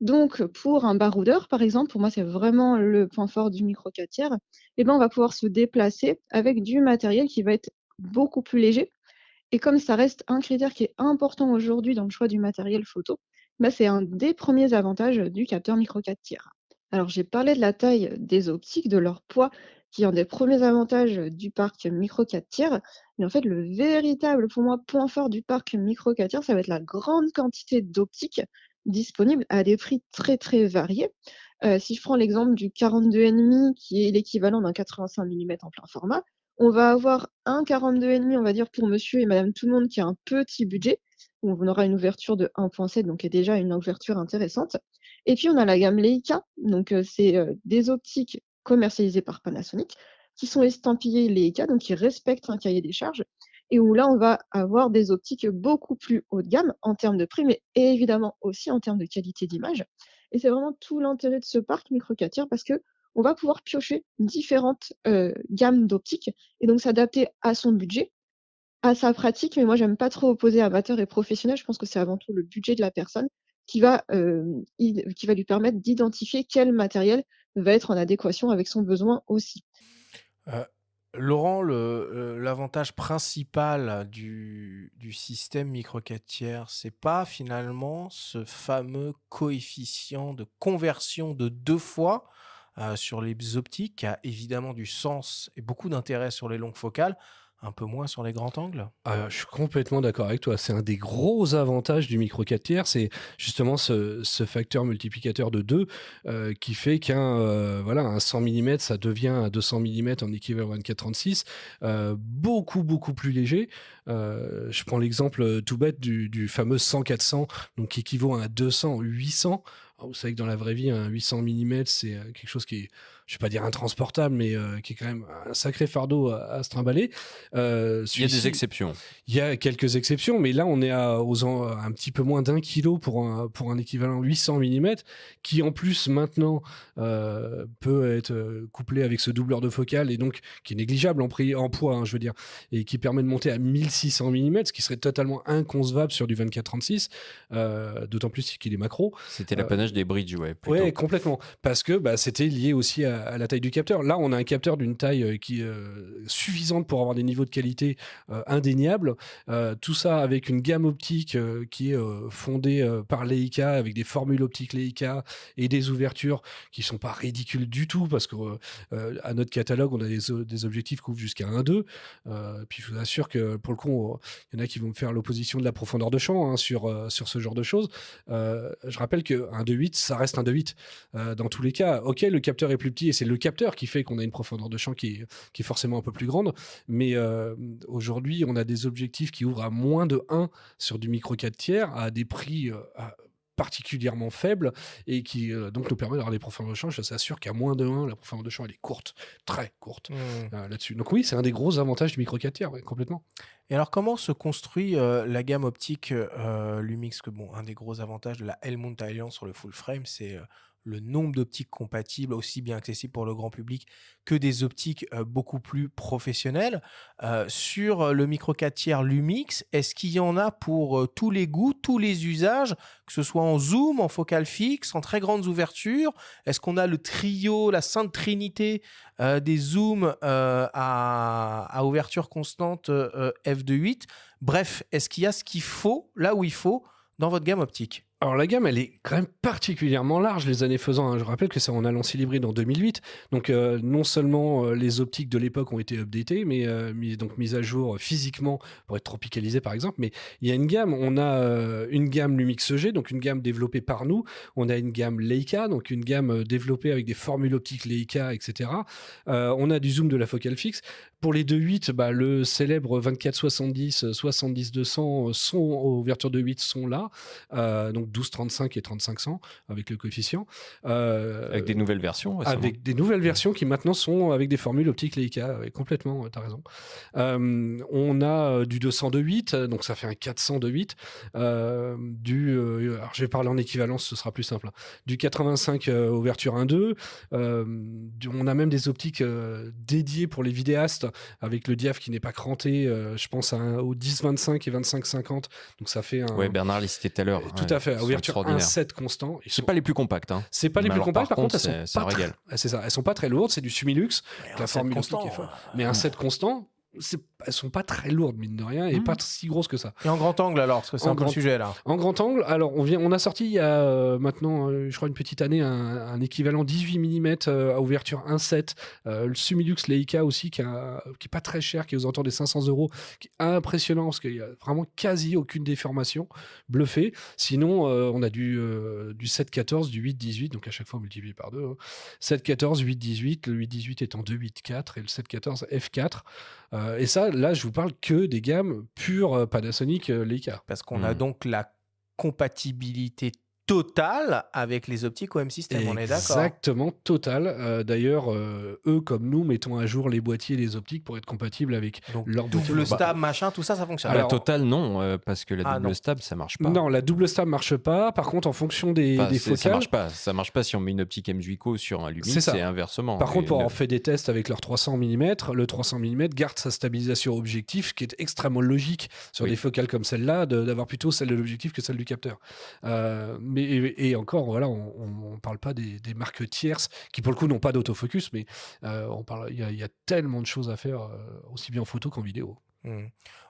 Donc, pour un baroudeur, par exemple, pour moi, c'est vraiment le point fort du micro 4 tiers, eh ben, on va pouvoir se déplacer avec du matériel qui va être beaucoup plus léger. Et comme ça reste un critère qui est important aujourd'hui dans le choix du matériel photo, bah, c'est un des premiers avantages du capteur micro 4 tiers. Alors, j'ai parlé de la taille des optiques, de leur poids, qui est un des premiers avantages du parc micro 4 tiers. Mais en fait, le véritable, pour moi, point fort du parc micro 4 tiers, ça va être la grande quantité d'optiques disponibles à des prix très très variés. Si je prends l'exemple du 42,5 qui est l'équivalent d'un 85 mm en plein format, on va avoir un 42,5, on va dire, pour monsieur et madame tout le monde qui a un petit budget, où on aura une ouverture de 1.7, donc qui est déjà une ouverture intéressante. Et puis on a la gamme Leica, donc c'est des optiques commercialisées par Panasonic, qui sont estampillées Leica, donc qui respectent un cahier des charges, et où là on va avoir des optiques beaucoup plus haut de gamme en termes de prix, mais évidemment aussi en termes de qualité d'image. Et c'est vraiment tout l'intérêt de ce parc micro 4 tiers parce que on va pouvoir piocher différentes gammes d'optiques et donc s'adapter à son budget, à sa pratique. Mais moi, j'aime pas trop opposer amateur et professionnel. Je pense que c'est avant tout le budget de la personne qui va lui permettre d'identifier quel matériel va être en adéquation avec son besoin aussi. Euh, Laurent, l'avantage principal du système micro 4 tiers, c'est pas finalement ce fameux coefficient de conversion de 2 fois sur les optiques, qui a évidemment du sens et beaucoup d'intérêt sur les longues focales, un peu moins sur les grands angles. Je suis complètement d'accord avec toi. C'est un des gros avantages du micro 4 tiers, c'est justement ce facteur multiplicateur de 2 qui fait un 100 mm, ça devient un 200 mm en équivalent 24-36, beaucoup, beaucoup plus léger. Je prends l'exemple tout bête du fameux 100-400, donc qui équivaut à un 200-800. Vous savez que dans la vraie vie, un 800 mm, c'est quelque chose qui est, je ne vais pas dire intransportable, mais qui est quand même un sacré fardeau à se trimballer. Il y a des exceptions. Il y a quelques exceptions, mais là, on est à un petit peu moins d'1 kilo pour un équivalent 800 mm, qui en plus, maintenant, peut être couplé avec ce doubleur de focale, et donc qui est négligeable en poids, hein, je veux dire, et qui permet de monter à 1600 mm, ce qui serait totalement inconcevable sur du 24-36, d'autant plus qu'il est macro. C'était l'apanage des bridges, ouais. Oui, complètement. Parce que c'était lié aussi à la taille du capteur. Là, on a un capteur d'une taille qui est suffisante pour avoir des niveaux de qualité indéniables. Tout ça avec une gamme optique qui est fondée par Leica, avec des formules optiques Leica et des ouvertures qui sont pas ridicules du tout, parce que à notre catalogue, on a des objectifs qui couvrent jusqu'à 1.2. Puis je vous assure que pour le coup, il y en a qui vont me faire l'opposition de la profondeur de champ, hein, sur ce genre de choses. Je rappelle qu'un 2.8, ça reste un 2.8 dans tous les cas. Ok, le capteur est plus petit et c'est le capteur qui fait qu'on a une profondeur de champ qui est forcément un peu plus grande, mais aujourd'hui on a des objectifs qui ouvrent à moins de 1 sur du micro 4 tiers à des prix particulièrement faibles et qui donc nous permet d'avoir des profondeurs de champ. Je s'assure qu'à moins de 1, la profondeur de champ elle est courte, très courte là-dessus. Donc oui, c'est un des gros avantages du micro 4 tiers, ouais, complètement. Et alors, comment se construit la gamme optique Lumix? Que bon, un des gros avantages de la Helmut Alliance sur le full frame, c'est le nombre d'optiques compatibles, aussi bien accessibles pour le grand public que des optiques beaucoup plus professionnelles. Sur le micro 4 tiers Lumix, est-ce qu'il y en a pour tous les goûts, tous les usages, que ce soit en zoom, en focale fixe, en très grandes ouvertures? Est-ce qu'on a le trio, la sainte trinité des zooms à ouverture constante f2.8? Bref, est-ce qu'il y a ce qu'il faut, là où il faut, dans votre gamme optique? Alors la gamme, elle est quand même particulièrement large les années faisant, hein. Je rappelle que ça, on a lancé l'hybride en 2008. Donc non seulement les optiques de l'époque ont été updatées, mais donc mises à jour physiquement pour être tropicalisées par exemple. Mais il y a une gamme. On a une gamme Lumix EG, donc une gamme développée par nous. On a une gamme Leica, donc une gamme développée avec des formules optiques Leica, etc. On a du zoom de la focale fixe. pour les 2.8, le célèbre 24-70, 70-200 sont ouverture de 8 sont là, donc 12-35 et 35-100 avec le coefficient. Avec des nouvelles versions récemment. Avec des nouvelles versions qui maintenant sont avec des formules optiques Leica, complètement, tu as raison. On a du 200-8, donc ça fait un 400-8. Alors je vais parler en équivalence, ce sera plus simple. Du 85 ouverture 1.2. On a même des optiques dédiées pour les vidéastes avec le diaph qui n'est pas cranté. Je pense au 10-25 et 25-50. Donc ça fait un. Ouais, Bernard les citait tout à l'heure. Tout à fait. Ouverture 1.7 constant. C'est pas les plus compacts. Hein. C'est pas les plus compacts. Par contre, elles sont pas c'est ça. Elles sont pas très lourdes. C'est du Sumilux. La formule optique est folle. Mais un 7 constant. Elles sont pas très lourdes, mine de rien, et pas si grosses que ça. Et en grand angle, alors, parce que c'est un peu le sujet, là. En grand angle, alors, on a sorti il y a maintenant, je crois, une petite année, un équivalent 18 mm à ouverture 1.7. Le Sumilux Leica aussi, qui est pas très cher, qui est aux alentours des 500 €, qui est impressionnant, parce qu'il y a vraiment quasi aucune déformation, bluffé. Sinon, on a du 7.14, du 8.18, donc à chaque fois multiplié par 2. 7.14, 8.18, le 8.18 étant 2.8.4 et le 7.14 F4. Et ça, là, je vous parle que des gammes pures Panasonic Leica. Parce qu'on a donc la compatibilité totale avec les optiques OM System, on est d'accord. Exactement, totale. D'ailleurs, eux, comme nous, mettons à jour les boîtiers et les optiques pour être compatibles avec leur double stab, machin, tout ça, ça fonctionne. Alors, la totale, non, parce que la double stab, ça marche pas. Non, la double stab marche pas. Par contre, en fonction des focales... Ça marche pas si on met une optique M-Zuico sur un Lumix, c'est inversement. Par contre, on fait des tests avec leur 300 mm. Le 300 mm garde sa stabilisation objectif, qui est extrêmement logique sur des focales comme celle-là, d'avoir plutôt celle de l'objectif que celle du capteur. Et encore, voilà, on parle pas des marques tierces qui, pour le coup, n'ont pas d'autofocus, mais il y a tellement de choses à faire, aussi bien en photo qu'en vidéo.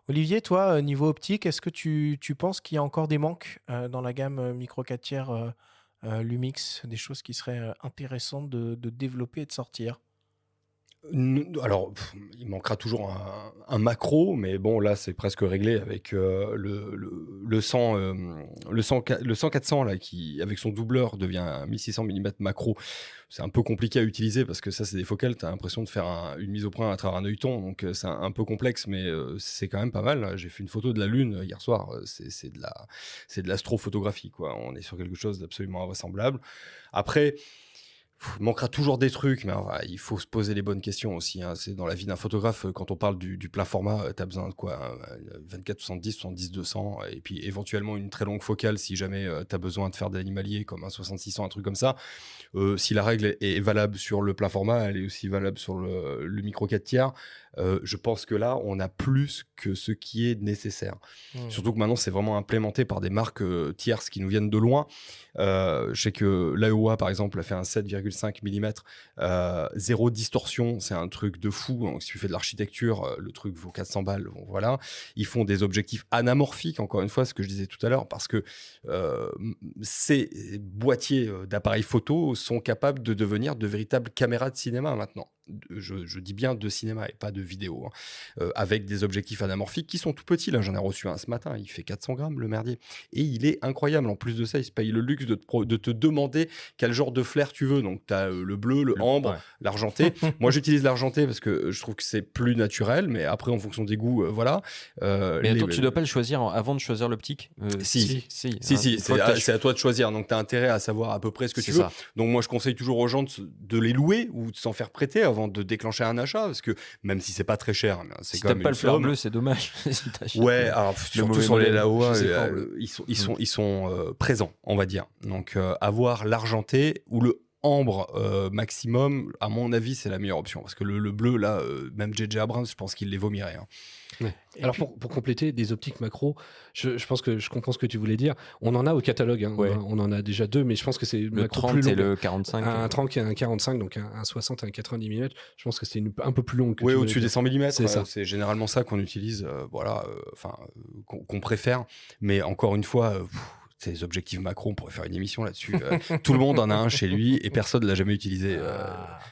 Olivier, toi, niveau optique, est-ce que tu penses qu'il y a encore des manques dans la gamme micro 4 tiers Lumix, des choses qui seraient intéressantes de développer et de sortir? Alors, il manquera toujours un macro, mais bon, là, c'est presque réglé avec le 100-400, là, qui, avec son doubleur, devient un 1600 mm macro. C'est un peu compliqué à utiliser parce que ça, c'est des focales, tu as l'impression de faire une mise au point à travers un œilleton, donc c'est un peu complexe, mais c'est quand même pas mal. J'ai fait une photo de la Lune hier soir, c'est de l'astrophotographie, quoi. On est sur quelque chose d'absolument invraisemblable. Après, il manquera toujours des trucs, mais il faut se poser les bonnes questions aussi. Hein. C'est dans la vie d'un photographe, quand on parle du plein format, tu as besoin de quoi, 24-70, 70-200, et puis éventuellement une très longue focale si jamais tu as besoin de faire de l'animalier, comme un 6600, un truc comme ça. Si la règle est valable sur le plein format, elle est aussi valable sur le micro 4 tiers. Je pense que là, on a plus que ce qui est nécessaire. Surtout que maintenant, c'est vraiment implémenté par des marques tierces qui nous viennent de loin. Je sais que l'AEOA, par exemple, a fait un 7,5 mm, zéro distorsion, c'est un truc de fou. Donc, si tu fais de l'architecture, le truc vaut 400 balles. Bon, voilà. Ils font des objectifs anamorphiques, encore une fois, ce que je disais tout à l'heure, parce que ces boîtiers d'appareils photo sont capables de devenir de véritables caméras de cinéma maintenant. Je dis bien de cinéma et pas de vidéo, hein. Avec des objectifs anamorphiques qui sont tout petits. Là, j'en ai reçu un ce matin, il fait 400 grammes le merdier, et il est incroyable. En plus de ça, il se paye le luxe de te demander quel genre de flair tu veux. Donc tu as le bleu, le ambre, l'argenté. Moi, j'utilise l'argenté parce que je trouve que c'est plus naturel, mais après, en fonction des goûts, voilà. Mais attends, tu dois pas le choisir avant de choisir l'optique? Si, c'est à toi de choisir. Donc tu as intérêt à savoir à peu près ce que tu veux. Donc moi, je conseille toujours aux gens de les louer ou de s'en faire prêter avant de déclencher un achat, parce que même si c'est pas très cher, c'est si quand même t'as pas le flair bleu, c'est dommage. Si ouais, alors surtout sur les Laowa, ils sont présents, on va dire. Donc avoir l'argenté ou le ambre maximum, à mon avis, c'est la meilleure option, parce que le bleu là, même JJ Abrams, je pense qu'il les vomirait. Hein. Ouais. Alors pour compléter des optiques macro, je pense que je comprends ce que tu voulais dire. On en a au catalogue, hein. Ouais. On en a déjà deux, mais je pense que c'est le 30 plus long. Et le 45. Un 30 et un 45, donc un 60 et un 90 mm. Je pense que c'est un peu plus long. Oui, au-dessus des 100 mm, c'est généralement ça qu'on utilise, qu'on préfère. Mais encore une fois, Ces objectifs macro, on pourrait faire une émission là-dessus. Tout le monde en a un chez lui et personne ne l'a jamais utilisé.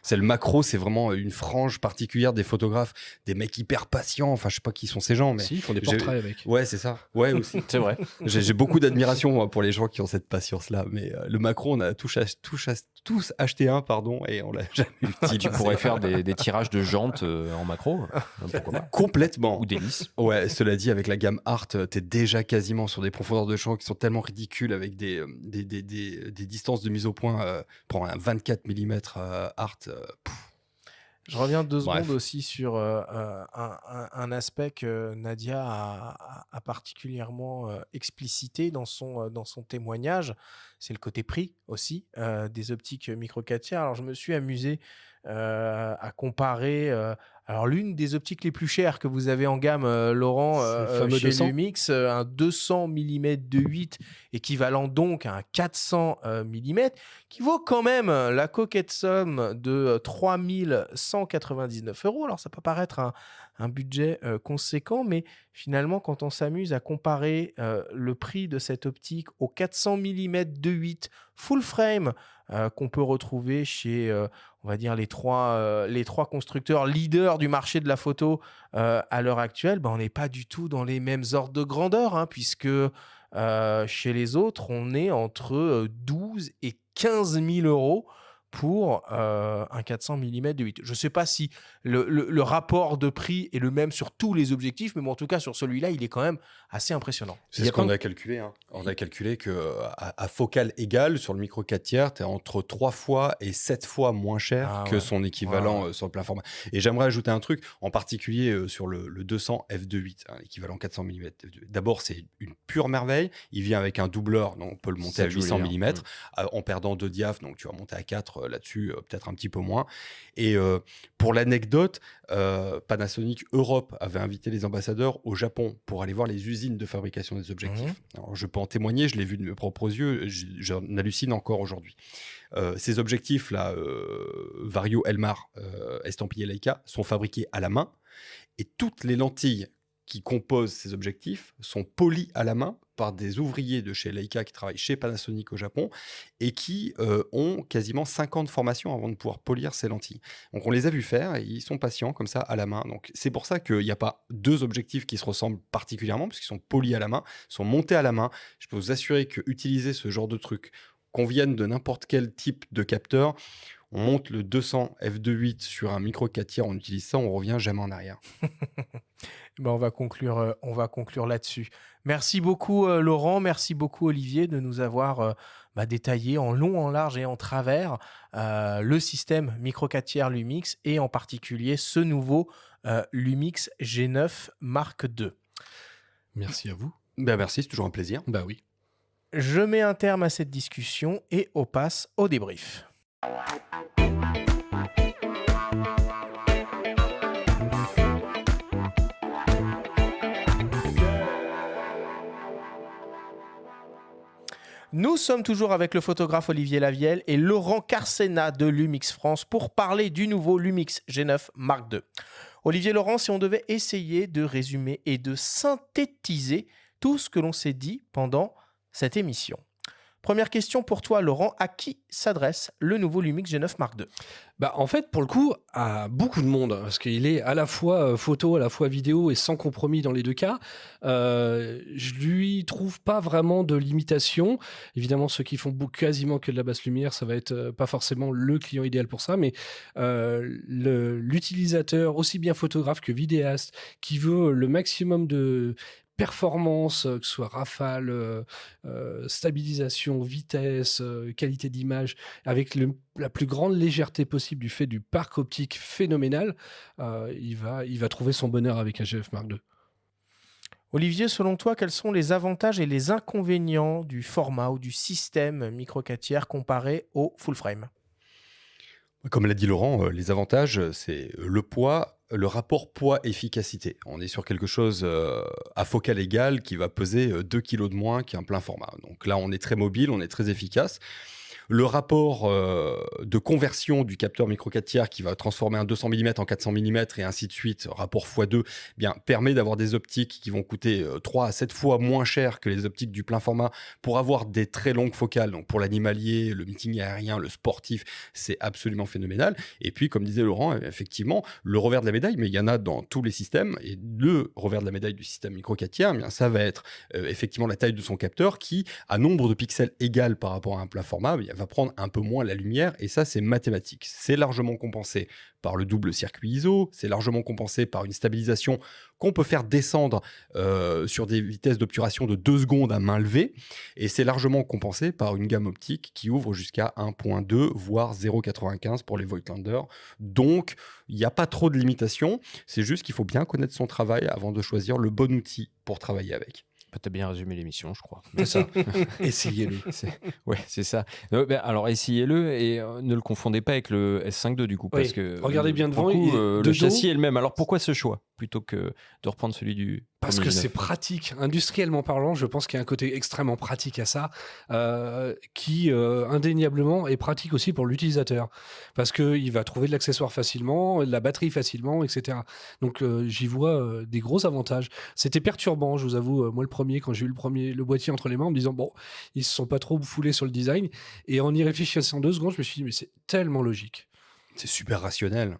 C'est le macro, c'est vraiment une frange particulière des photographes, des mecs hyper patients. Enfin, je sais pas qui sont ces gens, mais Si, ils font des portraits avec. ouais, c'est ça. Ouais, aussi. C'est vrai. J'ai beaucoup d'admiration moi, pour les gens qui ont cette patience-là. Mais le macro, on a tous acheté un, pardon, et on l'a jamais utilisé. Si tu pourrais faire des tirages de jantes en macro, pourquoi pas. Complètement. Ou d'hélices. Ouais, cela dit, avec la gamme Art, t'es déjà quasiment sur des profondeurs de champ qui sont tellement ridicules avec des distances de mise au point. Pour un 24 mm Art, Je reviens 2 Bref. secondes aussi sur un aspect que Nadia a particulièrement explicité dans son témoignage. C'est le côté prix aussi des optiques micro 4 tiers. Alors, je me suis amusé à comparer. Alors, l'une des optiques les plus chères que vous avez en gamme, Laurent, C'est le fameux chez 200. Lumix, un 200 mm 2.8, équivalent donc à un 400 mm, qui vaut quand même la coquette somme de 3 199 €. Alors, ça peut paraître un budget conséquent, mais finalement, quand on s'amuse à comparer le prix de cette optique au 400 mm 2.8 full frame qu'on peut retrouver chez, on va dire, les trois constructeurs leaders du marché de la photo à l'heure actuelle, on n'est pas du tout dans les mêmes ordres de grandeur, hein, puisque chez les autres, on est entre 12 et 15 000 € pour un 400 mm de 8. Je ne sais pas si le rapport de prix est le même sur tous les objectifs, mais bon, en tout cas, sur celui-là, il est quand même assez impressionnant. c'est ce qu'on a calculé. Hein. On a calculé qu'à focale égale, sur le micro 4 tiers, tu es entre 3 fois et 7 fois moins cher que son équivalent sur le plein format. Et j'aimerais ajouter un truc, en particulier sur le 200 f2.8, l'équivalent 400 mm. D'abord, c'est une pure merveille. Il vient avec un doubleur, donc on peut le monter C'est à 800 joli, mm, en perdant 2 diaphes, donc tu vas monter à 4 là-dessus, peut-être un petit peu moins. Et pour l'anecdote, Panasonic Europe avait invité les ambassadeurs au Japon pour aller voir les usines de fabrication des objectifs. Alors, je peux en témoigner, je l'ai vu de mes propres yeux, j'en hallucine encore aujourd'hui. Ces objectifs-là, Vario Elmar, estampillé Leica, sont fabriqués à la main et toutes les lentilles qui composent ces objectifs sont polies à la main par des ouvriers de chez Leica qui travaillent chez Panasonic au Japon et qui ont quasiment 5 ans de formation avant de pouvoir polir ces lentilles. Donc on les a vus faire et ils sont patients comme ça à la main. Donc c'est pour ça qu'il n'y a pas 2 objectifs qui se ressemblent particulièrement parce qu'ils sont polis à la main, sont montés à la main. Je peux vous assurer que utiliser ce genre de truc, qu'on vienne de n'importe quel type de capteur, on monte le 200 f2.8 sur un micro 4 tiers, on utilise ça, on revient jamais en arrière. On va conclure là-dessus. Merci beaucoup Laurent, merci beaucoup Olivier de nous avoir détaillé en long, en large et en travers le système micro 4 tiers Lumix et en particulier ce nouveau Lumix G9 Mark II. Merci à vous. Merci, c'est toujours un plaisir. Bah oui. Je mets un terme à cette discussion et on passe au débrief. Nous sommes toujours avec le photographe Olivier Lavielle et Laurent Carcena de Lumix France pour parler du nouveau Lumix G9 Mark II. Olivier, Laurent, si on devait essayer de résumer et de synthétiser tout ce que l'on s'est dit pendant cette émission. Première question pour toi, Laurent. À qui s'adresse le nouveau Lumix G9 Mark II ? En fait, pour le coup, à beaucoup de monde, parce qu'il est à la fois photo, à la fois vidéo et sans compromis dans les deux cas. Je lui trouve pas vraiment de limitation. Évidemment, ceux qui font quasiment que de la basse lumière, ça va être pas forcément le client idéal pour ça, mais l'utilisateur, aussi bien photographe que vidéaste, qui veut le maximum de performance, que ce soit rafale, stabilisation, vitesse, qualité d'image, avec la plus grande légèreté possible du fait du parc optique phénoménal, il va trouver son bonheur avec un G9 Mark II. Olivier, selon toi, quels sont les avantages et les inconvénients du format ou du système micro 4 tiers comparé au full frame ? Comme l'a dit Laurent, les avantages, c'est le poids, le rapport poids-efficacité. On est sur quelque chose à focale égale qui va peser 2 kg de moins qu'un plein format. Donc là, on est très mobile, on est très efficace. Le rapport de conversion du capteur micro 4 tiers qui va transformer un 200 mm en 400 mm et ainsi de suite, rapport x2, bien, permet d'avoir des optiques qui vont coûter 3 à 7 fois moins cher que les optiques du plein format pour avoir des très longues focales. Donc pour l'animalier, le meeting aérien, le sportif, c'est absolument phénoménal. Et puis, comme disait Laurent, effectivement, le revers de la médaille, mais il y en a dans tous les systèmes, et le revers de la médaille du système micro 4 tiers, bien, ça va être effectivement la taille de son capteur qui, à nombre de pixels égal par rapport à un plein format, bien, va prendre un peu moins la lumière, et ça, c'est mathématique. C'est largement compensé par le double circuit ISO, c'est largement compensé par une stabilisation qu'on peut faire descendre sur des vitesses d'obturation de 2 secondes à main levée, et c'est largement compensé par une gamme optique qui ouvre jusqu'à 1.2, voire 0.95 pour les Voigtlander. Donc, il n'y a pas trop de limitations, c'est juste qu'il faut bien connaître son travail avant de choisir le bon outil pour travailler avec. T'as bien résumé l'émission, je crois. C'est ça. Essayez-le. Ouais, c'est ça. Alors, essayez-le et ne le confondez pas avec le S5 II du coup. Parce que, regardez bien devant. Le châssis est le même. Alors, pourquoi ce choix plutôt que de reprendre celui du... Parce que c'est pratique. Industriellement parlant, je pense qu'il y a un côté extrêmement pratique à ça, qui indéniablement est pratique aussi pour l'utilisateur. Parce qu'il va trouver de l'accessoire facilement, de la batterie facilement, etc. Donc j'y vois des gros avantages. C'était perturbant, je vous avoue, moi le premier, quand j'ai eu le boîtier entre les mains, en me disant, bon, ils se sont pas trop foulés sur le design. Et en y réfléchissant 2 secondes, je me suis dit, mais c'est tellement logique. C'est super rationnel.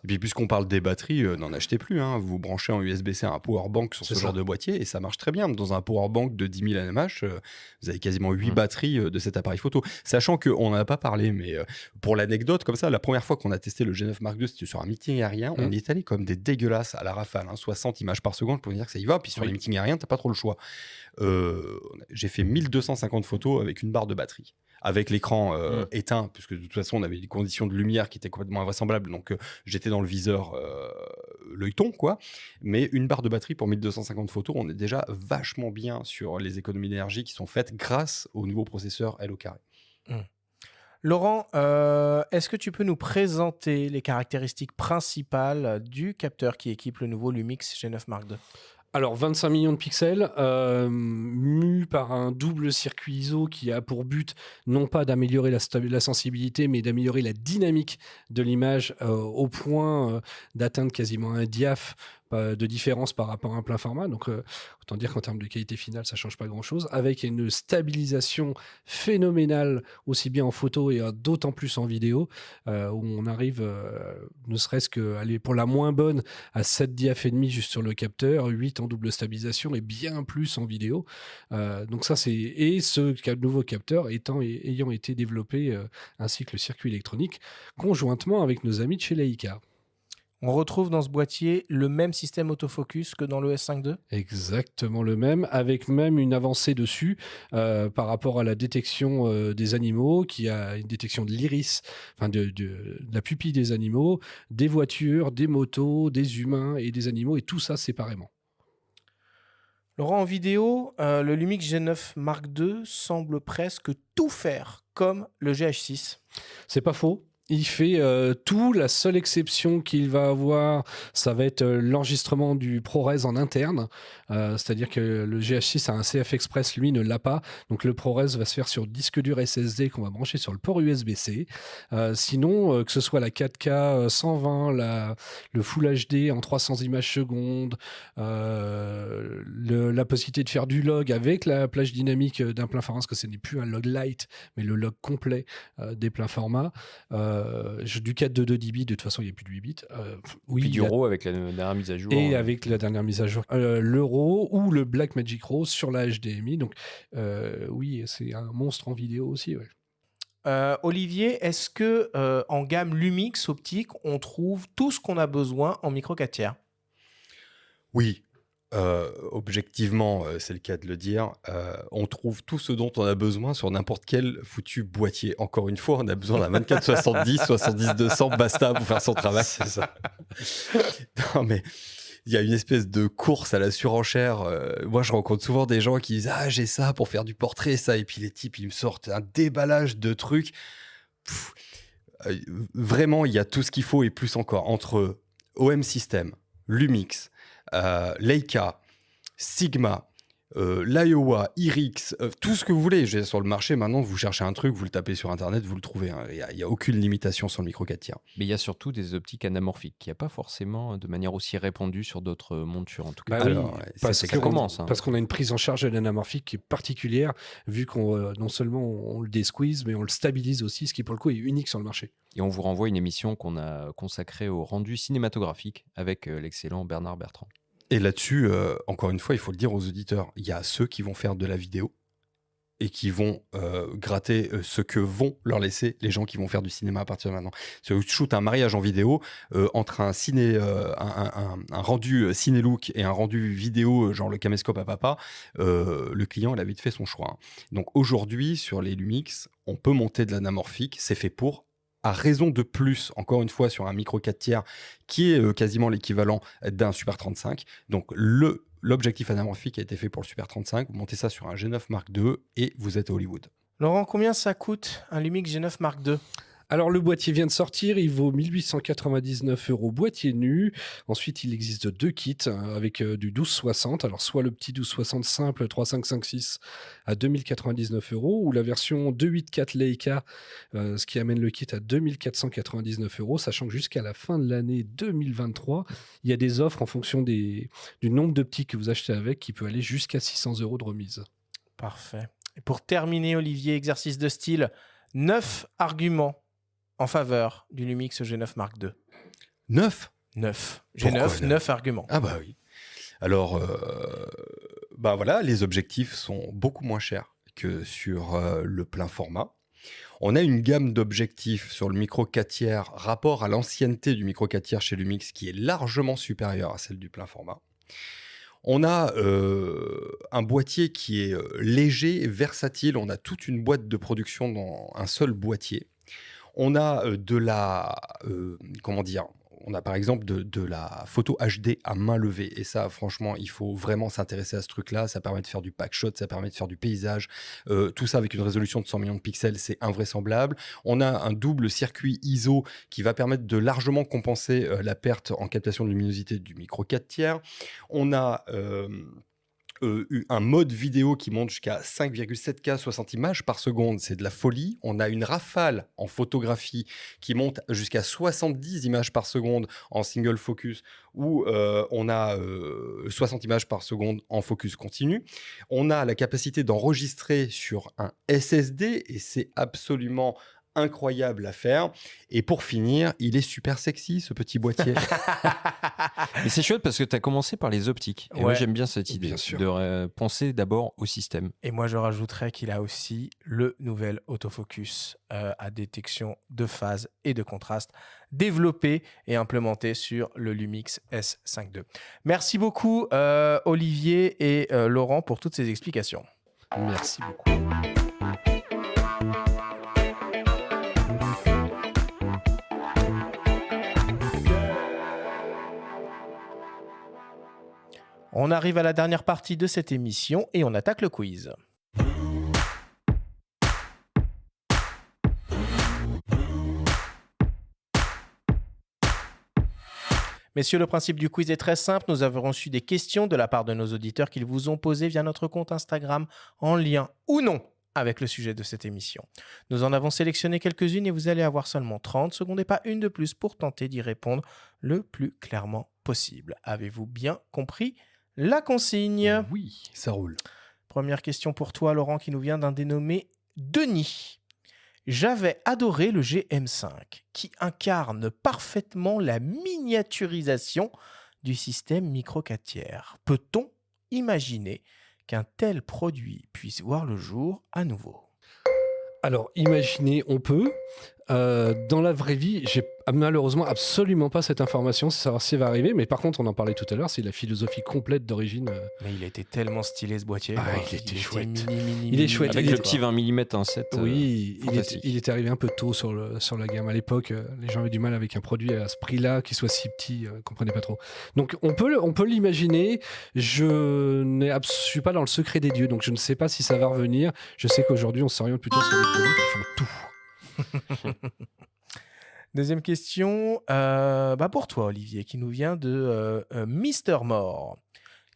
Et puis, puisqu'on parle des batteries, n'en achetez plus. Hein. Vous branchez en USB-C un powerbank sur ce genre de boîtier et ça marche très bien. Dans un powerbank de 10 000 nmH, vous avez quasiment 8 batteries de cet appareil photo. Sachant qu'on n'en a pas parlé, mais pour l'anecdote, comme ça, la première fois qu'on a testé le G9 Mark II, c'était sur un meeting aérien. On y est allé comme des dégueulasses à la rafale. 60 images par seconde pour dire que ça y va. Puis sur les meetings aériens, t'as pas trop le choix. J'ai fait 1250 photos avec une barre de batterie. Avec l'écran éteint, puisque de toute façon, on avait des conditions de lumière qui étaient complètement invraisemblables, donc j'étais dans le viseur l'œilleton, quoi. Mais une barre de batterie pour 1250 photos, on est déjà vachement bien sur les économies d'énergie qui sont faites grâce au nouveau processeur L au carré. Laurent, est-ce que tu peux nous présenter les caractéristiques principales du capteur qui équipe le nouveau Lumix G9 Mark II ? Alors, 25 millions de pixels, mu par un double circuit ISO qui a pour but non pas d'améliorer la sensibilité, mais d'améliorer la dynamique de l'image au point d'atteindre quasiment un diaph de différence par rapport à un plein format. Donc, autant dire qu'en termes de qualité finale, ça ne change pas grand-chose. Avec une stabilisation phénoménale, aussi bien en photo et d'autant plus en vidéo, où on arrive, ne serait-ce qu'aller pour la moins bonne, à 7 diaph et demi juste sur le capteur, 8 en double stabilisation et bien plus en vidéo. Donc ça, c'est... Et ce nouveau capteur ayant été développé, ainsi que le circuit électronique, conjointement avec nos amis de chez Leica. On retrouve dans ce boîtier le même système autofocus que dans le S5 II ? Exactement le même, avec même une avancée dessus par rapport à la détection des animaux, qui a une détection de l'iris, enfin de la pupille des animaux, des voitures, des motos, des humains et des animaux, et tout ça séparément. Laurent, en vidéo, le Lumix G9 Mark II semble presque tout faire comme le GH6. C'est pas faux. Il fait tout. La seule exception qu'il va avoir, ça va être l'enregistrement du ProRes en interne. C'est-à-dire que le GH6 a un CF Express, lui ne l'a pas. Donc le ProRes va se faire sur disque dur SSD qu'on va brancher sur le port USB-C. Sinon, que ce soit la 4K 120, le Full HD en 300 images secondes, la possibilité de faire du log avec la plage dynamique d'un plein format, parce que ce n'est plus un log light, mais le log complet des pleins formats. Du 4.2 dB, de toute façon, il n'y a plus de 8 bits. Oui, puis du RAW avec la dernière mise à jour. Et avec la dernière mise à jour. Le RAW ou le Blackmagic RAW sur la HDMI. Donc, oui, c'est un monstre en vidéo aussi. Ouais. Olivier, est-ce que en gamme Lumix optique, on trouve tout ce qu'on a besoin en micro 4 tiers ? Oui. Objectivement, c'est le cas de le dire, on trouve tout ce dont on a besoin sur n'importe quel foutu boîtier. Encore une fois, on a besoin d'un 24-70, 70-200, basta pour faire son travail. C'est ça. Non, mais il y a une espèce de course à la surenchère. Moi, je rencontre souvent des gens qui disent « Ah, j'ai ça pour faire du portrait, ça ». Et puis les types, ils me sortent un déballage de trucs. Vraiment, il y a tout ce qu'il faut et plus encore. Entre OM System, Lumix, Leica, Sigma, l'Iowa, Irix, tout ce que vous voulez. Sur le marché, maintenant, vous cherchez un truc, vous le tapez sur Internet, vous le trouvez. Hein. Il n'y a aucune limitation sur le micro 4 tiers. Mais il y a surtout des optiques anamorphiques, qui n'y a pas forcément de manière aussi répandue sur d'autres montures, en tout cas. Bah oui, Alors, parce c'est qu'on a une prise en charge de l'anamorphique qui est particulière, vu qu'on non seulement on le désqueeze, mais on le stabilise aussi, ce qui pour le coup est unique sur le marché. Et on vous renvoie une émission qu'on a consacrée au rendu cinématographique avec l'excellent Bernard Bertrand. Et là-dessus, encore une fois, il faut le dire aux auditeurs, il y a ceux qui vont faire de la vidéo et qui vont gratter ce que vont leur laisser les gens qui vont faire du cinéma à partir de maintenant. Si tu shootes un mariage en vidéo, entre un rendu ciné-look et un rendu vidéo, genre le caméscope à papa, le client, il a vite fait son choix. Hein. Donc aujourd'hui, sur les Lumix, on peut monter de l'anamorphique, c'est fait pour, à raison de plus, encore une fois, sur un micro 4 tiers, qui est quasiment l'équivalent d'un Super 35. Donc l'objectif anamorphique a été fait pour le Super 35. Vous montez ça sur un G9 Mark II et vous êtes à Hollywood. Laurent, combien ça coûte un Lumix G9 Mark II ? Alors, le boîtier vient de sortir, il vaut 1899 € boîtier nu. Ensuite, il existe 2 kits avec du 1260. Alors, soit le petit 1260 simple 3556 à 2099 € ou la version 284 Leica, ce qui amène le kit à 2499 €, sachant que jusqu'à la fin de l'année 2023, il y a des offres en fonction du nombre de petits que vous achetez avec qui peut aller jusqu'à 600 € de remise. Parfait. Et pour terminer, Olivier, exercice de style, 9 arguments en faveur du Lumix G9 Mark II. 9 9. Pourquoi G9, 9 arguments. Ah bah oui. Alors, bah voilà, les objectifs sont beaucoup moins chers que sur le plein format. On a une gamme d'objectifs sur le micro 4 tiers, rapport à l'ancienneté du micro 4 tiers chez Lumix, qui est largement supérieure à celle du plein format. On a un boîtier qui est léger, versatile. On a toute une boîte de production dans un seul boîtier. On a on a par exemple de la photo HD à main levée. Et ça, franchement, il faut vraiment s'intéresser à ce truc-là. Ça permet de faire du pack shot, ça permet de faire du paysage. Tout ça avec une résolution de 100 millions de pixels, c'est invraisemblable. On a un double circuit ISO qui va permettre de largement compenser la perte en captation de luminosité du micro 4 tiers. On a un mode vidéo qui monte jusqu'à 5,7K 60 images par seconde, c'est de la folie. On a une rafale en photographie qui monte jusqu'à 70 images par seconde en single focus, où on a 60 images par seconde en focus continu. On a la capacité d'enregistrer sur un SSD et c'est absolument incroyable à faire. Et pour finir, il est super sexy, ce petit boîtier. Mais c'est chouette parce que tu as commencé par les optiques. Et moi, Ouais. j'aime bien cette idée Bien sûr. de penser d'abord au système. Et moi, je rajouterais qu'il a aussi le nouvel autofocus à détection de phase et de contraste développé et implémenté sur le Lumix S5 II. Merci beaucoup, Olivier et Laurent, pour toutes ces explications. Merci beaucoup. On arrive à la dernière partie de cette émission et on attaque le quiz. Messieurs, le principe du quiz est très simple. Nous avons reçu des questions de la part de nos auditeurs qu'ils vous ont posées via notre compte Instagram en lien ou non avec le sujet de cette émission. Nous en avons sélectionné quelques-unes et vous allez avoir seulement 30 secondes et pas une de plus pour tenter d'y répondre le plus clairement possible. Avez-vous bien compris la consigne? Oui. Ça roule. Première question pour toi, Laurent, qui nous vient d'un dénommé Denis. J'avais adoré le GM5, qui incarne parfaitement la miniaturisation du système micro 4 tiers. Peut-on imaginer qu'un tel produit puisse voir le jour à nouveau? Alors, imaginez, on peut. Dans la vraie vie, j'ai malheureusement absolument pas cette information, c'est savoir si ça va arriver. Mais par contre, on en parlait tout à l'heure, c'est la philosophie complète d'origine. Mais il était tellement stylé ce boîtier. Ah, quoi. il était chouette. Mini, Il est chouette. Avec il le est- petit 20 mm 1.7. Oui, fantastique. il était arrivé un peu tôt sur la gamme. À l'époque, les gens avaient du mal avec un produit à ce prix-là, qui soit si petit, ne comprenaient pas trop. Donc on peut l'imaginer. Je suis pas dans le secret des dieux, donc je ne sais pas si ça va revenir. Je sais qu'aujourd'hui, on s'oriente plutôt sur des produits qui font tout. Deuxième question, pour toi, Olivier, qui nous vient de Mister More.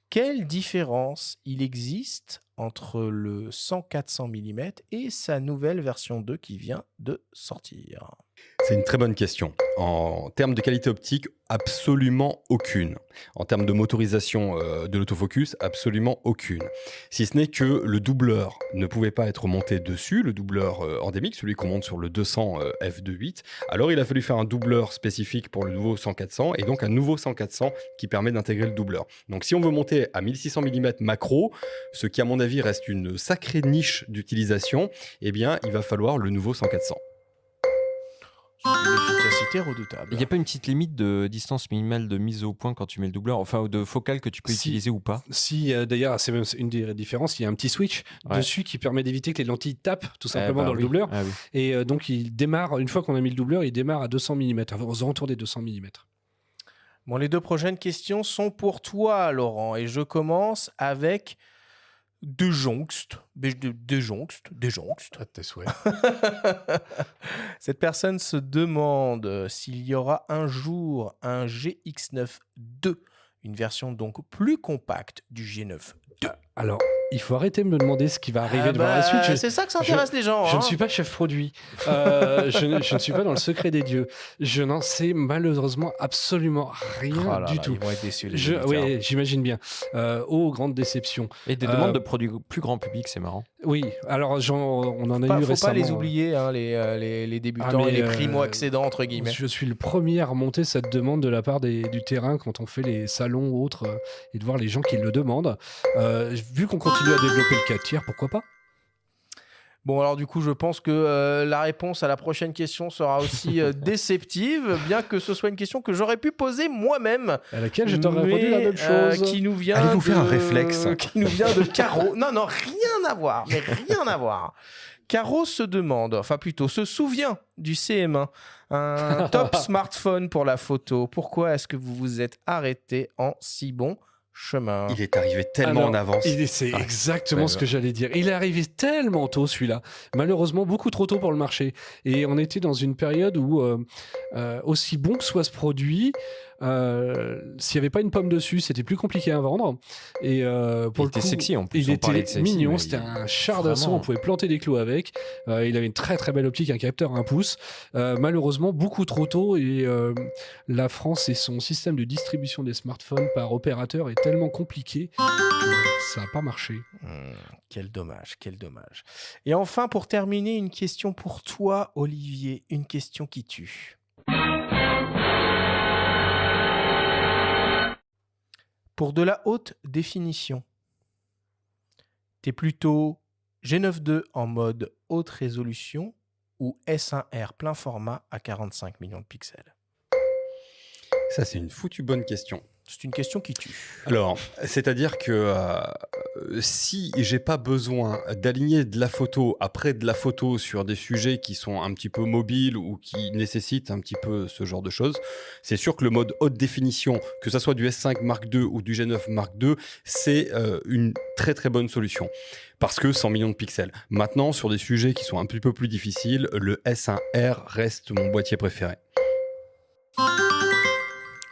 Quelle différence il existe entre le 100-400 mm et sa nouvelle version 2 qui vient de sortir? C'est une très bonne question. En termes de qualité optique, absolument aucune. En termes de motorisation de l'autofocus, absolument aucune. Si ce n'est que le doubleur ne pouvait pas être monté dessus, le doubleur endémique, celui qu'on monte sur le 200 f2.8. Alors il a fallu faire un doubleur spécifique pour le nouveau 100-400 et donc un nouveau 100-400 qui permet d'intégrer le doubleur. Donc si on veut monter à 1600 mm macro, ce qui à mon avis reste une sacrée niche d'utilisation, eh bien il va falloir le nouveau 100-400. Une efficacité redoutable. Il n'y a pas une petite limite de distance minimale de mise au point quand tu mets le doubleur, enfin ou de focale que tu peux utiliser ou pas? Si, d'ailleurs, c'est même une des différences. Il y a un petit switch dessus qui permet d'éviter que les lentilles tapent tout simplement dans le doubleur. Ah oui. Et donc, il démarre, une fois qu'on a mis le doubleur, il démarre à 200 mm, aux alentours des 200 mm. Bon, les deux prochaines questions sont pour toi, Laurent. Et je commence avec de Jongst. À tes souhaits. Cette personne se demande s'il y aura un jour un GX9 II, une version donc plus compacte du G9 II. Alors, il faut arrêter de me demander ce qui va arriver devant la suite. C'est ça que ça intéresse les gens. Je ne suis pas chef produit. Je ne suis pas dans le secret des dieux. Je n'en sais malheureusement absolument rien du tout. Ils vont être déçus, les auditeurs. Oui, j'imagine bien. Grande déception. Et des demandes de produits plus grand public, c'est marrant. Oui, alors on en a eu récemment. Faut pas les oublier, hein, les débutants et les primo-accédants, entre guillemets. Je suis le premier à remonter cette demande de la part du terrain quand on fait les salons ou autres et de voir les gens qui le demandent. Vu qu'on continue à développer le 4 tiers, pourquoi pas? Bon, alors du coup, je pense que la réponse à la prochaine question sera aussi déceptive, bien que ce soit une question que j'aurais pu poser moi-même. À laquelle je t'aurais répondu la même chose. Qui nous vient Allez-vous faire un réflexe. Qui nous vient de Caro. Non, rien à voir, mais rien à voir. Caro se demande, enfin plutôt se souvient du CM1, un top smartphone pour la photo. Pourquoi est-ce que vous vous êtes arrêté en si bon chemin? Il est arrivé tellement en avance. C'est exactement ce que j'allais dire. Il est arrivé tellement tôt, celui-là. Malheureusement, beaucoup trop tôt pour le marché. Et on était dans une période où, aussi bon que soit ce produit, s'il n'y avait pas une pomme dessus, c'était plus compliqué à vendre. Et pour il était sexy en plus. Il était mignon, c'était un char d'assaut, on pouvait planter des clous avec. Il avait une très très belle optique, un capteur 1 pouce. Malheureusement, beaucoup trop tôt. Et la France et son système de distribution des smartphones par opérateur est tellement compliqué que ça n'a pas marché. Quel dommage, quel dommage. Et enfin, pour terminer, une question pour toi, Olivier. Une question qui tue. Pour de la haute définition, t'es plutôt G9 II en mode haute résolution ou S1R plein format à 45 millions de pixels? Ça, c'est une foutue bonne question. C'est une question qui tue. Alors, c'est-à-dire que si j'ai pas besoin d'aligner de la photo après de la photo sur des sujets qui sont un petit peu mobiles ou qui nécessitent un petit peu ce genre de choses, c'est sûr que le mode haute définition, que ça soit du S5 Mark II ou du G9 Mark II, c'est une très très bonne solution. Parce que 100 millions de pixels. Maintenant, sur des sujets qui sont un petit peu plus difficiles, le S1R reste mon boîtier préféré.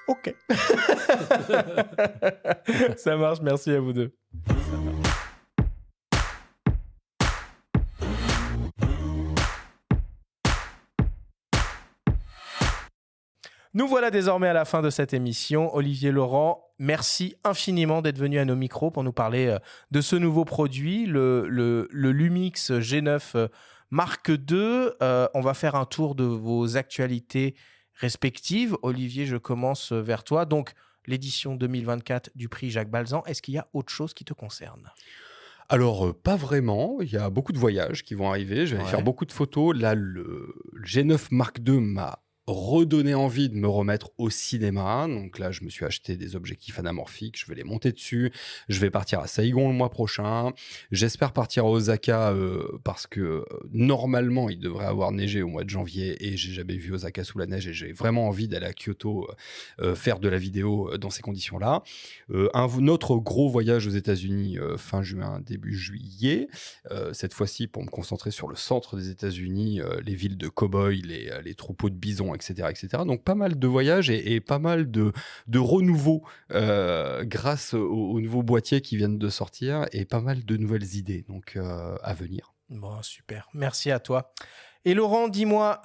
Ok. Ça marche, merci à vous deux. Nous voilà désormais à la fin de cette émission. Olivier Laurent, merci infiniment d'être venu à nos micros pour nous parler de ce nouveau produit, le Lumix G9 Mark II. On va faire un tour de vos actualités respectives. Olivier, je commence vers toi. Donc, l'édition 2024 du prix Jacques Balzan, est-ce qu'il y a autre chose qui te concerne ? Alors, pas vraiment. Il y a beaucoup de voyages qui vont arriver. Je vais faire beaucoup de photos. Là, le G9 Mark II m'a redonné envie de me remettre au cinéma. Donc là, je me suis acheté des objectifs anamorphiques. Je vais les monter dessus. Je vais partir à Saigon le mois prochain. J'espère partir à Osaka parce que normalement, il devrait avoir neigé au mois de janvier et j'ai jamais vu Osaka sous la neige et j'ai vraiment envie d'aller à Kyoto faire de la vidéo dans ces conditions-là. Un autre gros voyage aux États-Unis fin juin, début juillet. Cette fois-ci, pour me concentrer sur le centre des États-Unis, les villes de cow-boys, les troupeaux de bisons, Japon, etc., etc. Donc pas mal de voyages et pas mal de renouveau grâce aux nouveaux boîtiers qui viennent de sortir et pas mal de nouvelles idées donc à venir. Bon, super. Merci à toi. Et Laurent, dis-moi,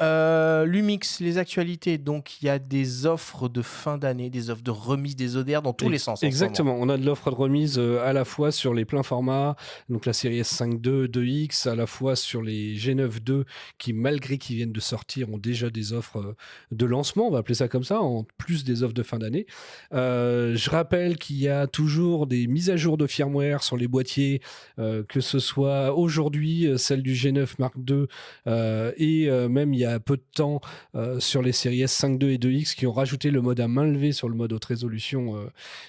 Lumix, les actualités. Donc, il y a des offres de fin d'année, des offres de remise des ODR dans tous les sens. Exactement. On a de l'offre de remise à la fois sur les pleins formats, donc la série S5 II, 2X, à la fois sur les G9 II qui, malgré qu'ils viennent de sortir, ont déjà des offres de lancement, on va appeler ça comme ça, en plus des offres de fin d'année. Je rappelle qu'il y a toujours des mises à jour de firmware sur les boîtiers, que ce soit aujourd'hui celle du G9 Mark II, et même il y a peu de temps sur les séries S5 II et 2X qui ont rajouté le mode à main levée sur le mode haute résolution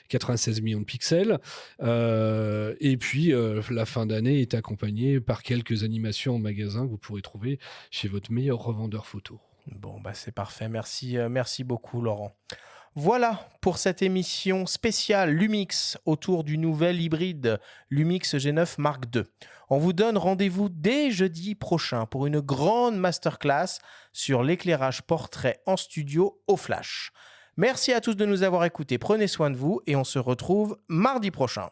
96 millions de pixels. Et puis la fin d'année est accompagnée par quelques animations en magasin que vous pourrez trouver chez votre meilleur revendeur photo. Bon, bah c'est parfait. Merci beaucoup, Laurent. Voilà pour cette émission spéciale Lumix autour du nouvel hybride Lumix G9 Mark II. On vous donne rendez-vous dès jeudi prochain pour une grande masterclass sur l'éclairage portrait en studio au flash. Merci à tous de nous avoir écoutés, prenez soin de vous et on se retrouve mardi prochain.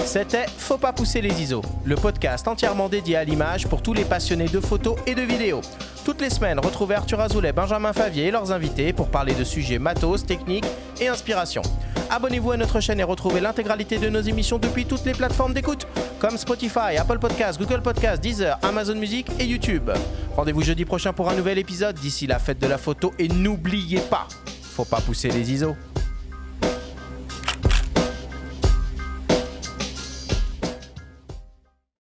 C'était Faut pas pousser les ISO, le podcast entièrement dédié à l'image pour tous les passionnés de photos et de vidéos. Toutes les semaines, retrouvez Arthur Azoulay, Benjamin Favier et leurs invités pour parler de sujets matos, techniques et inspiration. Abonnez-vous à notre chaîne et retrouvez l'intégralité de nos émissions depuis toutes les plateformes d'écoute, comme Spotify, Apple Podcasts, Google Podcasts, Deezer, Amazon Music et YouTube. Rendez-vous jeudi prochain pour un nouvel épisode. D'ici là, faites de la photo et n'oubliez pas, faut pas pousser les ISO.